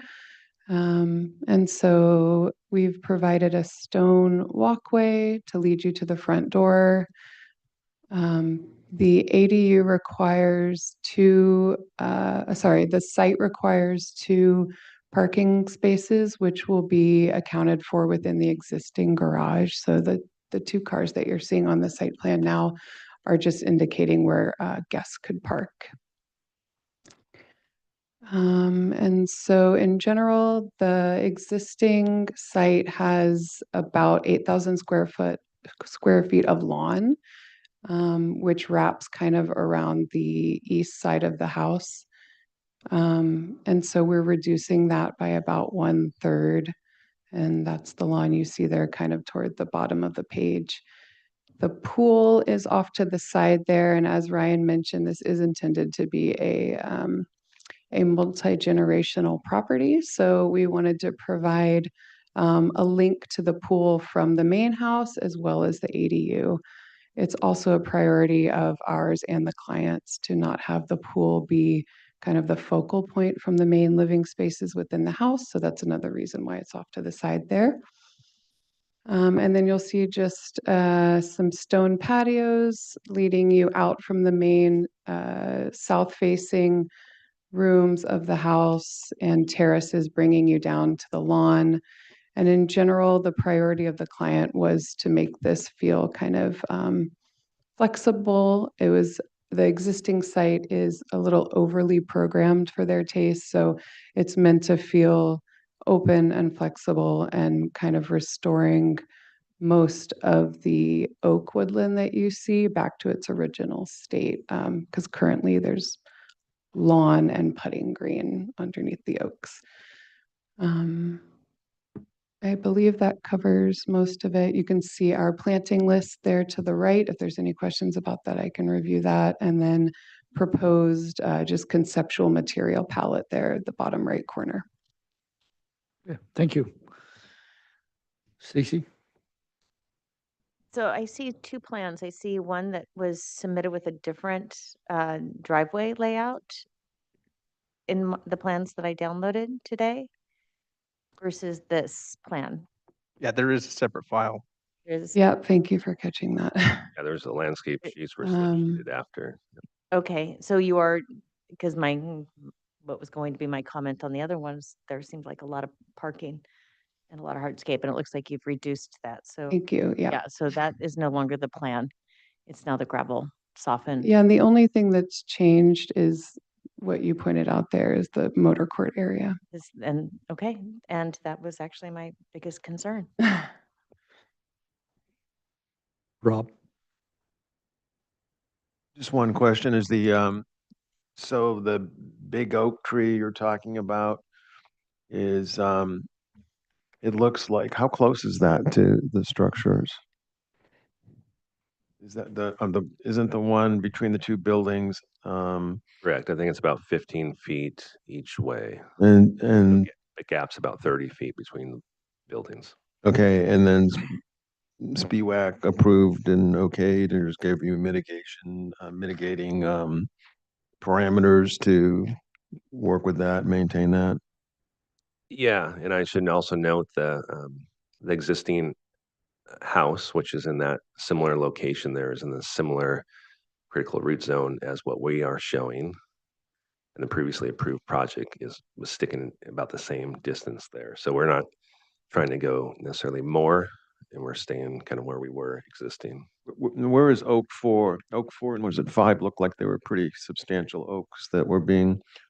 And so we've provided a stone walkway to lead you to the front door. The ADU requires the site requires 2 parking spaces, which will be accounted for within the existing garage. So the 2 cars that you're seeing on the site plan now are just indicating where guests could park. And so in general, the existing site has about 8,000 square feet of lawn, which wraps kind of around the east side of the house. And so we're reducing that by about 1/3. And that's the lawn you see there kind of toward the bottom of the page. The pool is off to the side there. And as Ryan mentioned, this is intended to be a multi-generational property. So we wanted to provide a link to the pool from the main house as well as the ADU. It's also a priority of ours and the clients to not have the pool be kind of the focal point from the main living spaces within the house. So that's another reason why it's off to the side there. And then you'll see just some stone patios leading you out from the main south-facing rooms of the house and terraces bringing you down to the lawn. And in general, the priority of the client was to make this feel kind of flexible. The existing site is a little overly programmed for their taste, so it's meant to feel open and flexible and kind of restoring most of the oak woodland that you see back to its original state, because currently there's lawn and putting green underneath the oaks. I believe that covers most of it. You can see our planting list there to the right. If there's any questions about that, I can review that. And then proposed just conceptual material palette there at the bottom right corner. Yeah, thank you. Stacy? So I see 2 plans. I see one that was submitted with a different driveway layout in the plans that I downloaded today versus this plan. Yeah, there is a separate file. Yeah, thank you for catching that. Yeah, there's the landscape sheets were submitted after. Okay, so because what was going to be my comment on the other ones, there seemed like a lot of parking and a lot of hardscape, and it looks like you've reduced that. So Thank you. Yeah. yeah, so that is no longer the plan. It's now the gravel softened. Yeah, and the only thing that's changed is what you pointed out there is the motor court area. Okay, and that was actually my biggest concern. Rob? Just one question is so the big oak tree you're talking about is, it looks like, how close is that to the structures? Is that isn't the one between the 2 buildings? Correct. I think it's about 15 feet each way. And The gap's about 30 feet between buildings. okay, and then SPWAC approved and okayed or just gave you mitigating parameters to work with that, maintain that. Yeah, and I should also note the existing house, which is in that similar location there, is in the similar critical root zone as what we are showing. And the previously approved project was sticking about the same distance there. So we're not trying to go necessarily more, and we're staying kind of where we were existing. Where is Oak 4? Oak 4 and was it 5 looked like they were pretty substantial oaks that were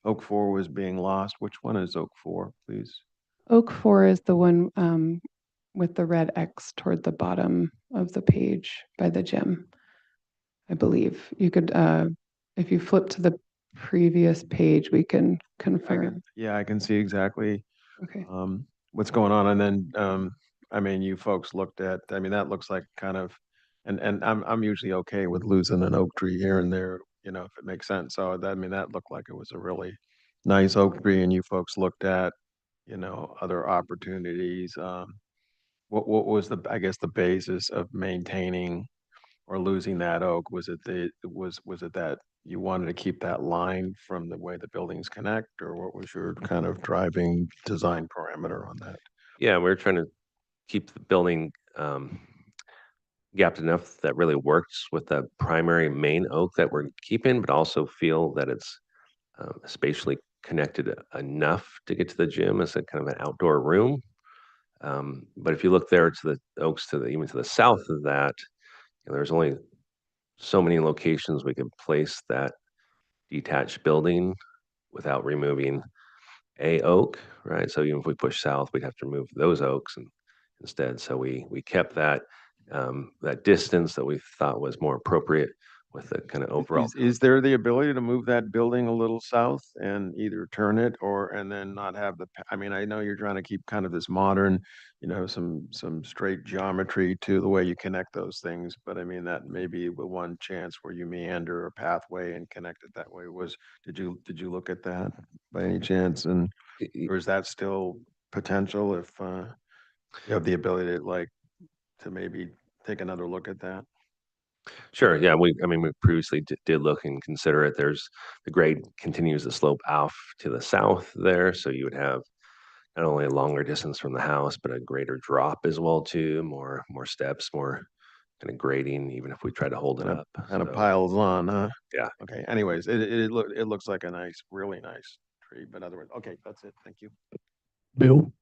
Oak 4 was being lost. Which one is Oak 4, please? Oak 4 is the one with the red X toward the bottom of the page by the gym, I believe. You could, if you flip to the previous page, we can confirm. I can see exactly Okay. what's going on. And then, I mean, you folks looked at, I mean, that looks like kind of, and I'm usually okay with losing an oak tree here and there, if it makes sense. So that, I mean, that looked like it was a really nice oak tree, and you folks looked at, other opportunities. What was I guess the basis of maintaining or losing that oak? Was it that you wanted to keep that line from the way the buildings connect, or what was your kind of driving design parameter on that? Yeah, we're trying to keep the building gapped enough that really works with the primary main oak that we're keeping, but also feel that it's spatially connected enough to get to the gym as a kind of an outdoor room. But if you look there to the oaks even to the south of that, there's only so many locations we could place that detached building without removing a oak, right? So even if we push south, we'd have to remove those oaks instead. So we kept that that distance that we thought was more appropriate with the kind of overall. Is there the ability to move that building a little south and either turn it and then not have I mean, I know you're trying to keep kind of this modern, some straight geometry to the way you connect those things, but I mean, that may be the one chance where you meander a pathway and connect it that way. Did you look at that by any chance? Or is that still potential if you have the ability to maybe take another look at that? Sure. Yeah. We previously did look and consider it. The grade continues to slope off to the south there. So you would have not only a longer distance from the house, but a greater drop as well too, more steps, more kind of grading, even if we try to hold it up. Kind of piles on, huh? Yeah. Okay. Anyways, it looks like a really nice tree, but otherwise, okay, that's it. Thank you. Bill?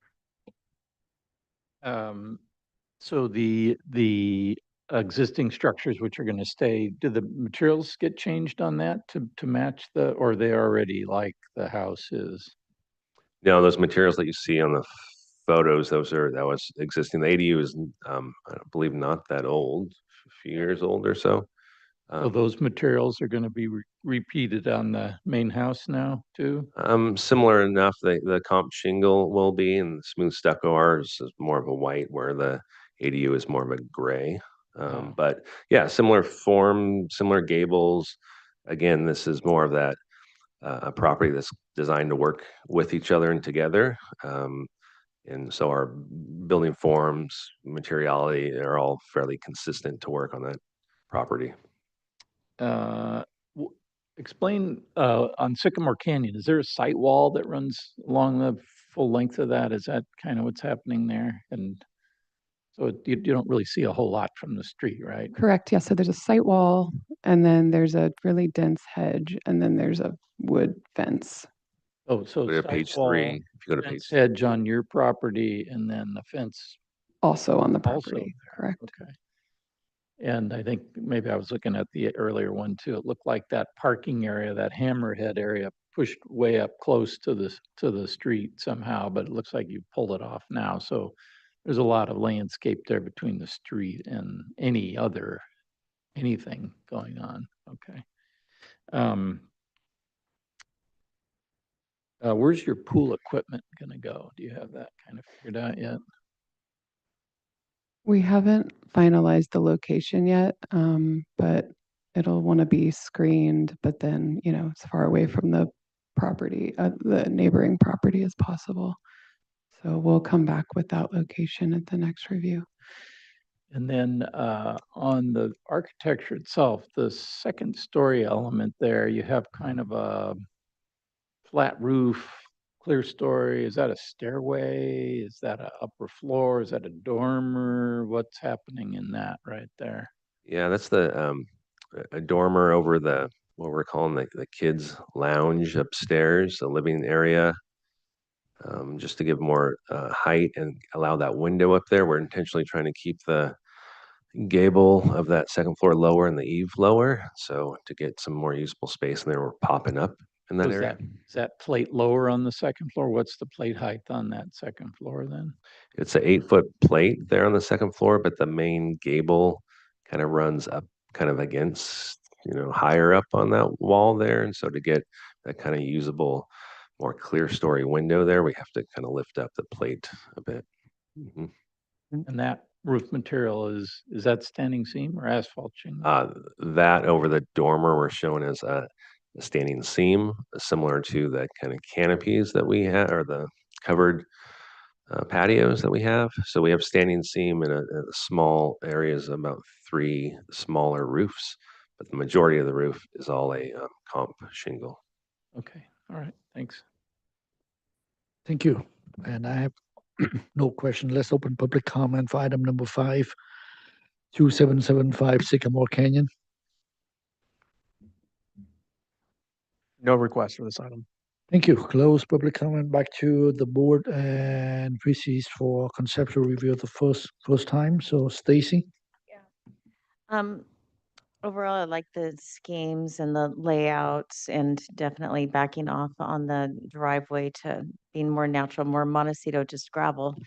So the existing structures which are going to stay, do the materials get changed on that to match or are they already like the house is? No, those materials that you see on the photos, that was existing. The ADU is, I believe, not that old, a few years old or so. So those materials are going to be repeated on the main house now too? Similar enough. The comp shingle will be, and the smooth stucco ours is more of a white, where the ADU is more of a gray. But yeah, similar form, similar gables. Again, this is more of that a property that's designed to work with each other and together. And so our building forms, materiality are all fairly consistent to work on that property. Explain on Sycamore Canyon, is there a site wall that runs along the full length of that? Is that kind of what's happening there? And so you don't really see a whole lot from the street, right? Correct. Yeah. So there's a site wall, and then there's a really dense hedge, and then there's a wood fence. Oh, so Go to page 3. If you go to page hedge on your property, and then the fence Also on the also property. there. Correct. Okay. And I think maybe I was looking at the earlier one too. It looked like that parking area, that hammerhead area, pushed way up close to the street somehow, but it looks like you pulled it off now. So there's a lot of landscape there between the street and anything going on. Okay. Where's your pool equipment going to go? Do you have that kind of figured out yet? We haven't finalized the location yet, but it'll want to be screened, but then, as far away from the property, the neighboring property as possible. So we'll come back with that location at the next review. And then on the architecture itself, the second story element there, you have kind of a flat roof, clear story. Is that a stairway? Is that an upper floor? Is that a dormer? What's happening in that right there? Yeah, that's a dormer over what we're calling the kids' lounge upstairs, the living area. Just to give more height and allow that window up there. We're intentionally trying to keep the gable of that second floor lower and the eave lower, so to get some more usable space in there. We're popping up in that So area. Is that plate lower on the second floor? What's the plate height on that second floor then? It's an 8-foot plate there on the second floor, but the main gable kind of runs up kind of against, higher up on that wall there. And so to get that kind of usable, more clear story window there, we have to kind of lift up the plate a bit. Mm-hmm. And that roof material is that standing seam or asphalt shingle? That over the dormer we're showing as a standing seam, similar to the kind of canopies that we have, or the covered patios that we have. So we have standing seam in a small areas, about 3 smaller roofs, but the majority of the roof is all a comp shingle. Okay, all right, thanks. Thank you. And I have No question. Let's open public comment for item number 5, 2775 Sycamore Canyon. No request for this item. Thank you. Close public comment. Back to the board and proceeds for conceptual review the first time. So Stacy. Um, Overall, I like the schemes and the layouts and definitely backing off on the driveway to being more natural, more Montecito, just gravel,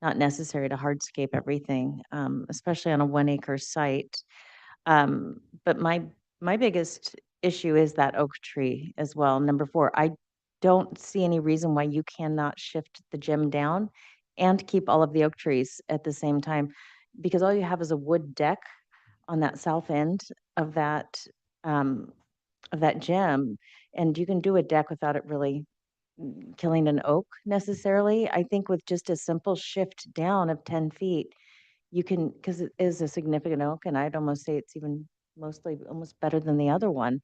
not necessary to hardscape everything, especially on a 1 acre site. But my biggest issue is that oak tree as well. Number 4, I don't see any reason why you cannot shift the gym down and keep all of the oak trees at the same time, because all you have is a wood deck on that south end of um, that gym, and you can do a deck without it really killing an oak necessarily. I think with just a simple shift down of 10 feet, you can, because it is a significant oak, and I'd almost say it's even mostly almost better than the other one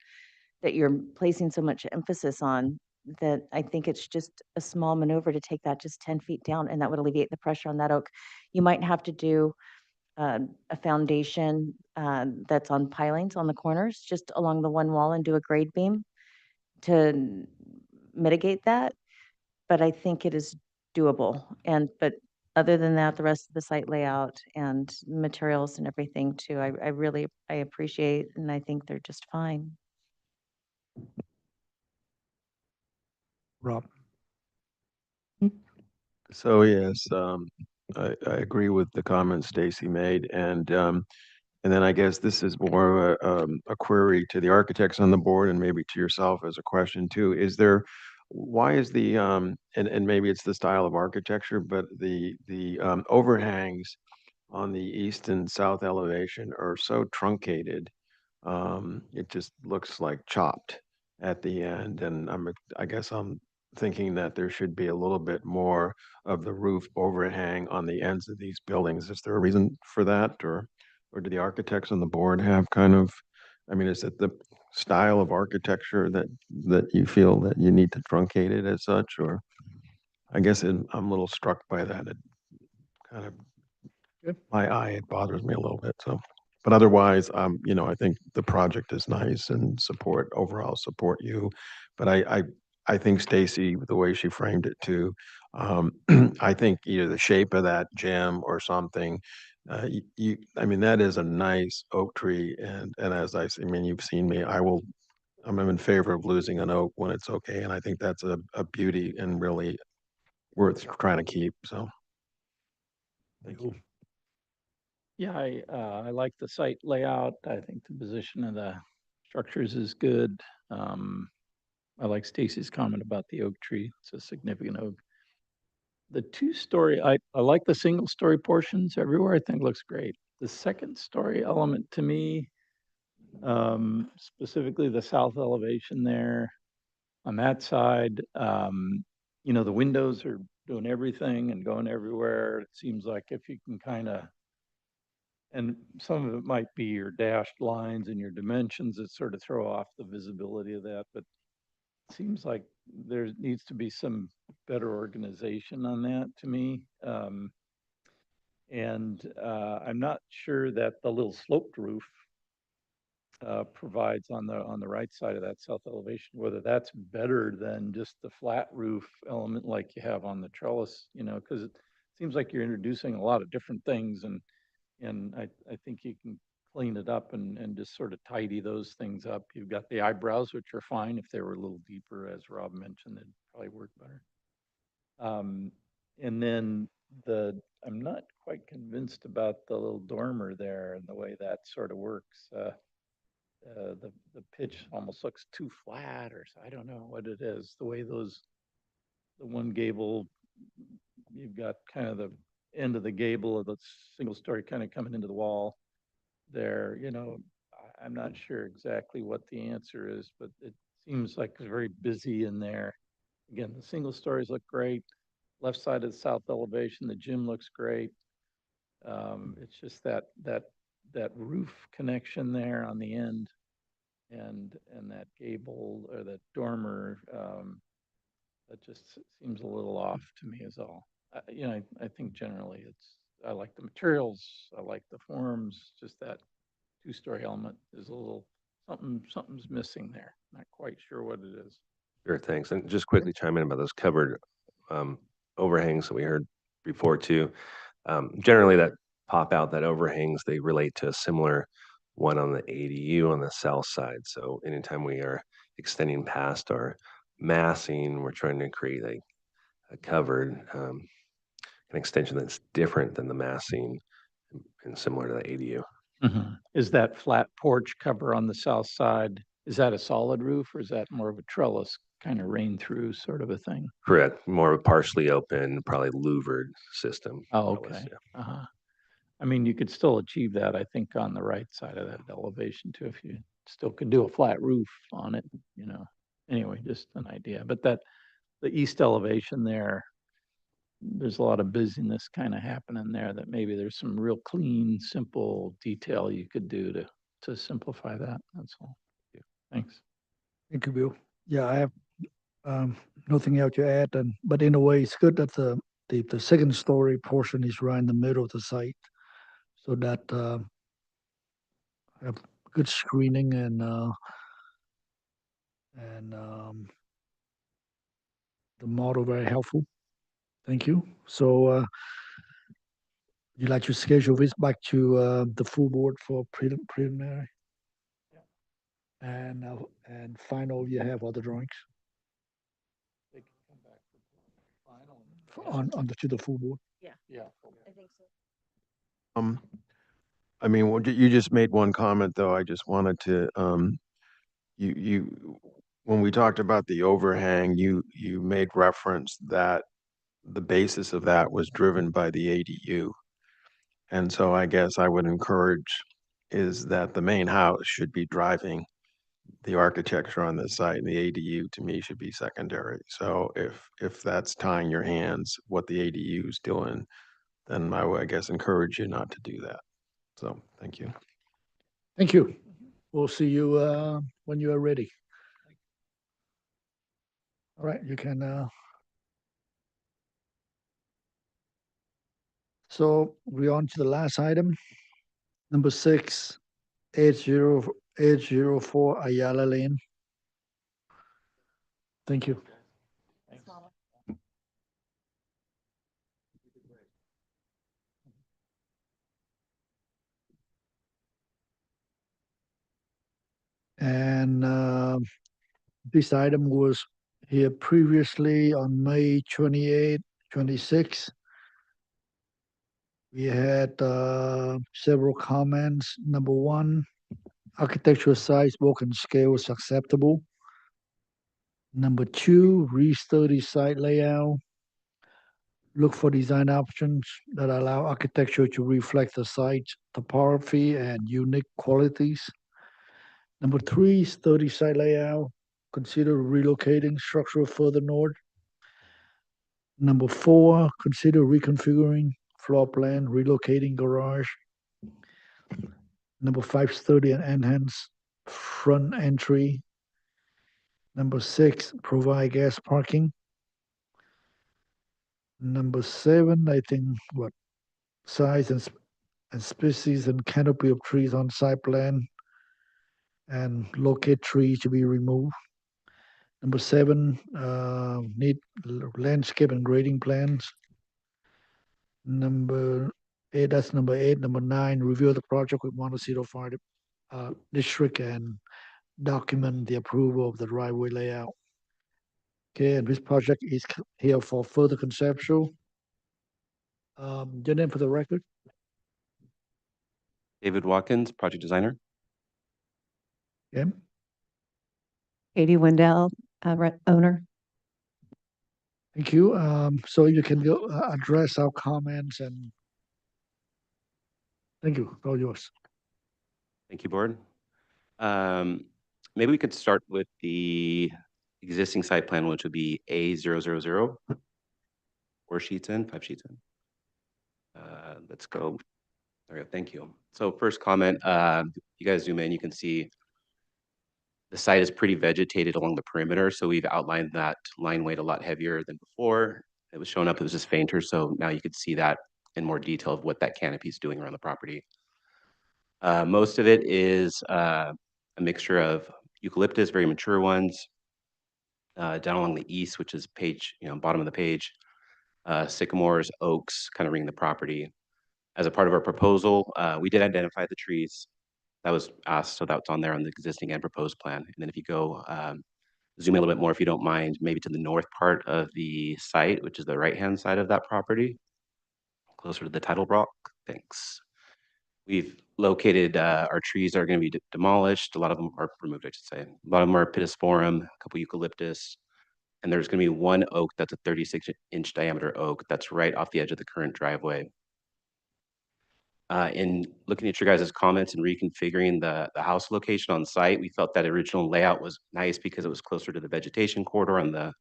that you're placing so much emphasis on, that I think it's just a small maneuver to take that just 10 feet down, and that would alleviate the pressure on that oak. You might have to do a foundation that's on pilings on the corners, just along the one wall, and do a grade beam to mitigate that. But I think it is doable. But other than that, the rest of the site layout and materials and everything too, I really, I appreciate, and I think they're just fine. Rob. So yes, I agree with the comments Stacy made, and then I guess this is more of a query to the architects on the board and maybe to yourself as a question too. Why is and maybe it's the style of architecture, but the overhangs on the east and south elevation are so truncated. It just looks like chopped at the end, and I guess I'm thinking that there should be a little bit more of the roof overhang on the ends of these buildings. Is there a reason for that, or do the architects on the board have kind of, I mean, is it the style of architecture that you feel that you need to truncate it as such, or I guess I'm a little struck by that. It kind of my eye, it bothers me a little bit. So, but otherwise, I think the project is nice and overall support you. But I think Stacy, the way she framed it too, I think either the shape of that gem or something, I mean, that is a nice oak tree. And as I mean, you've seen me, I'm in favor of losing an oak when it's okay. And I think that's a beauty and really worth trying to keep. So, thank you. Yeah, I like the site layout. I think the position of the structures is good. I like Stacy's comment about the oak tree. It's a significant oak. The 2-story, I like the single-story portions everywhere. I think looks great. The second-story element to me, specifically the south elevation there on that side, the windows are doing everything and going everywhere. It seems like if you can kind of, and some of it might be your dashed lines and your dimensions that sort of throw off the visibility of that, but it seems like there needs to be some better organization on that to me. I'm not sure that the little sloped roof provides on the right side of that south elevation, whether that's better than just the flat roof element like you have on the trellis, because it seems like you're introducing a lot of different things, and I think you can clean it up and just sort of tidy those things up. You've got the eyebrows, which are fine. If they were a little deeper, as Rob mentioned, they'd probably work better. And then I'm not quite convinced about the little dormer there and the way that sort of works. The pitch almost looks too flat, or I don't know what it is. The way the one gable, you've got kind of the end of the gable of the single story kind of coming into the wall there. I'm not sure exactly what the answer is, but it seems like it's very busy in there. Again, the single stories look great. Left side of the south elevation, the gym looks great. It's just that roof connection there on the end, and that gable or that dormer, that just seems a little off to me is all. You know, I think generally I like the materials, I like the forms, just that two-story element is a little, something's missing there. Not quite sure what it is. Sure, thanks. And just quickly chime in about those covered overhangs that we heard before too. Generally that pop out, that overhangs, they relate to a similar one on the ADU on the south side. So anytime we are extending past our massing, we're trying to create a covered, an extension that's different than the massing and similar to the ADU. Is that flat porch cover on the south side, is that a solid roof or is that more of a trellis kind of rain through sort of a thing? Correct. More of a partially open, probably louvered system. Oh, trellis, okay. yeah. Uh-huh. I mean, you could still achieve that, I think, on the right side of that elevation too, if you still could do a flat roof on it, you know. Anyway, just an idea, but the east elevation there, there's a lot of busyness kind of happening there that maybe there's some real clean, simple detail you could do to simplify that. That's all. Thanks. Thank you, Bill. Yeah, I have nothing else to add, but in a way, it's good that the second story portion is right in the middle of the site, so that have good screening and the model very helpful. Thank you. So you like to schedule this back to the full board for preliminary, and final. You have other drawings to the full board. Yeah. Yeah. I think so. I mean, you just made one comment though. I just wanted to, when we talked about the overhang, you made reference that the basis of that was driven by the ADU. And so I guess I would encourage is that the main house should be driving the architecture on the site, and the ADU to me should be secondary. So if that's tying your hands, what the ADU is doing, then I would, I guess, encourage you not to do that. So thank you. Thank you. We'll see you when you are ready. All right, you can. So we're on to the last item, number 6, 804 Ayala Lane. Thank you. And this item was here previously on May 28, 26. We had several comments. Number 1, architectural size, bulk and scale is acceptable. Number 2, re-study site layout. Look for design options that allow architecture to reflect the site's topography and unique qualities. Number 3, study site layout. Consider relocating structure further north. Number 4, consider reconfiguring floor plan, relocating garage. Number 5, study and enhance front entry. Number 6, provide gas parking. Number 7, I think size and species and canopy of trees on site plan, and locate trees to be removed. Number 7, need landscape and grading plans. Number 8, that's number 8. Number 9, review the project with Montecito Fire District and document the approval of the driveway layout. Okay, and this project is here for further conceptual. Your name for the record? David Watkins, project designer. Okay. Katie Wendell, owner. Thank you. So you can go address our comments, and thank you. All yours. Thank you, board. Maybe we could start with the existing site plan, which would be A000. 4 sheets in, 5 sheets in. Let's go. There we go. Thank you. So first comment, you guys zoom in, you can see the site is pretty vegetated along the perimeter. So we've outlined that line weight a lot heavier than before. It was showing up, it was just fainter. So now you could see that in more detail of what that canopy is doing around the property. Most of it is a mixture of eucalyptus, very mature ones, down along the east, which is page, bottom of the page, sycamores, oaks, kind of ring the property. As a part of our proposal, we did identify the trees that was asked, so that's on there on the existing and proposed plan. And then if you go zoom in a little bit more, if you don't mind, maybe to the north part of the site, which is the right-hand side of that property, closer to the title block. Thanks. We've located our trees that are going to be demolished. A lot of them are removed, I should say. A lot of them are pittosporum, a couple eucalyptus, and there's going to be one oak that's a 36-inch diameter oak that's right off the edge of the current driveway. In looking at your guys' comments and reconfiguring the house location on site, we felt that original layout was nice because it was closer to the vegetation corridor on the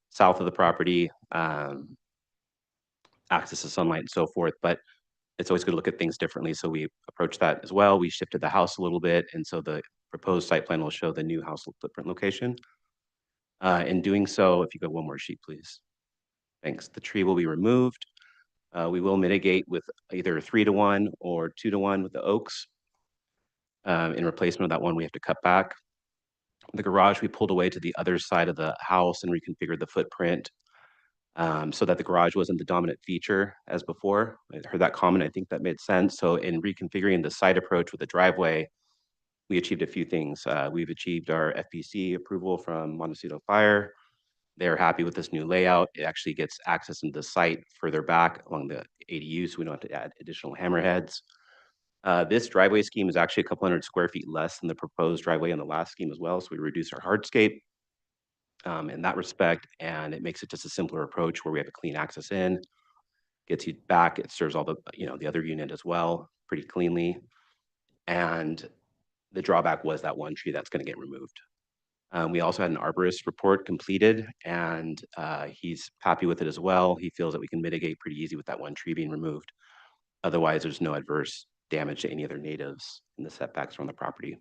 south of the property, access to sunlight and so forth. But it's always good to look at things differently. So we approached that as well. We shifted the house a little bit. And so the proposed site plan will show the new house footprint location. In doing so, if you go one more sheet, please. Thanks. The tree will be removed. We will mitigate with either 3-to-1 or 2-to-1 with the oaks. In replacement of that one we have to cut back. The garage we pulled away to the other side of the house and reconfigured the footprint so that the garage wasn't the dominant feature as before. I heard that comment, I think that made sense. So in reconfiguring the site approach with the driveway, we achieved a few things. We've achieved our FPC approval from Montecito Fire. They're happy with this new layout. It actually gets access into the site further back along the ADU, so we don't have to add additional hammerheads. This driveway scheme is actually a couple hundred square feet less than the proposed driveway on the last scheme as well. So we reduce our hardscape in that respect, and it makes it just a simpler approach where we have a clean access in, gets you back. It serves all the, the other unit as well pretty cleanly. And the drawback was that one tree that's going to get removed. We also had an arborist report completed, and he's happy with it as well. He feels that we can mitigate pretty easy with that one tree being removed. Otherwise, there's no adverse damage to any other natives in the setbacks from the property.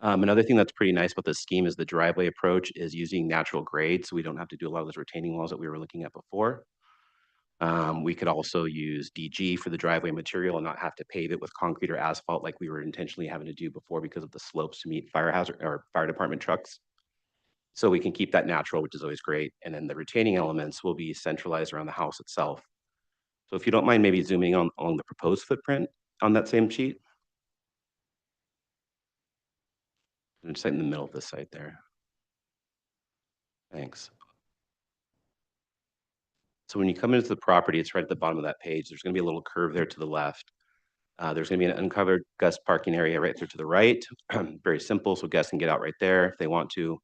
Another thing that's pretty nice about this scheme is the driveway approach is using natural grade, so we don't have to do a lot of those retaining walls that we were looking at before. We could also use DG for the driveway material and not have to pave it with concrete or asphalt like we were intentionally having to do before because of the slopes to meet fire hazard or fire department trucks. So we can keep that natural, which is always great. And then the retaining elements will be centralized around the house itself. So if you don't mind maybe zooming on the proposed footprint on that same sheet. I'm just in the middle of the site there. Thanks. So when you come into the property, it's right at the bottom of that page. There's going to be a little curve there to the left. There's going to be an uncovered guest parking area right there to the right. Very simple, so guests can get out right there if they want to,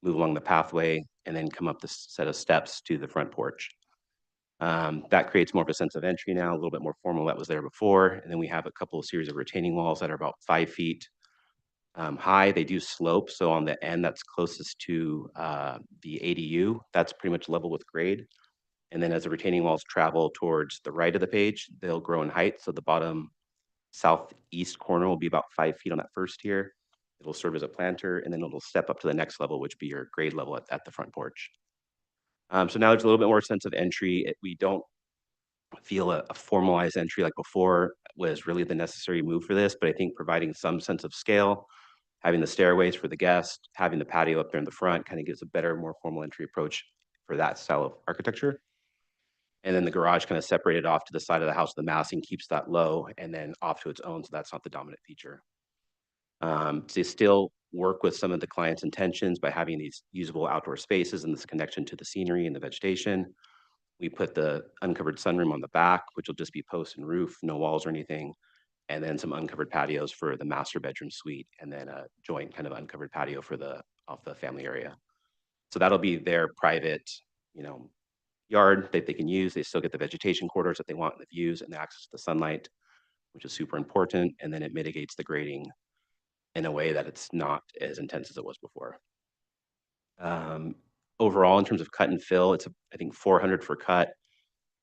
move along the pathway, and then come up this set of steps to the front porch. That creates more of a sense of entry now, a little bit more formal that was there before. And then we have a couple of series of retaining walls that are about 5 feet high. They do slope, so on the end that's closest to the ADU, that's pretty much level with grade. And then as the retaining walls travel towards the right of the page, they'll grow in height. So the bottom southeast corner will be about 5 feet on that first tier. It'll serve as a planter, and then it'll step up to the next level, which would be your grade level at the front porch. So now there's a little bit more sense of entry. We don't feel a formalized entry like before was really the necessary move for this, but I think providing some sense of scale, having the stairways for the guest, having the patio up there in the front kind of gives a better, more formal entry approach for that style of architecture. And then the garage kind of separated off to the side of the house. The massing keeps that low and then off to its own, so that's not the dominant feature. To still work with some of the client's intentions by having these usable outdoor spaces and this connection to the scenery and the vegetation. We put the uncovered sunroom on the back, which will just be post and roof, no walls or anything. And then some uncovered patios for the master bedroom suite, and then a joint kind of uncovered patio for off the family area. So that'll be their private, yard that they can use. They still get the vegetation corridors that they want, and the views and the access to the sunlight, which is super important. And then it mitigates the grading in a way that it's not as intense as it was before. Overall, in terms of cut and fill, it's I think 400 for cut,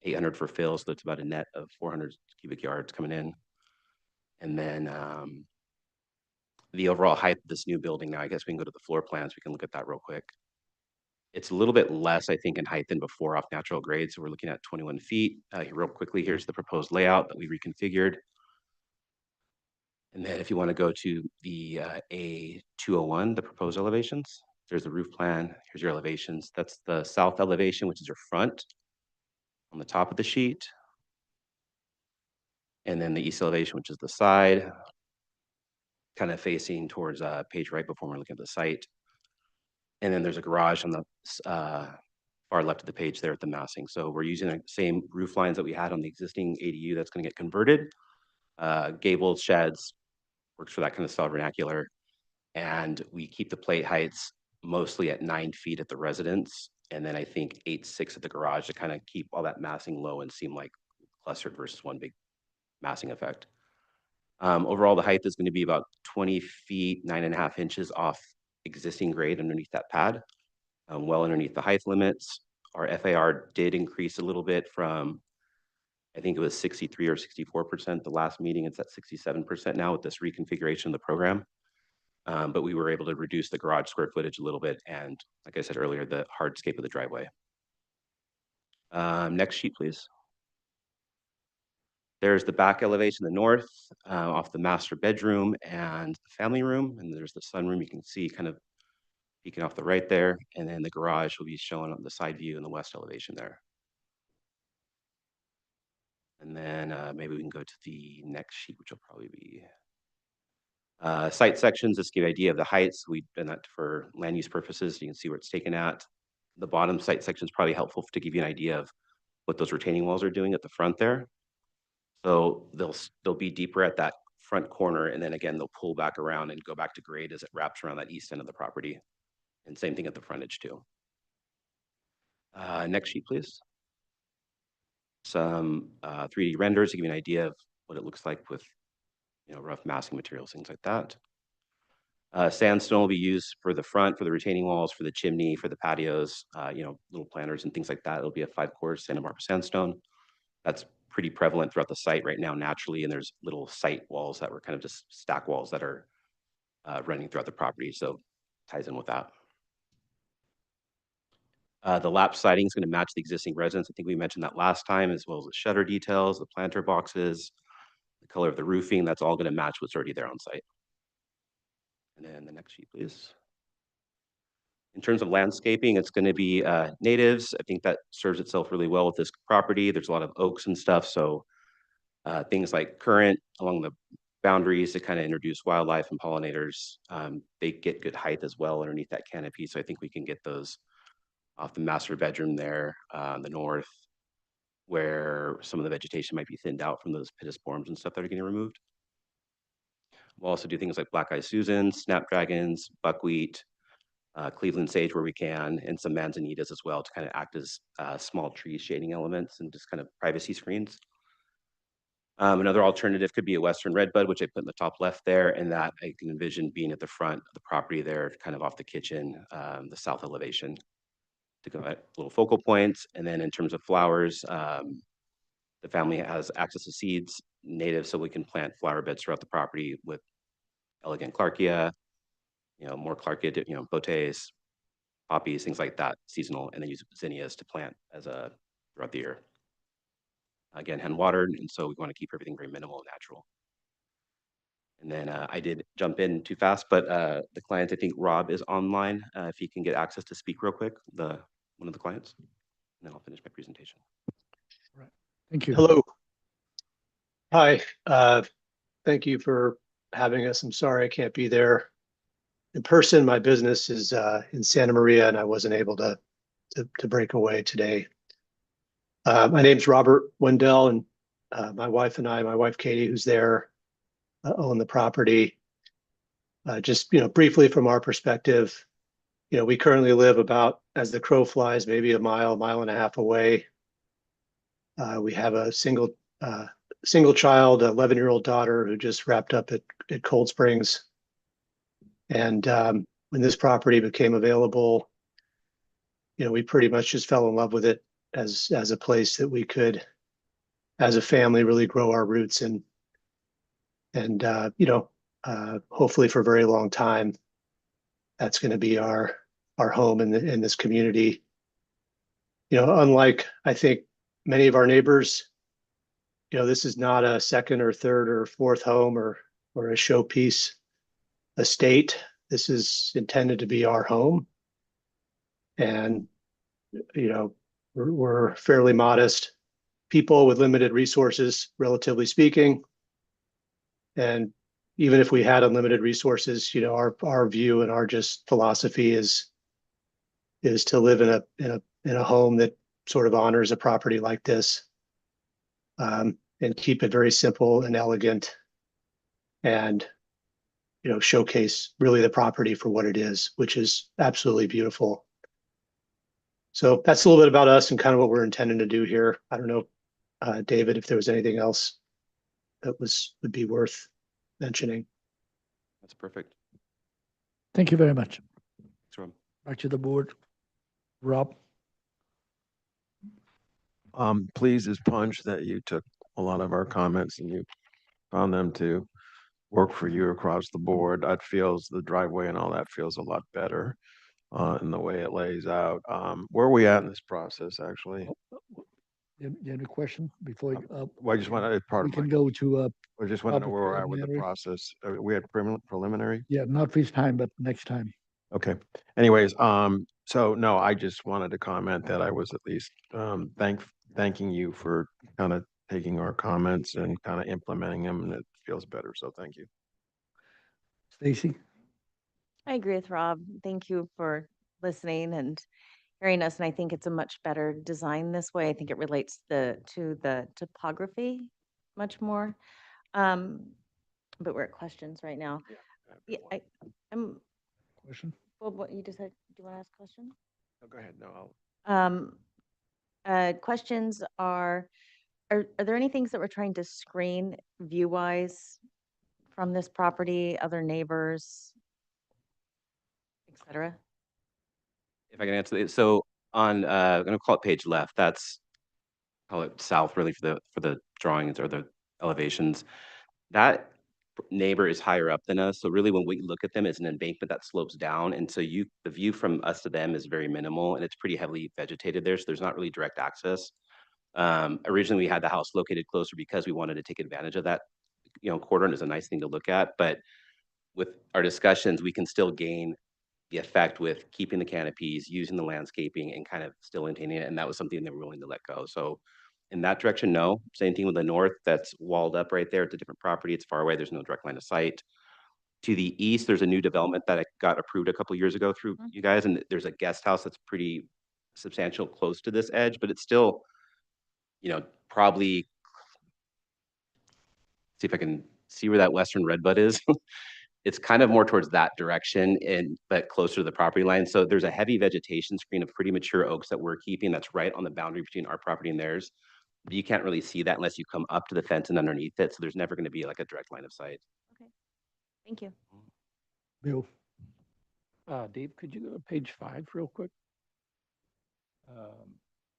800 for fill, so it's about a net of 400 cubic yards coming in. And then the overall height of this new building, now I guess we can go to the floor plans, we can look at that real quick, It's a little bit less, I think, in height than before off natural grade. So we're looking at 21 feet. Real quickly, here's the proposed layout that we reconfigured. And then if you want to go to the A201, the proposed elevations, there's the roof plan. Here's your elevations. That's the south elevation, which is your front on the top of the sheet. And then the east elevation, which is the side, kind of facing towards page right before we're looking at the site. And then there's a garage on the far left of the page there at the massing. So we're using the same roof lines that we had on the existing ADU that's going to get converted. Gables, sheds, works for that kind of style vernacular. And we keep the plate heights mostly at 9 feet at the residence. And then I think 8.6 at the garage to kind of keep all that massing low and seem like clustered versus one big massing effect. Overall, the height is going to be about 20 feet, 9.5 inches off existing grade underneath that pad, well underneath the height limits. Our FAR did increase a little bit from, I think it was 63 or 64% the last meeting. It's at 67% now with this reconfiguration of the program. But we were able to reduce the garage square footage a little bit. And like I said earlier, the hardscape of the driveway. Next sheet, please. There's the back elevation in the north off the master bedroom and the family room. And there's the sunroom you can see kind of peeking off the right there. And then the garage will be shown on the side view in the west elevation there. And then maybe we can go to the next sheet, which will probably be site sections. Just give you an idea of the heights. We've done that for land use purposes. You can see where it's taken at. The bottom site section is probably helpful to give you an idea of what those retaining walls are doing at the front there. So they'll be deeper at that front corner, and then again, they'll pull back around and go back to grade as it wraps around that east end of the property. And same thing at the frontage too. Next sheet, please. Some 3D renders to give you an idea of what it looks like with rough massing materials, things like that. Sandstone will be used for the front, for the retaining walls, for the chimney, for the patios, little planters and things like that. It'll be a 5-course Santa Barbara sandstone. That's pretty prevalent throughout the site right now naturally, and there's little site walls that were kind of just stack walls that are running throughout the property, so ties in with that. The lap siding is going to match the existing residence. I think we mentioned that last time, as well as the shutter details, the planter boxes, the color of the roofing. That's all going to match what's already there on site. And then the next sheet, please. In terms of landscaping, it's going to be natives. I think that serves itself really well with this property. There's a lot of oaks and stuff, so things like currant along the boundaries to kind of introduce wildlife and pollinators. They get good height as well underneath that canopy, so I think we can get those off the master bedroom there on the north, where some of the vegetation might be thinned out from those pittosporums and stuff that are getting removed. We'll also do things like black-eyed Susan, snapdragons, buckwheat, Cleveland sage where we can, and some manzanitas as well to kind of act as small tree shading elements and just kind of privacy screens. Another alternative could be a western redbud, which I put in the top left there, and that I can envision being at the front of the property there, kind of off the kitchen, the south elevation, to go at little focal points. And then in terms of flowers, the family has access to seeds native, so we can plant flower beds throughout the property with elegant Clarkia, more Clarkia, bouquets, poppies, things like that, seasonal, and then use zinnias to plant as throughout the year. Again, hand watered, and so we want to keep everything very minimal and natural. And then I did jump in too fast, but the client, I think Rob is online. If he can get access to speak real quick, one of the clients, and then I'll finish my presentation. Right. Thank you. Hello. Hi. Thank you for having us. I'm sorry I can't be there in person. My business is in Santa Maria, and I wasn't able to break away today. My name's Robert Wendell, and my wife and I, my wife Katie, who's there, own the property. Just briefly from our perspective, we currently live about, as the crow flies, maybe a mile and a half away. We have a single child, 11-year-old daughter who just wrapped up at Cold Springs. And when this property became available, we pretty much just fell in love with it as a place that we could, as a family, really grow our roots and hopefully for a very long time, that's going to be our our home in this community. You know, unlike I think many of our neighbors, you know, this is not a second or third or fourth home or a showpiece estate. This is intended to be our home. And, you know, we're fairly modest people with limited resources, relatively speaking. And even if we had unlimited resources, you know, our view and our just philosophy is to live in a home that sort of honors a property like this, and keep it very simple and elegant, and you know, showcase really the property for what it is, which is absolutely beautiful. So that's a little bit about us and kind of what we're intending to do here. I don't know, David, if there was anything else that would be worth mentioning. That's perfect. Thank you very much. Thanks, Rob. Back to the board. Rob? Pleased as punch that you took a lot of our comments and you found them to work for you across the board. That feels, the driveway and all that feels a lot better in the way it lays out. Where are we at in this process, actually? You have a question before you, Well, I just want to, part we of my, can go to, I just want to know where we're at with the preliminary. process. We had preliminary? Yeah, not this time, but next time. Okay. Anyways, so no, I just wanted to comment that I was at least thanking you for kind of taking our comments and kind of implementing them, and it feels better. So thank you. Stacy? I agree with Rob. Thank you for listening and hearing us. And I think it's a much better design this way. I think it relates to the topography much more. But we're at questions right now. Yeah, I'm. Question? Well, what you just said, do you want to ask a question? Oh, go ahead. No, I'll. Questions are there any things that we're trying to screen view-wise from this property, other neighbors, et cetera? If I can answer it. So on, I'm going to call it page left. That's, call it south really for the drawings or the elevations. That neighbor is higher up than us. So really when we look at them, it's an embankment that slopes down. And so the view from us to them is very minimal and it's pretty heavily vegetated there. So there's not really direct access. Originally we had the house located closer because we wanted to take advantage of that, you know, quarter, and it's a nice thing to look at. But with our discussions, we can still gain the effect with keeping the canopies, using the landscaping and kind of still maintaining it. And that was something they were willing to let go. So in that direction, no. Same thing with the north, that's walled up right there. It's a different property. It's far away. There's no direct line of sight. To the east, there's a new development that got approved a couple years ago through you guys. And there's a guest house that's pretty substantial close to this edge, but it's still, you know, probably, see if I can see where that western redbud is. It's kind of more towards that direction but closer to the property line. So there's a heavy vegetation screen of pretty mature oaks that we're keeping that's right on the boundary between our property and theirs. But you can't really see that unless you come up to the fence and underneath it. So there's never going to be like a direct line of sight. Okay, thank you. Bill? Dave, could you go to page 5 real quick?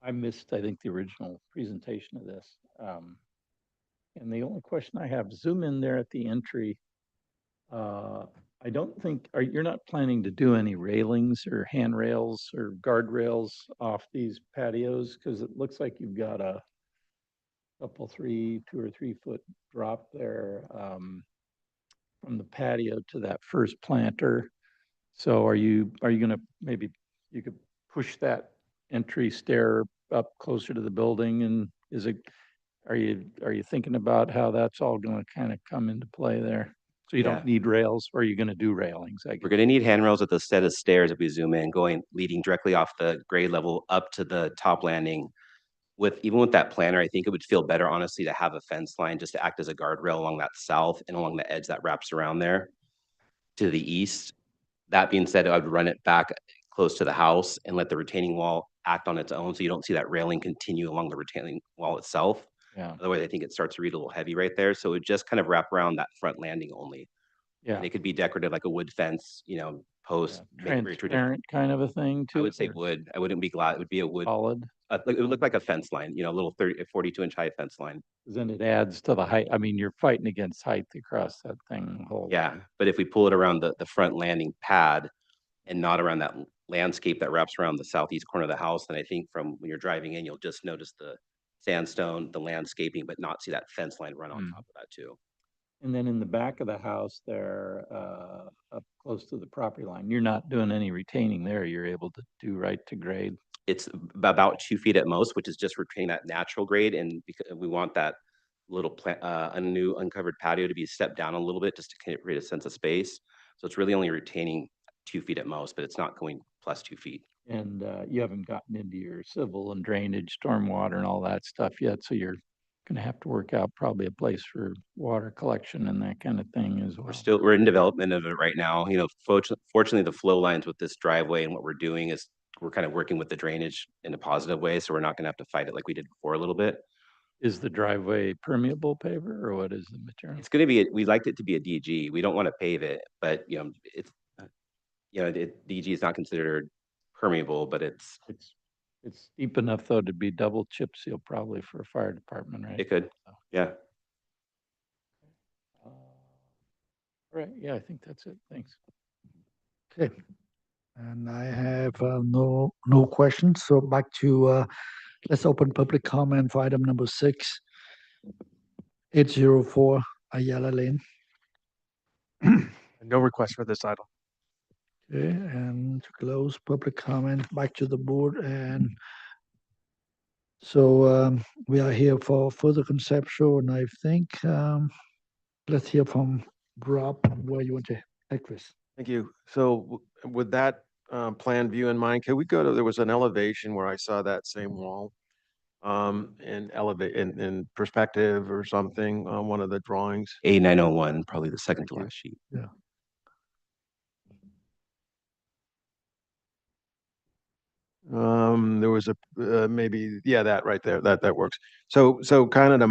I missed, I think, the original presentation of this. And the only question I have, zoom in there at the entry. I don't think, you're not planning to do any railings or handrails or guardrails off these patios? Because it looks like you've got a couple, 2 or 3 foot drop there from the patio to that first planter. So are you gonna, maybe you could push that entry stair up closer to the building, and are you thinking about how that's all gonna kind of come into play there? So you Yeah. don't need rails, or are you gonna do railings? We're going to need handrails at the set of stairs if we zoom in, leading directly off the grade level up to the top landing. Even with that planner, I think it would feel better, honestly, to have a fence line just to act as a guardrail along that south and along the edge that wraps around there to the east. That being said, I would run it back close to the house and let the retaining wall act on its own, so you don't see that railing continue along the retaining wall itself. Yeah. Otherwise, I think it starts to read a little heavy right there. So it would just kind of wrap around that front landing only. Yeah. And it could be decorative like a wood fence, you know, post. make it very traditional. Transparent kind of a thing too? I would say wood. I wouldn't be glad. It would be a wood. Solid? It would look like a fence line, you know, a little 42-inch high fence line. Then it adds to the height. I mean, you're fighting against height across that thing. Yeah, but if we pull it around the front landing pad and not around that landscape that wraps around the southeast corner of the house. And I think from when you're driving in, you'll just notice the sandstone, the landscaping, but not see that fence line run on top of that too. And then in the back of the house there, up close to the property line, you're not doing any retaining there. You're able to do right to grade. It's about 2 feet at most, which is just retaining that natural grade. And because we want that little plant, a new uncovered patio to be stepped down a little bit just to create a sense of space. So it's really only retaining 2 feet at most, but it's not going plus 2 feet. And you haven't gotten into your civil and drainage, stormwater and all that stuff yet. So you're going to have to work out probably a place for water collection and that kind of thing as well. We're in development of it right now. You know, fortunately, the flow lines with this driveway and what we're doing is we're kind of working with the drainage in a positive way. So we're not going to have to fight it like we did before a little bit. Is the driveway permeable paver or what is the material? It's going to be, we liked it to be a DG. We don't want to pave it, but you know, it's, DG is not considered permeable, but it's deep enough though to be double chip seal probably for a fire department, right? It could, yeah. Right, yeah, I think that's it. Thanks. Okay. And I have no questions. So back to let's open public comment for item number 6, 804 Ayala Lane. No request for this item. Okay, and to close public comment, back to the board. And so we are here for further conceptual, and I think let's hear from Rob where you want to take this. Thank you. So with that plan view in mind, can we go to, there was an elevation where I saw that same wall in perspective or something on one of the drawings. A901, probably the second to last sheet. Yeah. There was a maybe, yeah, that right there, that works. So kind of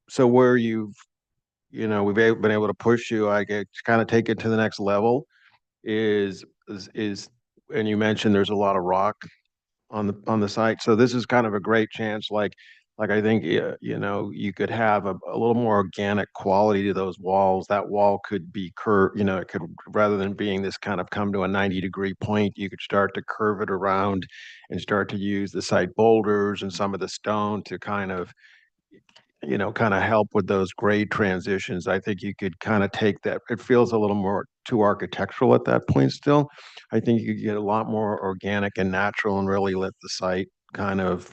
so where we've been able to push you, I get kind of take it to the next level is, and you mentioned there's a lot of rock on the site. So this is kind of a great chance, like I think, you could have a little more organic quality to those walls. That wall could be curved, it could, rather than being this kind of come to a 90-degree point, you could start to curve it around and start to use the site boulders and some of the stone to kind of help with those grade transitions. I think you could kind of take that. It feels a little more too architectural at that point still. I think you could get a lot more organic and natural and really let the site kind of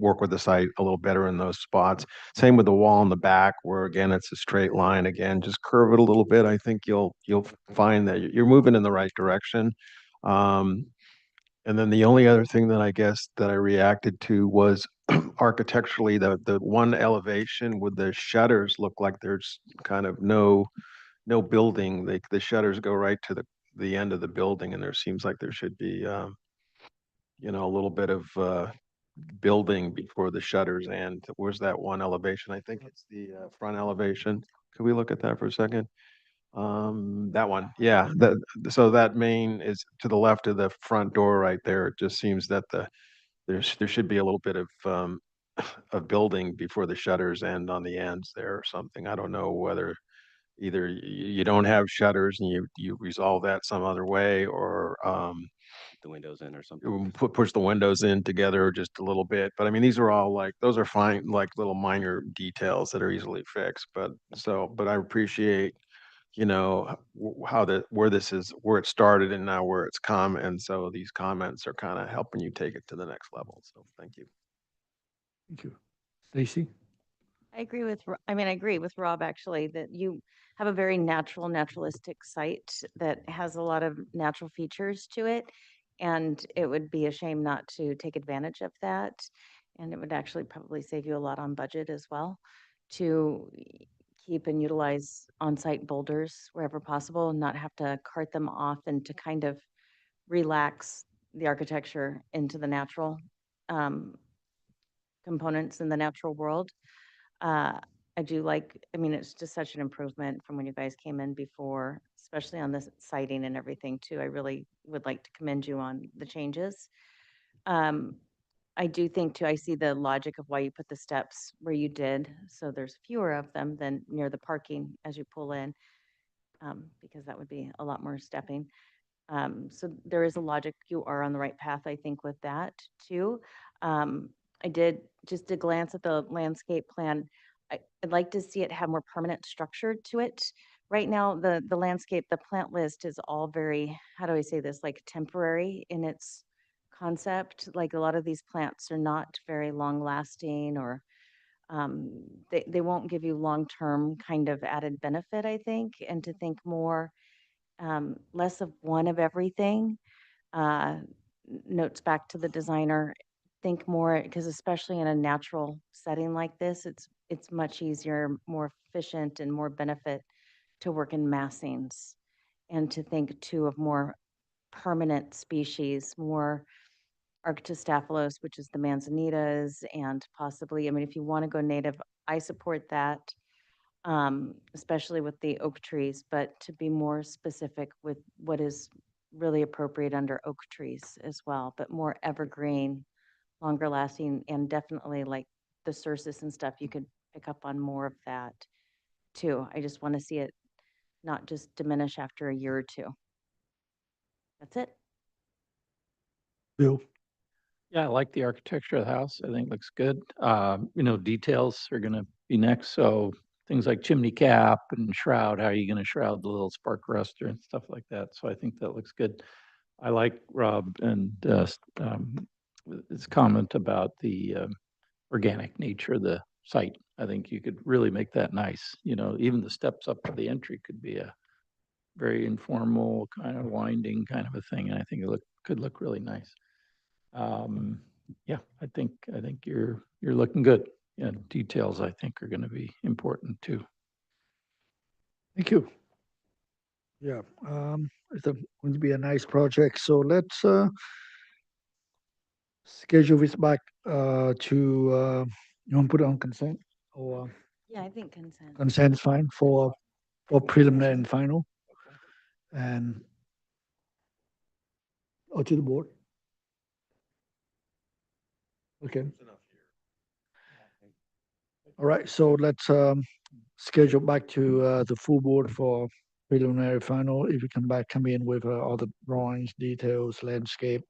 work with the site a little better in those spots. Same with the wall in the back where again, it's a straight line. Again, just curve it a little bit. I think you'll find that you're moving in the right direction. And then the only other thing that I guess that I reacted to was architecturally, the one elevation with the shutters look like there's kind of no building. The shutters go right to the end of the building, and there seems like there should be a little bit of building before the shutters. And where's that one elevation? I think it's the front elevation. Could we look at that for a second? That one, yeah. So that main is to the left of the front door right there. It just seems that there should be a little bit of building before the shutters end on the ends there or something. I don't know whether either you don't have shutters and you resolve that some other way, or the windows in or something. Push the windows in together just a little bit. But I mean, these are all like, those are fine, like little minor details that are easily fixed. But I appreciate where it started and now where it's come. And so these comments are kind of helping you take it to the next level. So thank you. Thank you. Stacy? I agree with Rob, actually, that you have a very naturalistic site that has a lot of natural features to it. And it would be a shame not to take advantage of that. And it would actually probably save you a lot on budget as well to keep and utilize on-site boulders wherever possible and not have to cart them off and to kind of relax the architecture into the natural components in the natural world. I do like, it's just such an improvement from when you guys came in before, especially on this siding and everything too. I really would like to commend you on the changes. I do think too, I see the logic of why you put the steps where you did. So there's fewer of them than near the parking as you pull in, because that would be a lot more stepping. So there is a logic. You are on the right path, I think, with that too. I did just a glance at the landscape plan. I'd like to see it have more permanent structure to it. Right now, the landscape, the plant list is all very, how do I say this, like temporary in its concept. Like a lot of these plants are not very long lasting, or they won't give you long-term kind of added benefit, I think, and to think more, less of one of everything. Notes back to the designer, think more, because especially in a natural setting like this, it's much easier, more efficient and more benefit to work in massings, and to think too of more permanent species, more Arctostaphylos, which is the manzanitas, and possibly, I mean, if you want to go native, I support that, especially with the oak trees, but to be more specific with what is really appropriate under oak trees as well, but more evergreen, longer lasting, and definitely like the cercis and stuff, you could pick up on more of that too. I just want to see it not just diminish after a year or two. That's it. Bill? Yeah, I like the architecture of the house. I think it looks good. Details are gonna be next, so things like chimney cap and shroud, how are you gonna shroud the little spark arrestor and stuff like that? So I think that looks good. I like Rob and his comment about the organic nature of the site. I think you could really make that nice. Even the steps up to the entry could be a very informal, kind of winding kind of a thing, and I think could look really nice. Yeah, I think you're looking good. Yeah, details I think are going to be important too. Thank you. Yeah, it's going to be a nice project. So let's schedule this back to, you want to put it on consent? Or Yeah, I think consent. consent is fine for preliminary and final? And, or to the board? Okay. All right, so let's schedule back to the full board for preliminary final. If you come in with all the drawings, details, landscape,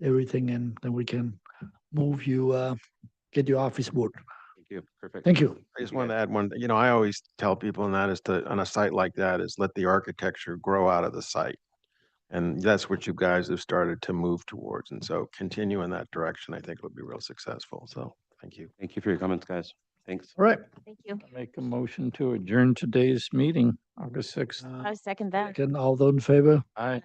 everything, and then we can move you, get your office board. Thank you. Perfect. Thank you. I just wanted to add one, I always tell people, and that is on a site like that, is let the architecture grow out of the site. And that's what you guys have started to move towards. And so continue in that direction. I think it'll be real successful. So thank you. Thank you for your comments, guys. Thanks. All right. Thank you. Make a motion to adjourn today's meeting, August 6th. I second that. Can all those in favor? Aye.